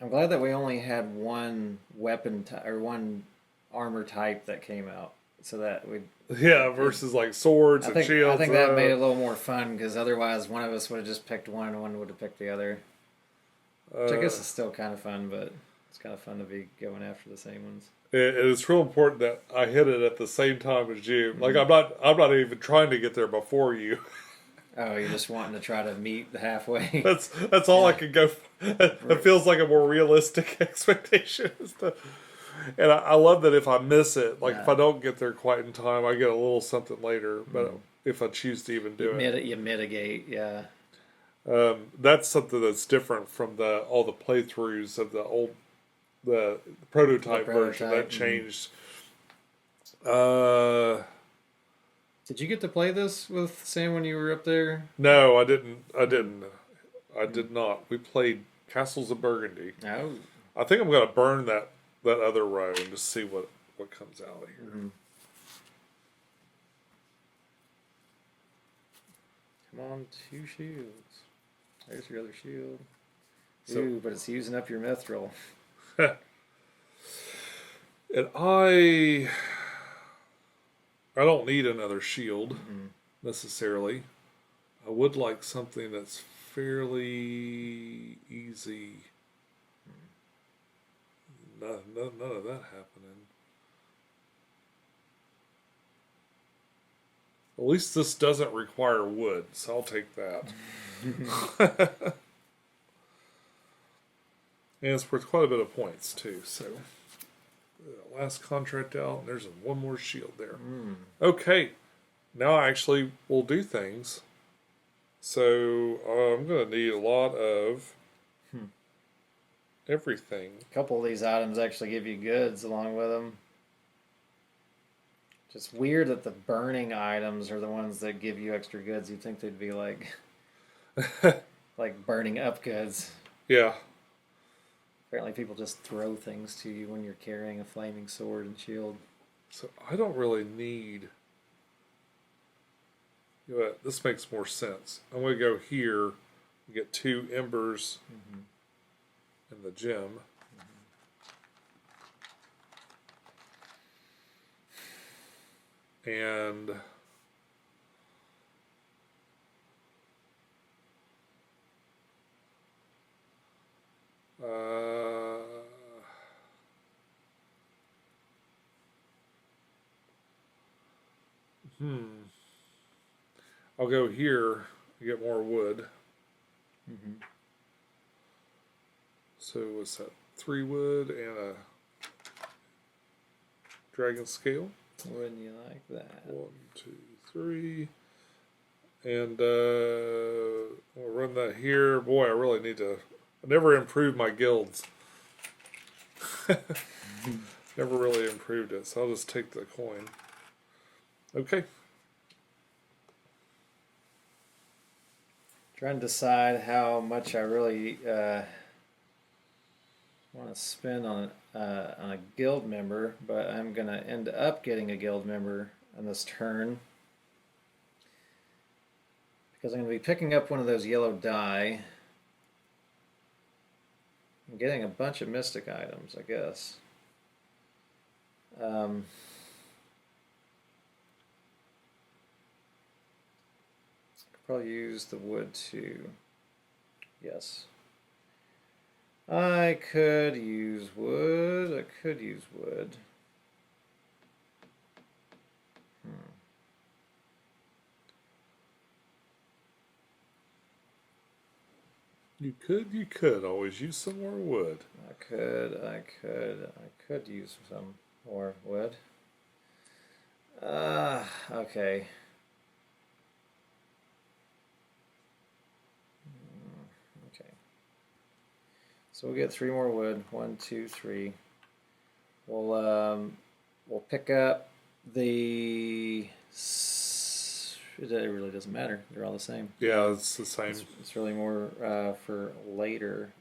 I'm glad that we only had one weapon or one armor type that came out, so that we. yeah, versus like swords and shields. I think that made it a little more fun because otherwise one of us would have just picked one and one would have picked the other. Which I guess is still kind of fun, but it's kind of fun to be going after the same ones. It's real important that I hit it at the same time as you. Like I'm not even trying to get there before you. Oh, you're just wanting to try to meet halfway. That's all I can go for. It feels like a more realistic expectation. And I love that if I miss it, like if I don't get there quite in time, I get a little something later. But if I choose to even do it, you mitigate, yeah. That's something that's different from all the playthroughs of the prototype version that changed. Did you get to play this with Sam when you were up there? No, I didn't. I did not. We played Castles of Burgundy. Oh. I think I'm going to burn that other row and just see what comes out of here. Come on, 2 shields. There's your other shield. Ooh, but it's using up your mithril. And I don't need another shield necessarily. I would like something that's fairly easy. None of that happening. At least this doesn't require wood, so I'll take that. And it's worth quite a bit of points too. So last contract out, and there's one more shield there. Okay, now I actually will do things. So I'm going to need a lot of everything. A couple of these items actually give you goods along with them. Just weird that the burning items are the ones that give you extra goods. You'd think they'd be like like burning up goods. Yeah. Apparently people just throw things to you when you're carrying a flaming sword and shield. So I don't really need... You know what? This makes more sense. I'm going to go here and get 2 embers in the gem. And I'll go here and get more wood. So what's that? 3 wood and a dragon scale. Wouldn't you like that? 1, 2, 3. And we'll run that here. Boy, I really need to... I never improved my guilds. Never really improved it, so I'll just take the coin. Okay. Trying to decide how much I really want to spend on a guild member, but I'm going to end up getting a guild member on this turn because I'm going to be picking up one of those yellow dye. I'm getting a bunch of mystic items, I guess. Probably use the wood too. Yes. I could use wood. You could always use some more wood. I could use some more wood. Okay. Okay. So we'll get 3 more wood. 1, 2, 3. We'll pick up the. It really doesn't matter. They're all the same. Yeah, it's the same. It's really more for later.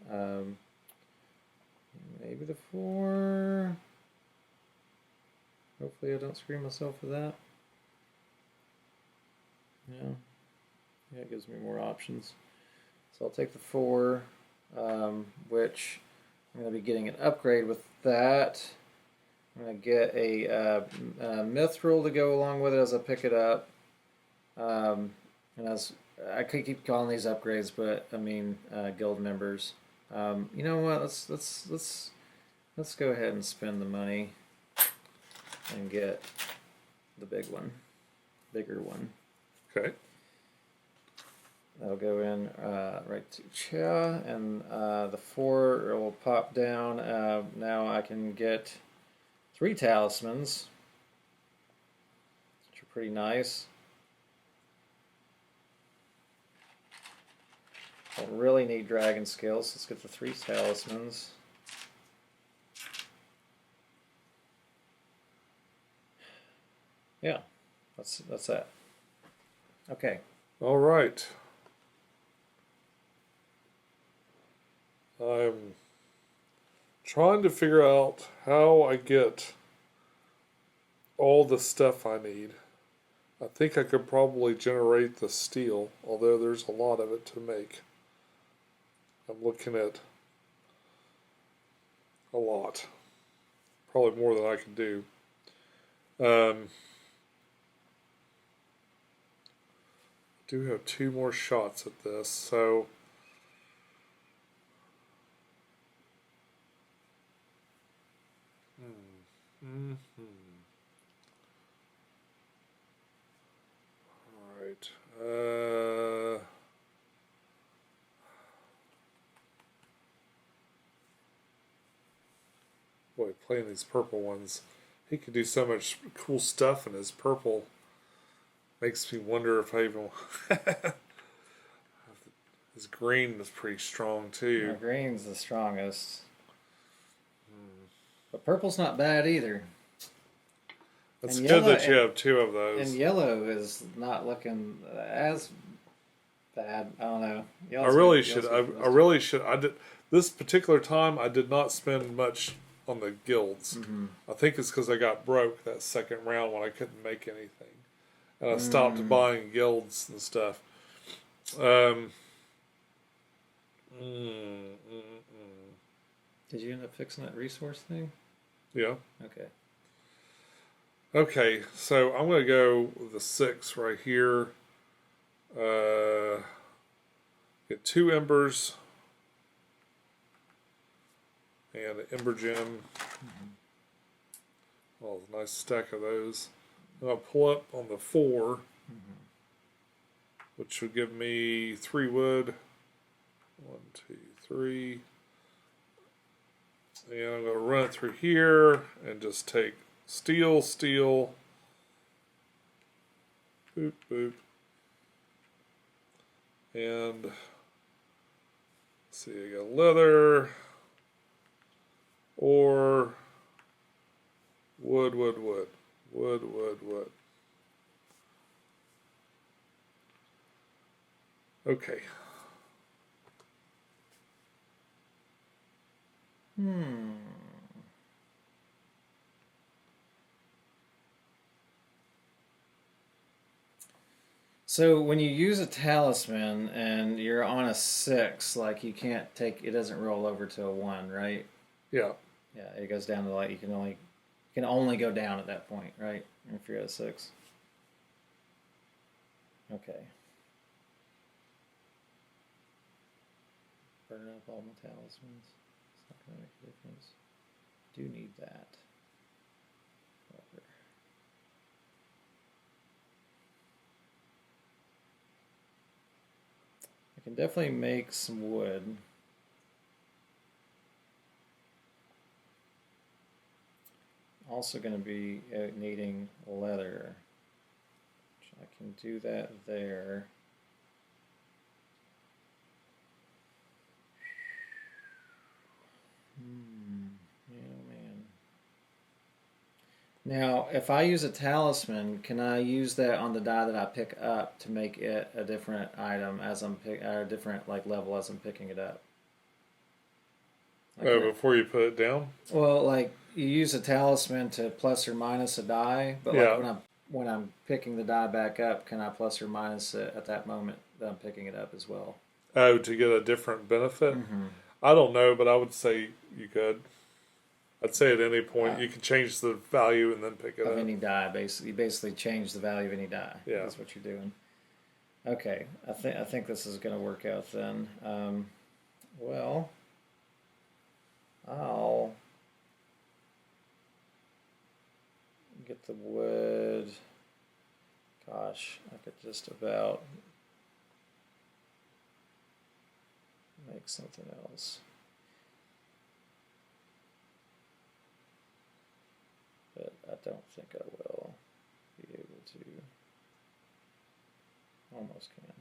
Maybe the 4. Hopefully I don't screw myself with that. Yeah, it gives me more options. So I'll take the 4, which I'm going to be getting an upgrade with that. I'm going to get a mithril to go along with it as I pick it up. And as I could keep calling these upgrades, but I mean guild members. You know what? Let's go ahead and spend the money and get the bigger one. Okay. That'll go in right to Cha, and the 4 will pop down. Now I can get 3 talismans, which are pretty nice. I really need dragon skills. Let's get the 3 talismans. Yeah, that's that. Okay. All right. I'm trying to figure out how I get all the stuff I need. I think I could probably generate the steel, although there's a lot of it to make. I'm looking at a lot. Probably more than I can do. Do have 2 more shots at this, so all right. Boy, playing these purple ones, he could do so much cool stuff in his purple. Makes me wonder if I even. His green is pretty strong too. Yeah, green's the strongest. But purple's not bad either. It's good that you have 2 of those. And yellow is not looking as bad. I don't know. I really should. I really should. I did this particular time. I did not spend much on the guilds. Mm-hmm. I think it's because I got broke that second round when I couldn't make anything, and I stopped buying guilds and stuff. Did you end up fixing that resource thing? Yeah. Okay. Okay, so I'm going to go with the 6 right here. Get 2 embers and an ember gem. Oh, a nice stack of those. And I'll pull up on the 4, which would give me 3 wood. 1, 2, 3. And I'm going to run it through here and just take steel, boop, boop. And let's see, I got leather, or wood. Okay. So when you use a talisman and you're on a 6, like you can't take it, doesn't roll over to a 1, right? Yeah. Yeah, it goes down to like you can only go down at that point, right? If you're at a 6. Okay. Burn up all my talismans. It's not gonna make a difference. Do need that. Whatever. can definitely make some wood. Also going to be needing leather. I can do that there. Man. Now, if I use a talisman, can I use that on the die that I pick up to make it a different item as I'm a different like level as I'm picking it up? Like before you put it down? Well, like you use a talisman to plus or minus a die, but like when I'm picking the die back up, can I plus or minus it at that moment that I'm picking it up as well? Oh, to get a different benefit? I don't know, but I would say you could. I'd say at any point you can change the value and then pick it up. Of any die, basically. You basically change the value of any die. Yeah. That's what you're doing. Okay. I think this is going to work out then. Well, I'll get the wood. Gosh, I could just about make something else. But I don't think I will be able to. Almost can.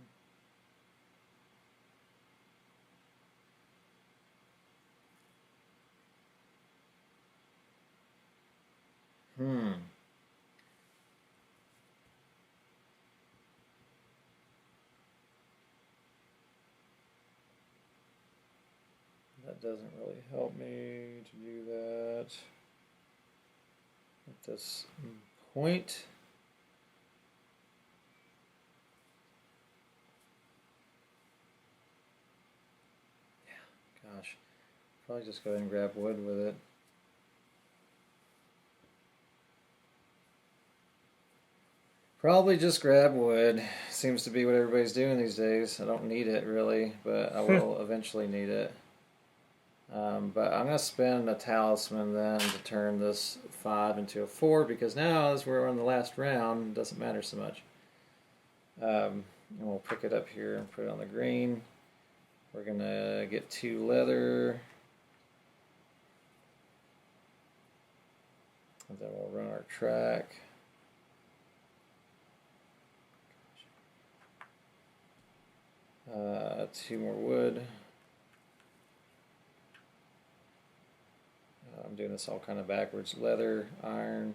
That doesn't really help me to do that at this point. Yeah, gosh. Probably just go ahead and grab wood with it. Probably just grab wood. Seems to be what everybody's doing these days. I don't need it really, but I will eventually need it. But I'm going to spend a talisman then to turn this 5 into a 4 because now as we're on the last round, it doesn't matter so much. And we'll pick it up here and put it on the green. We're going to get 2 leather. And then we'll run our track. 2 more wood. I'm doing this all kind of backwards. Leather, iron,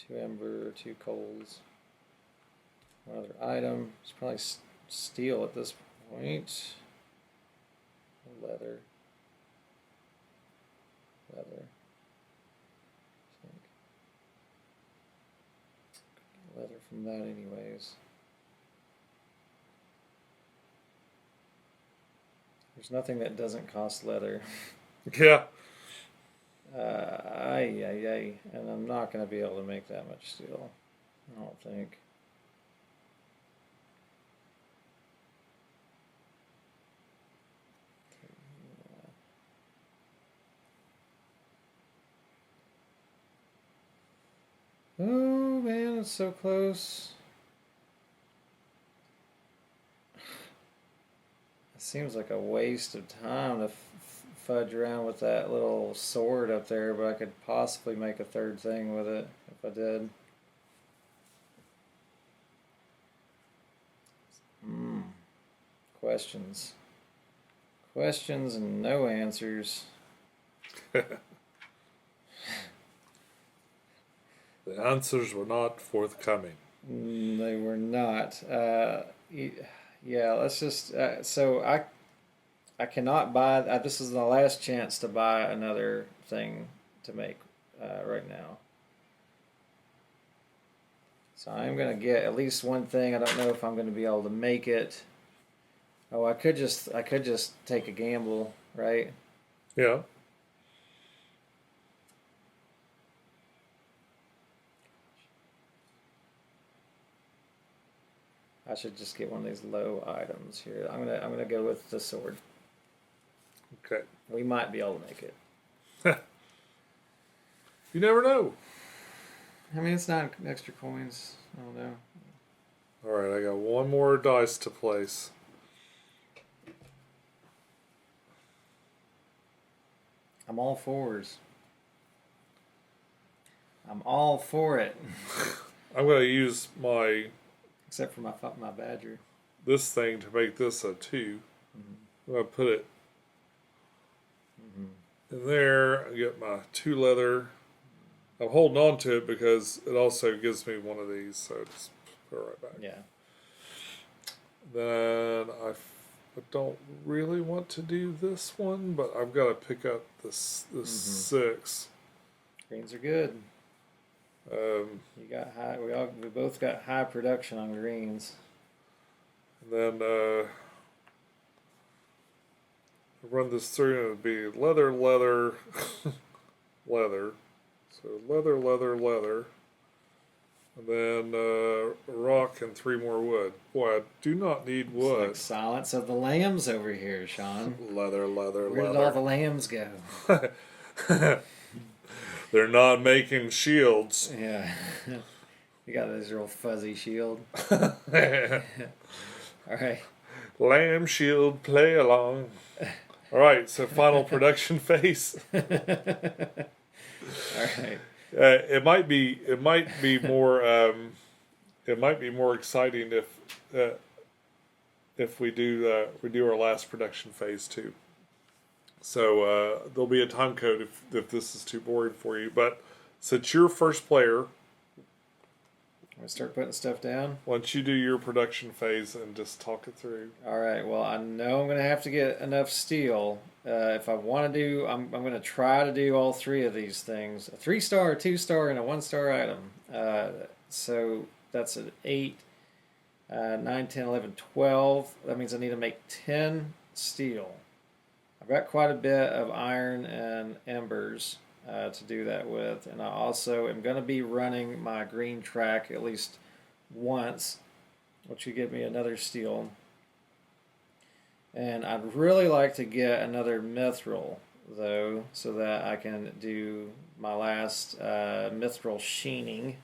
2 ember, 2 coals. One other item. It's probably steel at this point. Leather. Leather. Leather from that anyways. There's nothing that doesn't cost leather. Yeah. And I'm not going to be able to make that much steel. I don't think. Oh man, it's so close. It seems like a waste of time to fudge around with that little sword up there, but I could possibly make a third thing with it if I did. Questions. Questions and no answers. The answers were not forthcoming. They were not. Yeah, let's just. So I cannot buy. This is the last chance to buy another thing to make right now. So I'm gonna get at least one thing. I don't know if I'm gonna be able to make it. Oh, I could just take a gamble, right? Yeah. I should just get one of these low items here. I'm gonna go with the sword. Okay. We might be able to make it. You never know. I mean, it's not extra coins. I don't know. Alright, I got one more dice to place. I'm all fours. I'm all for it. I'm going to use my Except for my badger. this thing to make this a 2. I'm going to put it in there. I get my 2 leather. I'm holding on to it because it also gives me one of these, so just put it right back. Yeah. Then I don't really want to do this one, but I've got to pick up this 6. Greens are good. You got high. We both got high production on greens. And then run this through, and it'd be leather, leather, leather. So leather, and then rock and 3 more wood. Boy, I do not need wood. It's like Silence of the Lambs over here, Sean. Leather. Where did all the lambs go? They're not making shields. Yeah. You got this real fuzzy shield. All right. Lamb shield, play along. All right, so final production phase. All right. It might be more exciting if we do our last production phase too. So there'll be a time code if this is too boring for you. But since you're first player, I'm gonna start putting stuff down. once you do your production phase and just talk it through. All right. Well, I know I'm gonna have to get enough steel. If I want to do, I'm gonna try to do all 3 of these things: a 3-star, a 2-star, and a 1-star item. So that's an 8, 9, 10, 11, 12. That means I need to make 10 steel. I've got quite a bit of iron and embers to do that with, and I also am going to be running my green track at least once, which will give me another steel. And I'd really like to get another mithril, though, so that I can do my last mithril sheening.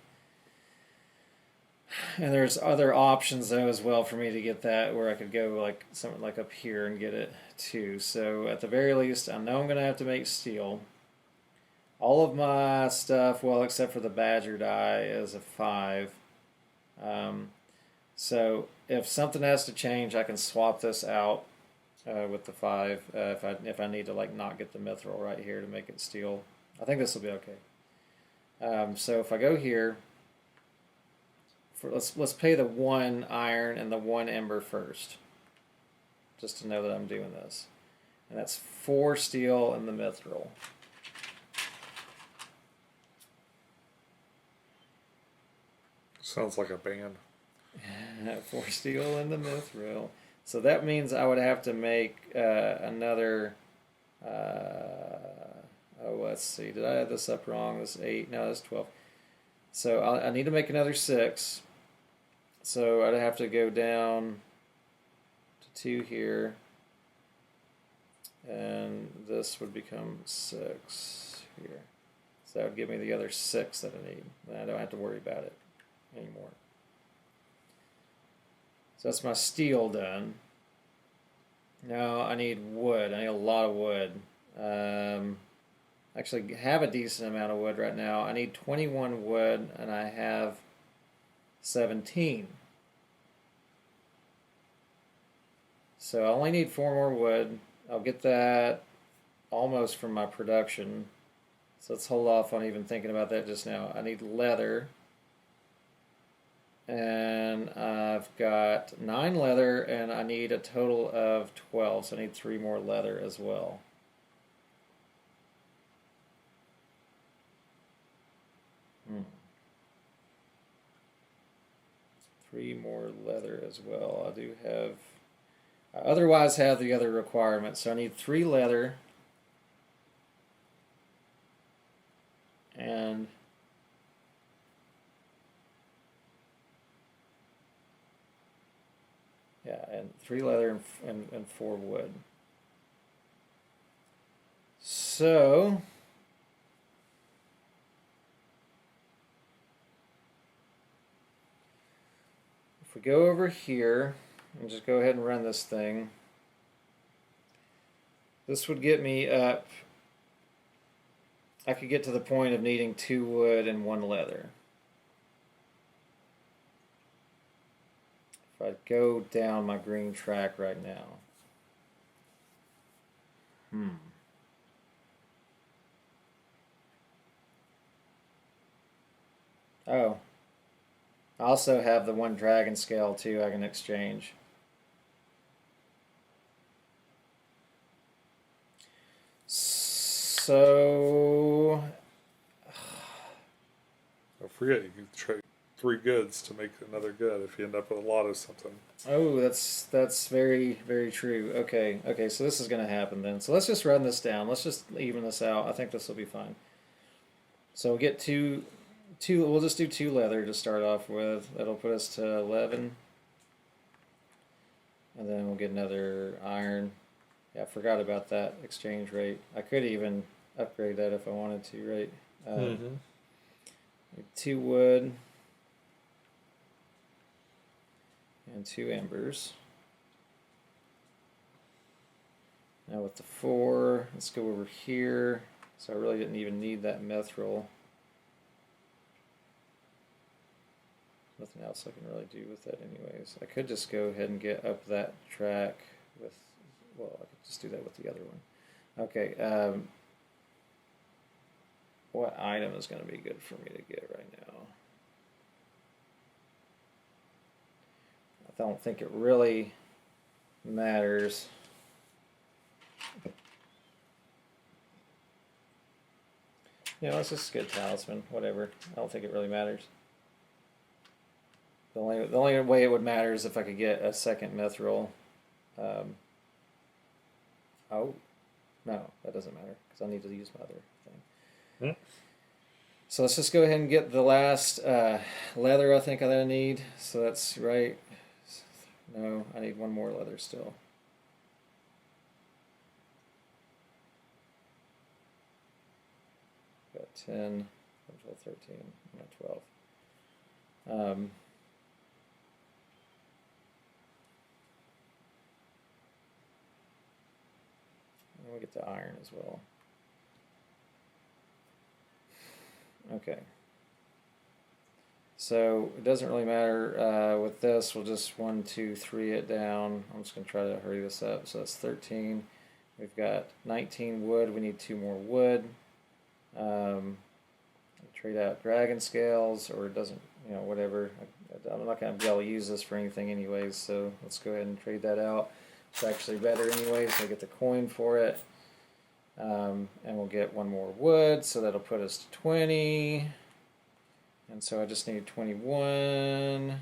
And there's other options though as well for me to get that, where I could go like something like up here and get it too. So at the very least, I know I'm gonna have to make steel. All of my stuff, well, except for the badger die, is a 5. So if something has to change, I can swap this out with the 5 if I need to like not get the mithril right here to make it steel. I think this will be okay. So if I go here. Let's pay the 1 iron and the 1 ember first, just to know that I'm doing this, and that's 4 steel and the mithril. Sounds like a band. 4 steel and the mithril. So that means I would have to make another. Let's see. Did I have this up wrong? This 8. No, that's 12. So I need to make another 6. So I'd have to go down to 2 here. And this would become 6 here. So that would give me the other 6 that I need. Then I don't have to worry about it anymore. So that's my steel done. Now I need wood. I need a lot of wood. Actually have a decent amount of wood right now. I need 21 wood, and I have 17. So I only need 4 more wood. I'll get that almost from my production. So let's hold off on even thinking about that just now. I need leather. And I've got 9 leather, and I need a total of 12. So I need 3 more leather as well. Three more leather as well. I do have. I otherwise have the other requirements. So I need 3 leather. And yeah, and 3 leather and 4 wood. So we go over here and just go ahead and run this thing, this would get me up. I could get to the point of needing 2 wood and 1 leather. If I go down my green track right now. Oh. I also have the 1 dragon scale too I can exchange. So Don't forget, you can trade 3 goods to make another good if you end up with a lot of something. oh, that's very, very true. Okay, so this is gonna happen then. So let's just run this down. Let's just even this out. I think this will be fine. So we'll get two. We'll just do 2 leather to start off with. That'll put us to 11, and then we'll get another iron. Yeah, I forgot about that exchange rate. I could even upgrade that if I wanted to, right? 2 wood and 2 embers. Now with the 4, let's go over here. So I really didn't even need that mithril. Nothing else I can really do with that anyways. I could just go ahead and get up that track with, well, I could just do that with the other one. Okay, what item is going to be good for me to get right now? I don't think it really matters. Yeah, let's just get talisman, whatever. I don't think it really matters. The only way it would matter is if I could get a second mithril. Oh, no, that doesn't matter because I need to use my other thing. So let's just go ahead and get the last leather I think I need. So that's right. No, I need 1 more leather still. Got 10, 12, 13, I'm at 12. And we'll get the iron as well. Okay. So it doesn't really matter with this. We'll just 1, 2, 3 it down. I'm just going to try to hurry this up. So that's 13. We've got 19 wood. We need 2 more wood. Trade out dragon scales, or it doesn't, whatever. I'm not going to be able to use this for anything anyways, so let's go ahead and trade that out. It's actually better anyways, so I get the coin for it. And we'll get 1 more wood, so that'll put us to 20. And so I just need 21.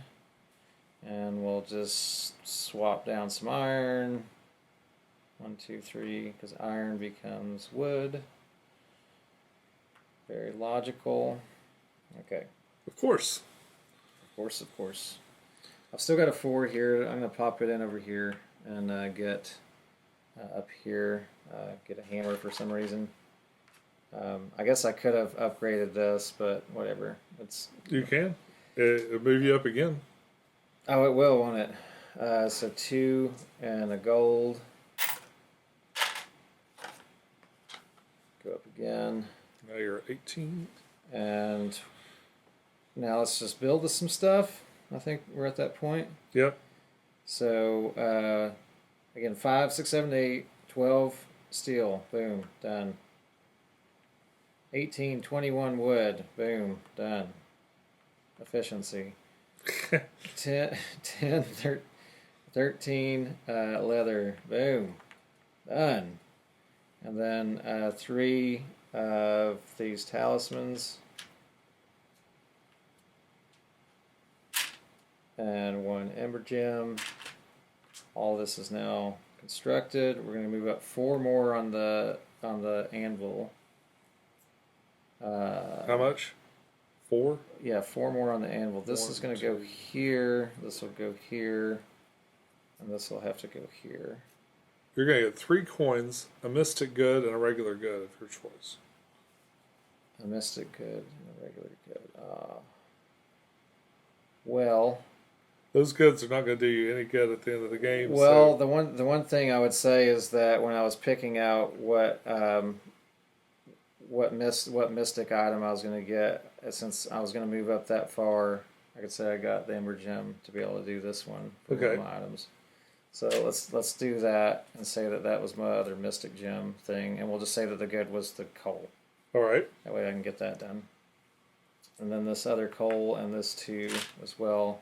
And we'll just swap down some iron. 1, 2, 3, because iron becomes wood. Very logical. Okay. Of course. Of course. I've still got a 4 here. I'm going to pop it in over here and get up here. Get a hammer for some reason. I guess I could have upgraded this, but whatever. You can. It'll move you up again. Oh, it will, won't it? So 2 and a gold. Go up again. Now you're 18. And now let's just build us some stuff. I think we're at that point. Yep. So, again, 5, 6, 7, 8, 12 steel. Boom. Done. 18, 21 wood. Boom. Done. Efficiency. 10, 13 leather. Boom. Done. And then 3 of these talismans. And 1 ember gem. All this is now constructed. We're going to move up 4 more on the anvil. How much? 4? Yeah, 4 more on the anvil. This is going to go here. This will go here. And this will have to go here. You're going to get 3 coins, a mystic good, and a regular good of your choice. A mystic good and a regular good. Well, those goods are not going to do you any good at the end of the game. Well, so. the one thing I would say is that when I was picking out what mystic item I was going to get, since I was going to move up that far, I could say I got the Ember Gem to be able to do this one for one of my items. So let's do that and say that that was my other mystic gem thing, and we'll just say that the good was the coal. All right. That way I can get that done. And then this other coal and this 2 as well.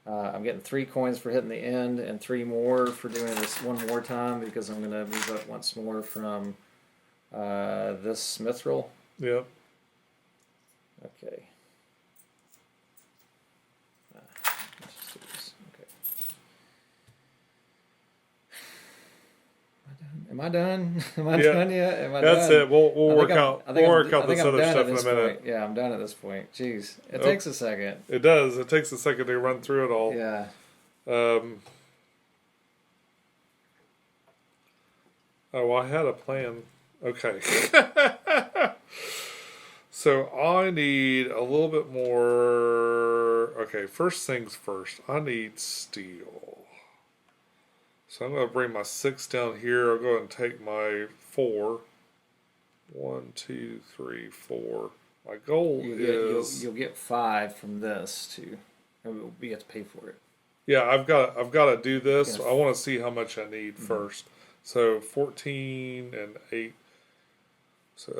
I'm getting 3 coins for hitting the end and 3 more for doing this one more time because I'm going to move up once more from this mithril. Yep. Okay. Let's just do this. Okay. Am I done? Am I done yet? Am I That's done? it. We'll work out this other stuff in a minute. Point. Yeah, I'm done at this point. Jeez, it takes a second. It does. It takes a second to run through it all. Yeah. Oh, I had a plan. Okay. So I need a little bit more. Okay, first things first. I need steel. So I'm going to bring my 6 down here. I'll go ahead and take my 4. 1, 2, 3, 4. My goal is you'll get 5 from this too. You have to pay for it. Yeah, I've got to do this. I want to see how much I need first. So 14 and 8. So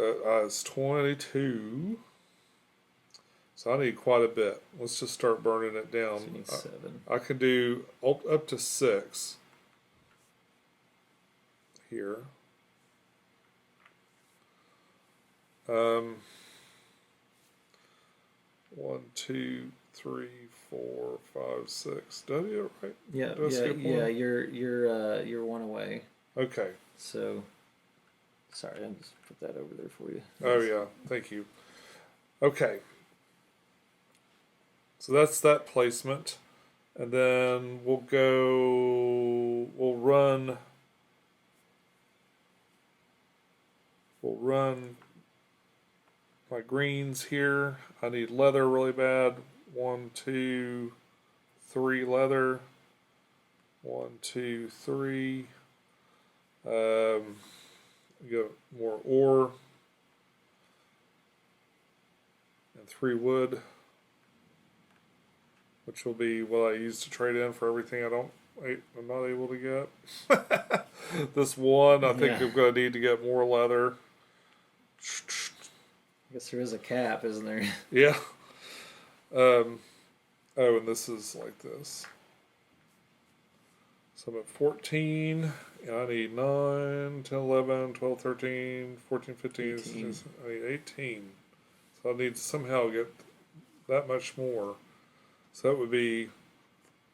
it's 22. So I need quite a bit. Let's just start burning it down. So you need 7. I can do up to 6 here. 1, 2, 3, 4, 5, 6. Did I do it right? Yeah. You're 1 away. Okay. So, sorry, I just put that over there for you. Oh yeah, thank you. Okay. So that's that placement, and then we'll run my greens here. I need leather really bad. 1, 2, 3 leather. 1, 2, 3. We got more ore and 3 wood, which will be what I use to trade in for everything I'm not able to get. This one, I think I'm going to need to get more leather. I guess there is a cap, isn't there? Yeah. Oh, and this is like this. So I'm at 14, and I need 9, 10, 11, 12, 13, 14, 15. 18. I need 18. So I need to somehow get that much more. So that would be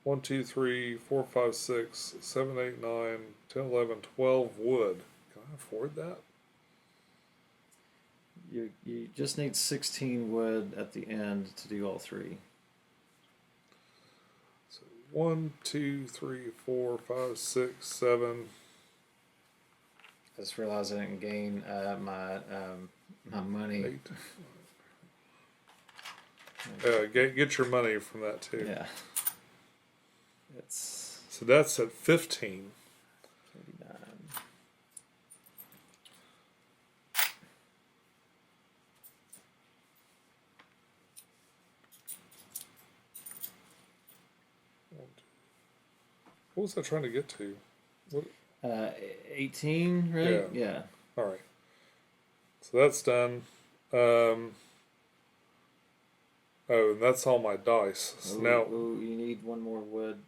1, 2, 3, 4, 5, 6, 7, 8, 9, 10, 11, 12 wood. Can I afford that? You just need 16 wood at the end to do all 3. So 1, 2, 3, 4, 5, 6, 7. I just realized I didn't gain my money. 8. Get your money from that too. Yeah. It's So that's at 15. 39. What was I trying to get to? What? 18, right? Yeah. All right. So that's done. Oh, and that's all my dice. So now you need 1 more wood.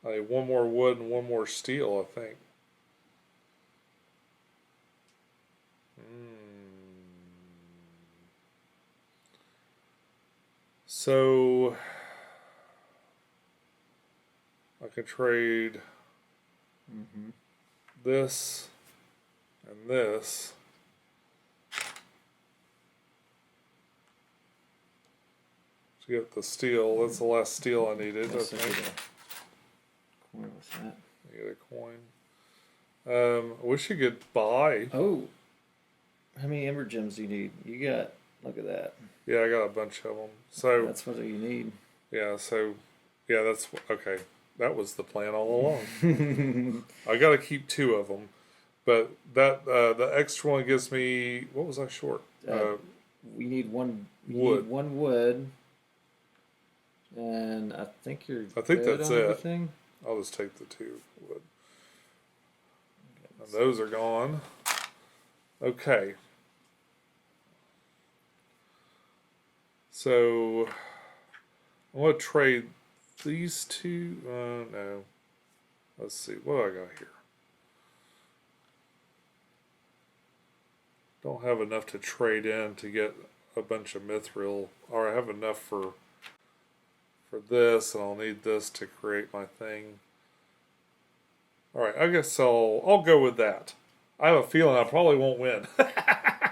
I need 1 more wood and 1 more steel, I think. So I can trade this and this. To get the steel. That's the last steel I needed. Yes, Okay. I get a coin with that. I get a coin. I wish you could buy. Oh, how many ember gems do you need? You got, look at that. Yeah, I got a bunch of them. So That's what you need. Yeah, so, yeah, that's, okay. That was the plan all along. I got to keep 2 of them. But that, the extra one gives me, what was I short? We need one. You Wood. need one wood, and I think you're I think good that's on it. everything. I'll just take the 2 wood. And those are gone. Okay. So I'm going to trade these 2. No. Let's see. What do I got here? Don't have enough to trade in to get a bunch of mithril. Or I have enough for this, and I'll need this to create my thing. Alright, I guess I'll go with that. I have a feeling I probably won't win.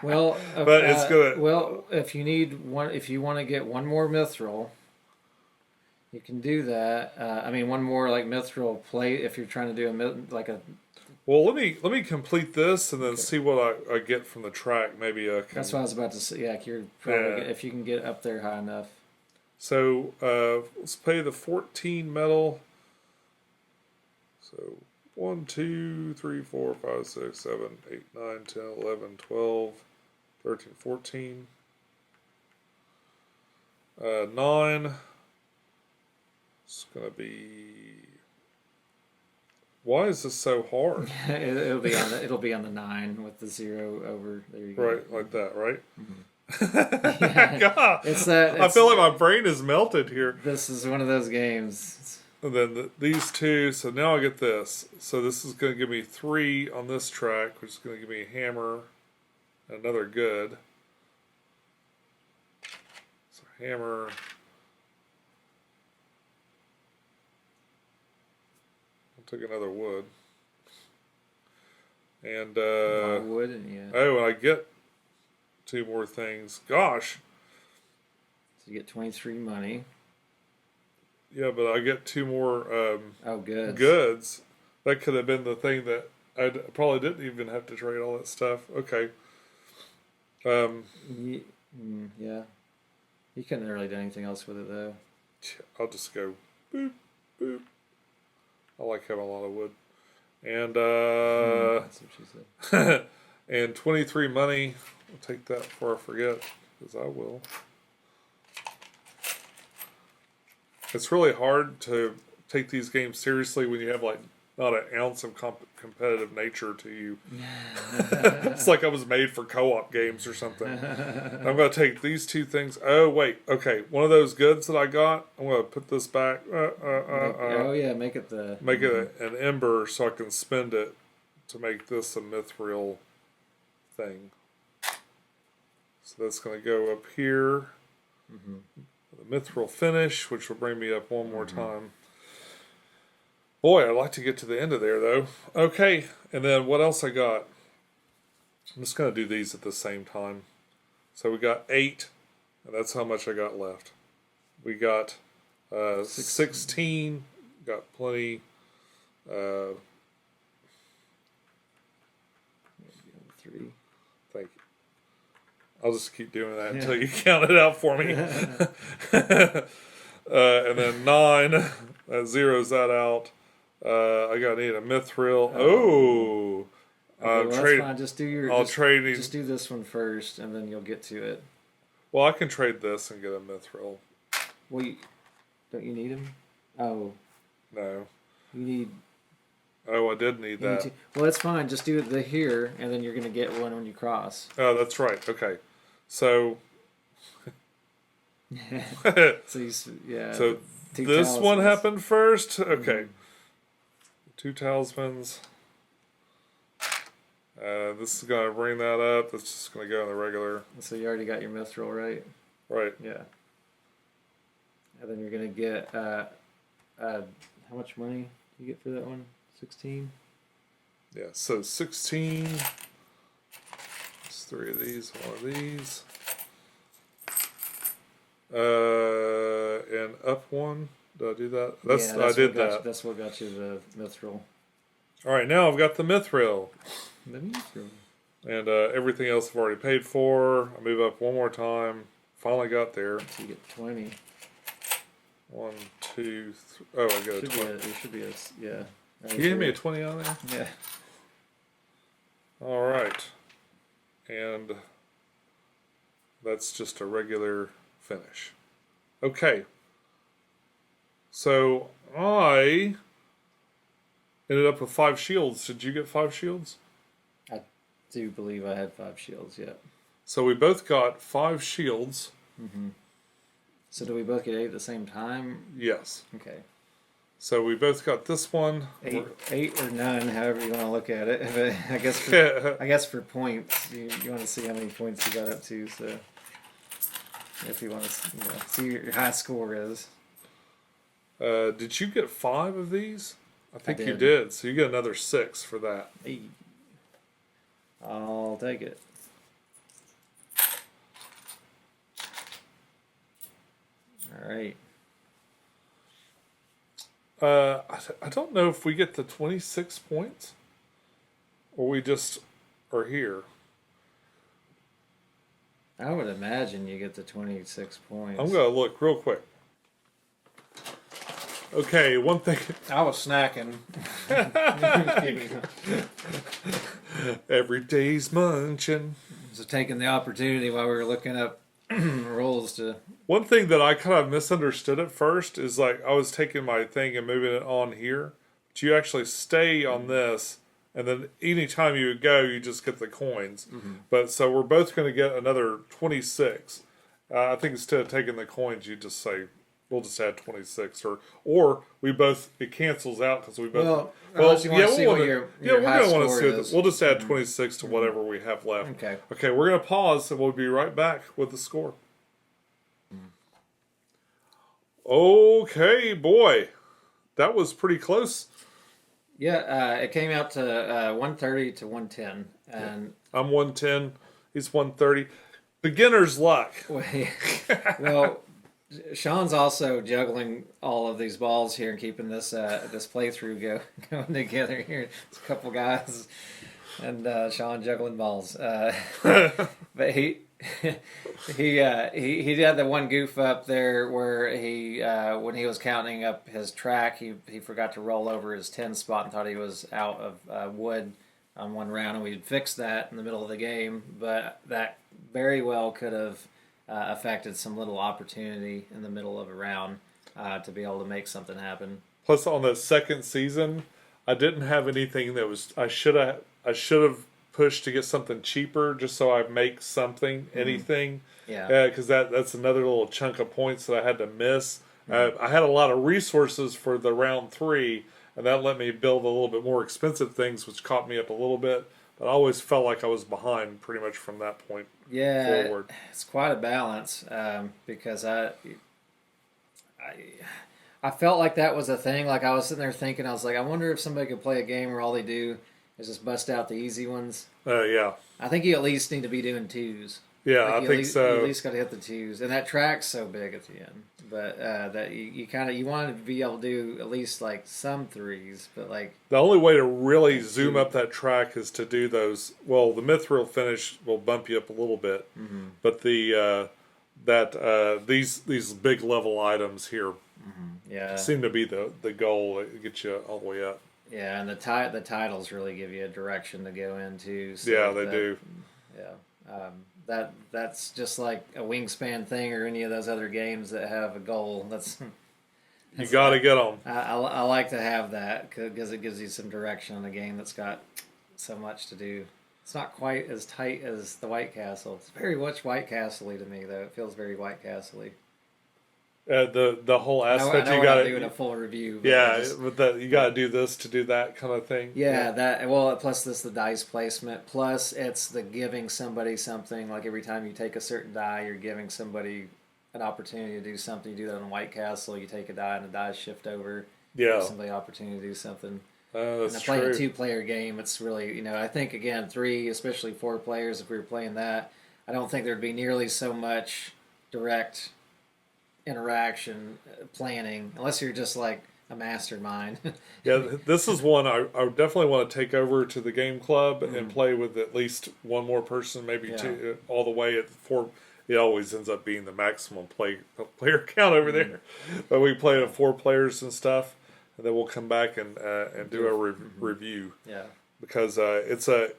Well, But it's gonna. Well, if you need one, if you want to get one more mithril, you can do that. I mean, one more like mithril plate if you're trying to do like a. Well, let me complete this and then see what I get from the track. Maybe That's what I was about to say. Yeah, you're probably if you can get up there high enough. So let's pay the 14 metal. So 1, 2, 3, 4, 5, 6, 7, 8, 9, 10, 11, 12, 13, 14. 9. It's gonna be. Why is this so hard? It'll be on the 9 with the 0 over. There you go. Right, like that, right? Mm-hmm. Yeah. God, It's that. I feel like my brain is melted here. This is one of those games. And then these 2, so now I get this. So this is going to give me 3 on this track, which is going to give me a hammer and another good. So hammer. I'll take another wood. And, Wood and yeah. oh, and I get 2 more things. Gosh. So you get 23 money. Yeah, but I get 2 more goods. That could have been the thing that I probably didn't even have to trade all that stuff. Okay. Yeah. You couldn't really do anything else with it though. I'll just go boop, boop. I like having a lot of wood. And That's what she said. and 23 money. I'll take that before I forget, because I will. It's really hard to take these games seriously when you have like not an ounce of competitive nature to you. It's like I was made for co-op games or something. I'm going to take these 2 things. Oh wait, okay. One of those goods that I got, I'm going to put this back. Oh yeah, make it an ember so I can spend it to make this a mithril thing. So that's going to go up here. Mm-hmm. The mithril finish, which will bring me up one more time. Boy, I'd like to get to the end of there, though. Okay, and then what else I got? I'm just going to do these at the same time. So we got 8, and that's how much I got left. We got 16, got plenty. 3. Thank you. I'll just keep doing that until you count it out for me. And then 9, that zeroes that out. I gotta need a mithril. Oh, okay, that's fine. Just do your. Just do this one first, and then you'll get to it. Well, I can trade this and get a mithril. Well, don't you need him? Oh. No. You need. Oh, I did need that. Well, that's fine. Just do it here, and then you're gonna get one when you cross. Oh, that's right. Okay, so. So this one happened first. Okay. Mm-hmm. 2 talismans. This is going to bring that up. That's just going to go in the regular. So you already got your mithril, right? Right. Yeah. And then you're going to get, how much money do you get for that one? 16? Yeah, so 16. There's 3 of these, 1 of these. And up 1. Did I do that? I did that. That's what got you the mithril. All right, now I've got the mithril. The mithril. And everything else I've already paid for. I move up one more time. Finally got there. So you get 20. 1, 2, 3. Oh, I got a 20. It should be a yeah. You gave me a 20 on there? Yeah. All right. And that's just a regular finish. Okay. So I ended up with 5 shields. Did you get 5 shields? I do believe I had 5 shields. Yep. So we both got 5 shields. Mm-hmm. So do we both get 8 at the same time? Yes. Okay. So we both got this one. 8 or none, however you want to look at it. But I guess for points, you want to see how many points you got up to. So if you want to see what your high score is. Did you get 5 of these? I think you did. did. So you get another 6 for that. Hey. I'll take it. All right. I don't know if we get the 26 points or we just are here. I would imagine you get the 26 points. I'm going to look real quick. Okay, one thing. I was snacking. Every day's munching. So taking the opportunity while we were looking up rolls to... One thing that I kind of misunderstood at first is like I was taking my thing and moving it on here. But you actually stay on this, and then any time you go, you just get the coins. Mm-hmm. But so we're both going to get another 26. I think instead of taking the coins, you just say, we'll just add 26, or we both, it cancels out because we both. Well, you want to see what your we're high going to want to score see is. We'll just add 26 to whatever we have left. Okay. Okay, we're going to pause and we'll be right back with the score. Okay, boy, that was pretty close. Yeah, it came out to 130 to 110, and I'm 110. He's 130. Beginner's luck. well. Sean's also juggling all of these balls here and keeping this this playthrough going together here. It's a couple guys and Sean juggling balls. But he had the one goof up there where he when he was counting up his track, he forgot to roll over his 10 spot and thought he was out of wood on one round, and we'd fixed that in the middle of the game. But that very well could have affected some little opportunity in the middle of a round to be able to make something happen. Plus, on the second season, I didn't have anything that was. I should have pushed to get something cheaper just so I make something, anything. Yeah. Because that's another little chunk of points that I had to miss. I had a lot of resources for the round 3, and that let me build a little bit more expensive things, which caught me up a little bit. But I always felt like I was behind pretty much from that point forward. It's quite a balance because I felt like that was a thing. Like I was sitting there thinking, I was like, I wonder if somebody could play a game where all they do is just bust out the easy ones. Yeah. I think you at least need to be doing 2s. Yeah, like I think so. You at least got to hit the 2s, and that track's so big at the end. But that you want to be able to do at least like some 3s, but like the only way to really zoom up that track is to do those. Well, the mithril finish will bump you up a little bit, but the these big level items here seem to be the goal that get you all the way up. Yeah, and the titles really give you a direction to go into. So yeah, they do. Yeah. That's just like a Wingspan thing or any of those other games that have a goal. You got to get them. I like to have that because it gives you some direction in a game that's got so much to do. It's not quite as tight as the White Castle. It's very much White Castle-y to me, though. It feels very White Castle-y. The whole aspect I know you got to doing a full review. But you got to do this to do that kind of thing. That plus the dice placement. Plus it's the giving somebody something. Like every time you take a certain die, you're giving somebody an opportunity to do something. You do that in White Castle. You take a die and the dice shift over. Yeah. Give somebody an opportunity to do something. That's and true. playing a 2-player game, it's really I think again 3, especially 4 players. If we were playing that, I don't think there'd be nearly so much direct interaction planning unless you're just like a mastermind. Yeah, this is one I definitely want to take over to the game club and play with at least one more person, maybe 2, all the way at 4. it always ends up being the maximum player count over there. But we play with 4 players and stuff, and then we'll come back and do a review. Yeah, because it's a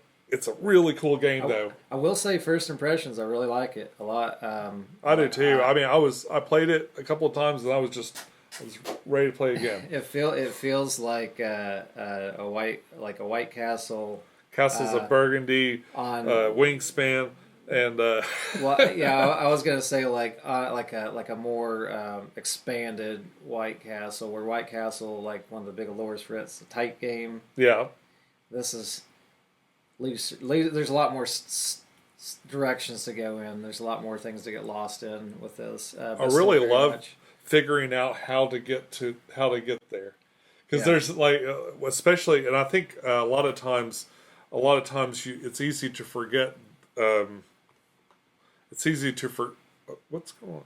really cool game though. I will say, first impressions, I really like it a lot. I do too. I mean, I played it a couple of times and I was ready to play again. It feels like a White Castle. Castles of Burgundy on Wingspan. And well, yeah, I was gonna say like a more expanded White Castle, where White Castle, like one of the big allures for it's a tight game. Yeah, this is loose. There's a lot more directions to go in. There's a lot more things to get lost in with this. I really love figuring out how to get there, because there's like especially, and I think a lot of times it's easy to forget. It's easy to what's going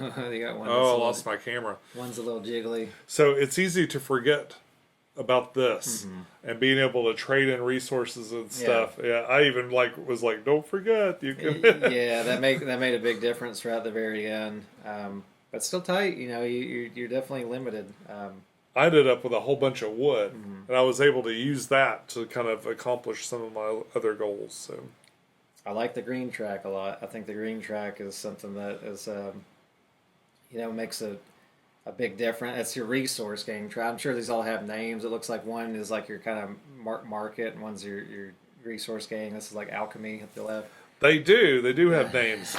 on? You got one. Oh, I lost my camera. One's a little jiggly. So it's easy to forget about this and being able to trade in resources and stuff. Yeah, I even was like, don't forget you can. Yeah, that made a big difference right at the very end. But still tight. You know, you're definitely limited. I ended up with a whole bunch of wood, and I was able to use that to kind of accomplish some of my other goals. So. I like the green track a lot. I think the green track is something that is, makes a big difference. It's your resource game. I'm sure these all have names. It looks like one is like your kind of market, and one's your resource game. This is like alchemy at the left. They do have names,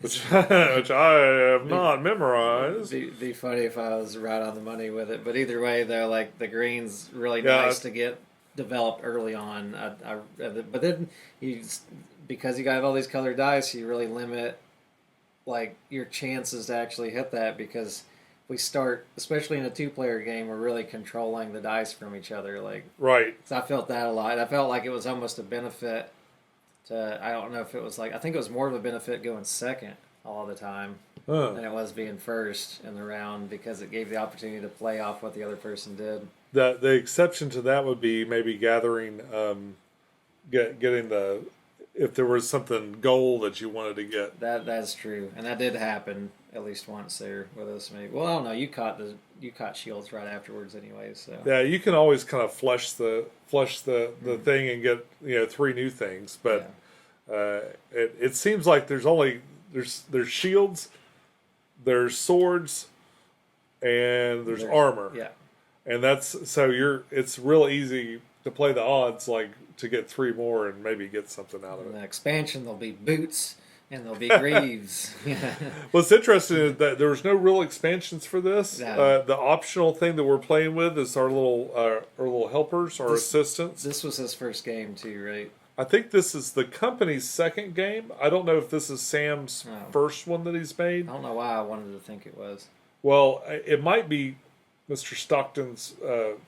which I have not memorized. Be funny if I was right on the money with it. But either way, though, like the green's really nice to get developed early on. But then because you got all these colored dice, you really limit like your chances to actually hit that, because we start, especially in a 2-player game, we're really controlling the dice from each other. Like, right. So I felt that a lot. I felt like it was almost a benefit to, I don't know if it was like, I think it was more of a benefit going second all the time than it was being first in the round, because it gave the opportunity to play off what the other person did. The exception to that would be maybe gathering, getting if there was something gold that you wanted to get. That's true, and that did happen at least once there with us. Maybe. Well, I don't know. You caught shields right afterwards, anyway. So yeah, you can always kind of flush the thing and get 3 new things, but it seems like there's shields, there's swords, and there's armor. Yeah. And it's real easy to play the odds, like to get 3 more and maybe get something out of it. In the expansion, there'll be boots and there'll be greaves. What's interesting is that there was no real expansions for this. The optional thing that we're playing with is our little helpers, our assistants. This was his first game too, right? I think this is the company's second game. I don't know if this is Sam's first one that he's made. I don't know why I wanted to think it was. Well, it might be Mr. Stockton's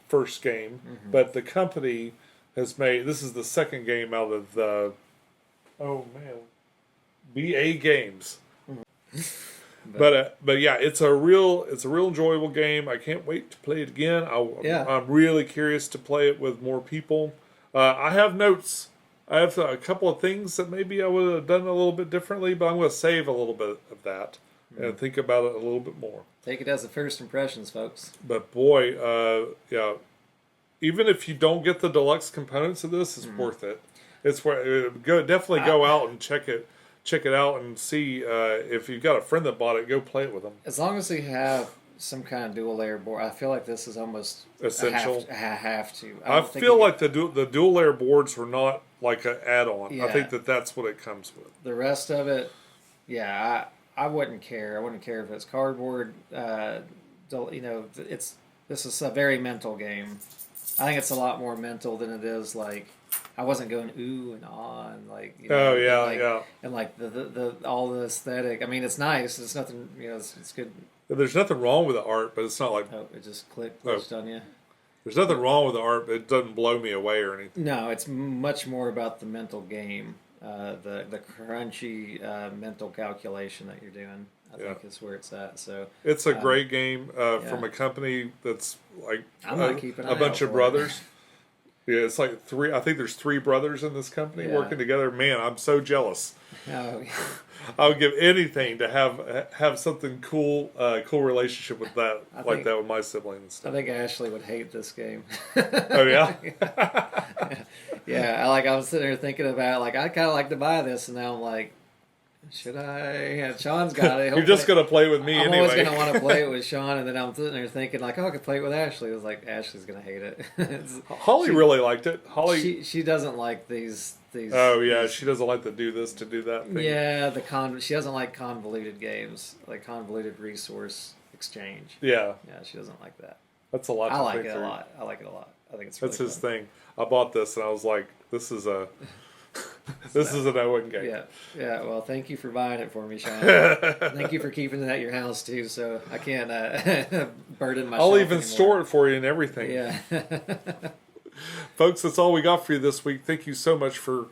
first game, but the company has made, this is the second game out of the BA Games. But yeah, it's a real enjoyable game. I can't wait to play it again. I'm really curious to play it with more people. I have notes. I have a couple of things that maybe I would have done a little bit differently, but I'm going to save a little bit of that and think about it a little bit more. Take it as the first impressions, folks. But boy, even if you don't get the deluxe components of this, it's worth it. It's definitely go out and check it out and see if you've got a friend that bought it. Go play it with them. As long as they have some kind of dual layer board, I feel like this is almost essential. Have to. I feel like the dual layer boards were not like an add-on. Yeah. I think that's what it comes with. The rest of it, I wouldn't care. I wouldn't care if it's cardboard. This is a very mental game. I think it's a lot more mental than it is like. I wasn't going ooh and ah and like. And like the all the aesthetic. I mean, it's nice. It's nothing. It's good. There's nothing wrong with the art, but it's not like. Oh, it just glitched on you. There's nothing wrong with the art, but it doesn't blow me away or anything. No, it's much more about the mental game. The crunchy mental calculation that you're doing, I think is where it's at. So it's a great game from a company that's like I'm not keeping a bunch of brothers. Yeah, it's like three. I think there's three brothers in this company Yeah. working together. Man, I'm so jealous. Oh, I would give anything to have something cool, cool relationship with that, like that with my sibling and I stuff. think Ashley would hate this game. Oh yeah, Yeah, I was sitting there thinking about like I kind of like to buy this, and now I'm like, should I? Yeah, Sean's got it. you're just gonna play with me I'm anyway. always gonna want to play it with Sean, and then I'm sitting there thinking like, oh, I could play it with Ashley. It was like Ashley's gonna hate it. Holly really liked it. Holly, she doesn't like these. oh yeah, she doesn't like to do this to do that thing. Yeah, she doesn't like convoluted games, like convoluted resource exchange. Yeah, Yeah, she doesn't like that. that's a lot. I to like think it a through. lot. I like it a lot. I think it's really That's his fun. thing. I bought this and I was like, this is a this is an Owen game. Yeah, yeah. Well, thank you for buying it for me, Sean. Thank you for keeping it at your house too, so I can't burden my. I'll even store it for you and everything. Yeah. Folks, that's all we got for you this week. Thank you so much for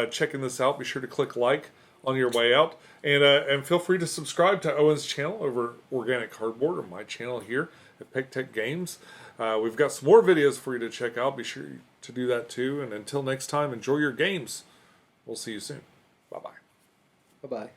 checking this out. Be sure to click like on your way out, and feel free to subscribe to Owen's channel over Organic Cardboard, or my channel here at Pecktec Games. We've got some more videos for you to check out. Be sure to do that too. And until next time, enjoy your games. We'll see you soon. Bye bye. Bye bye.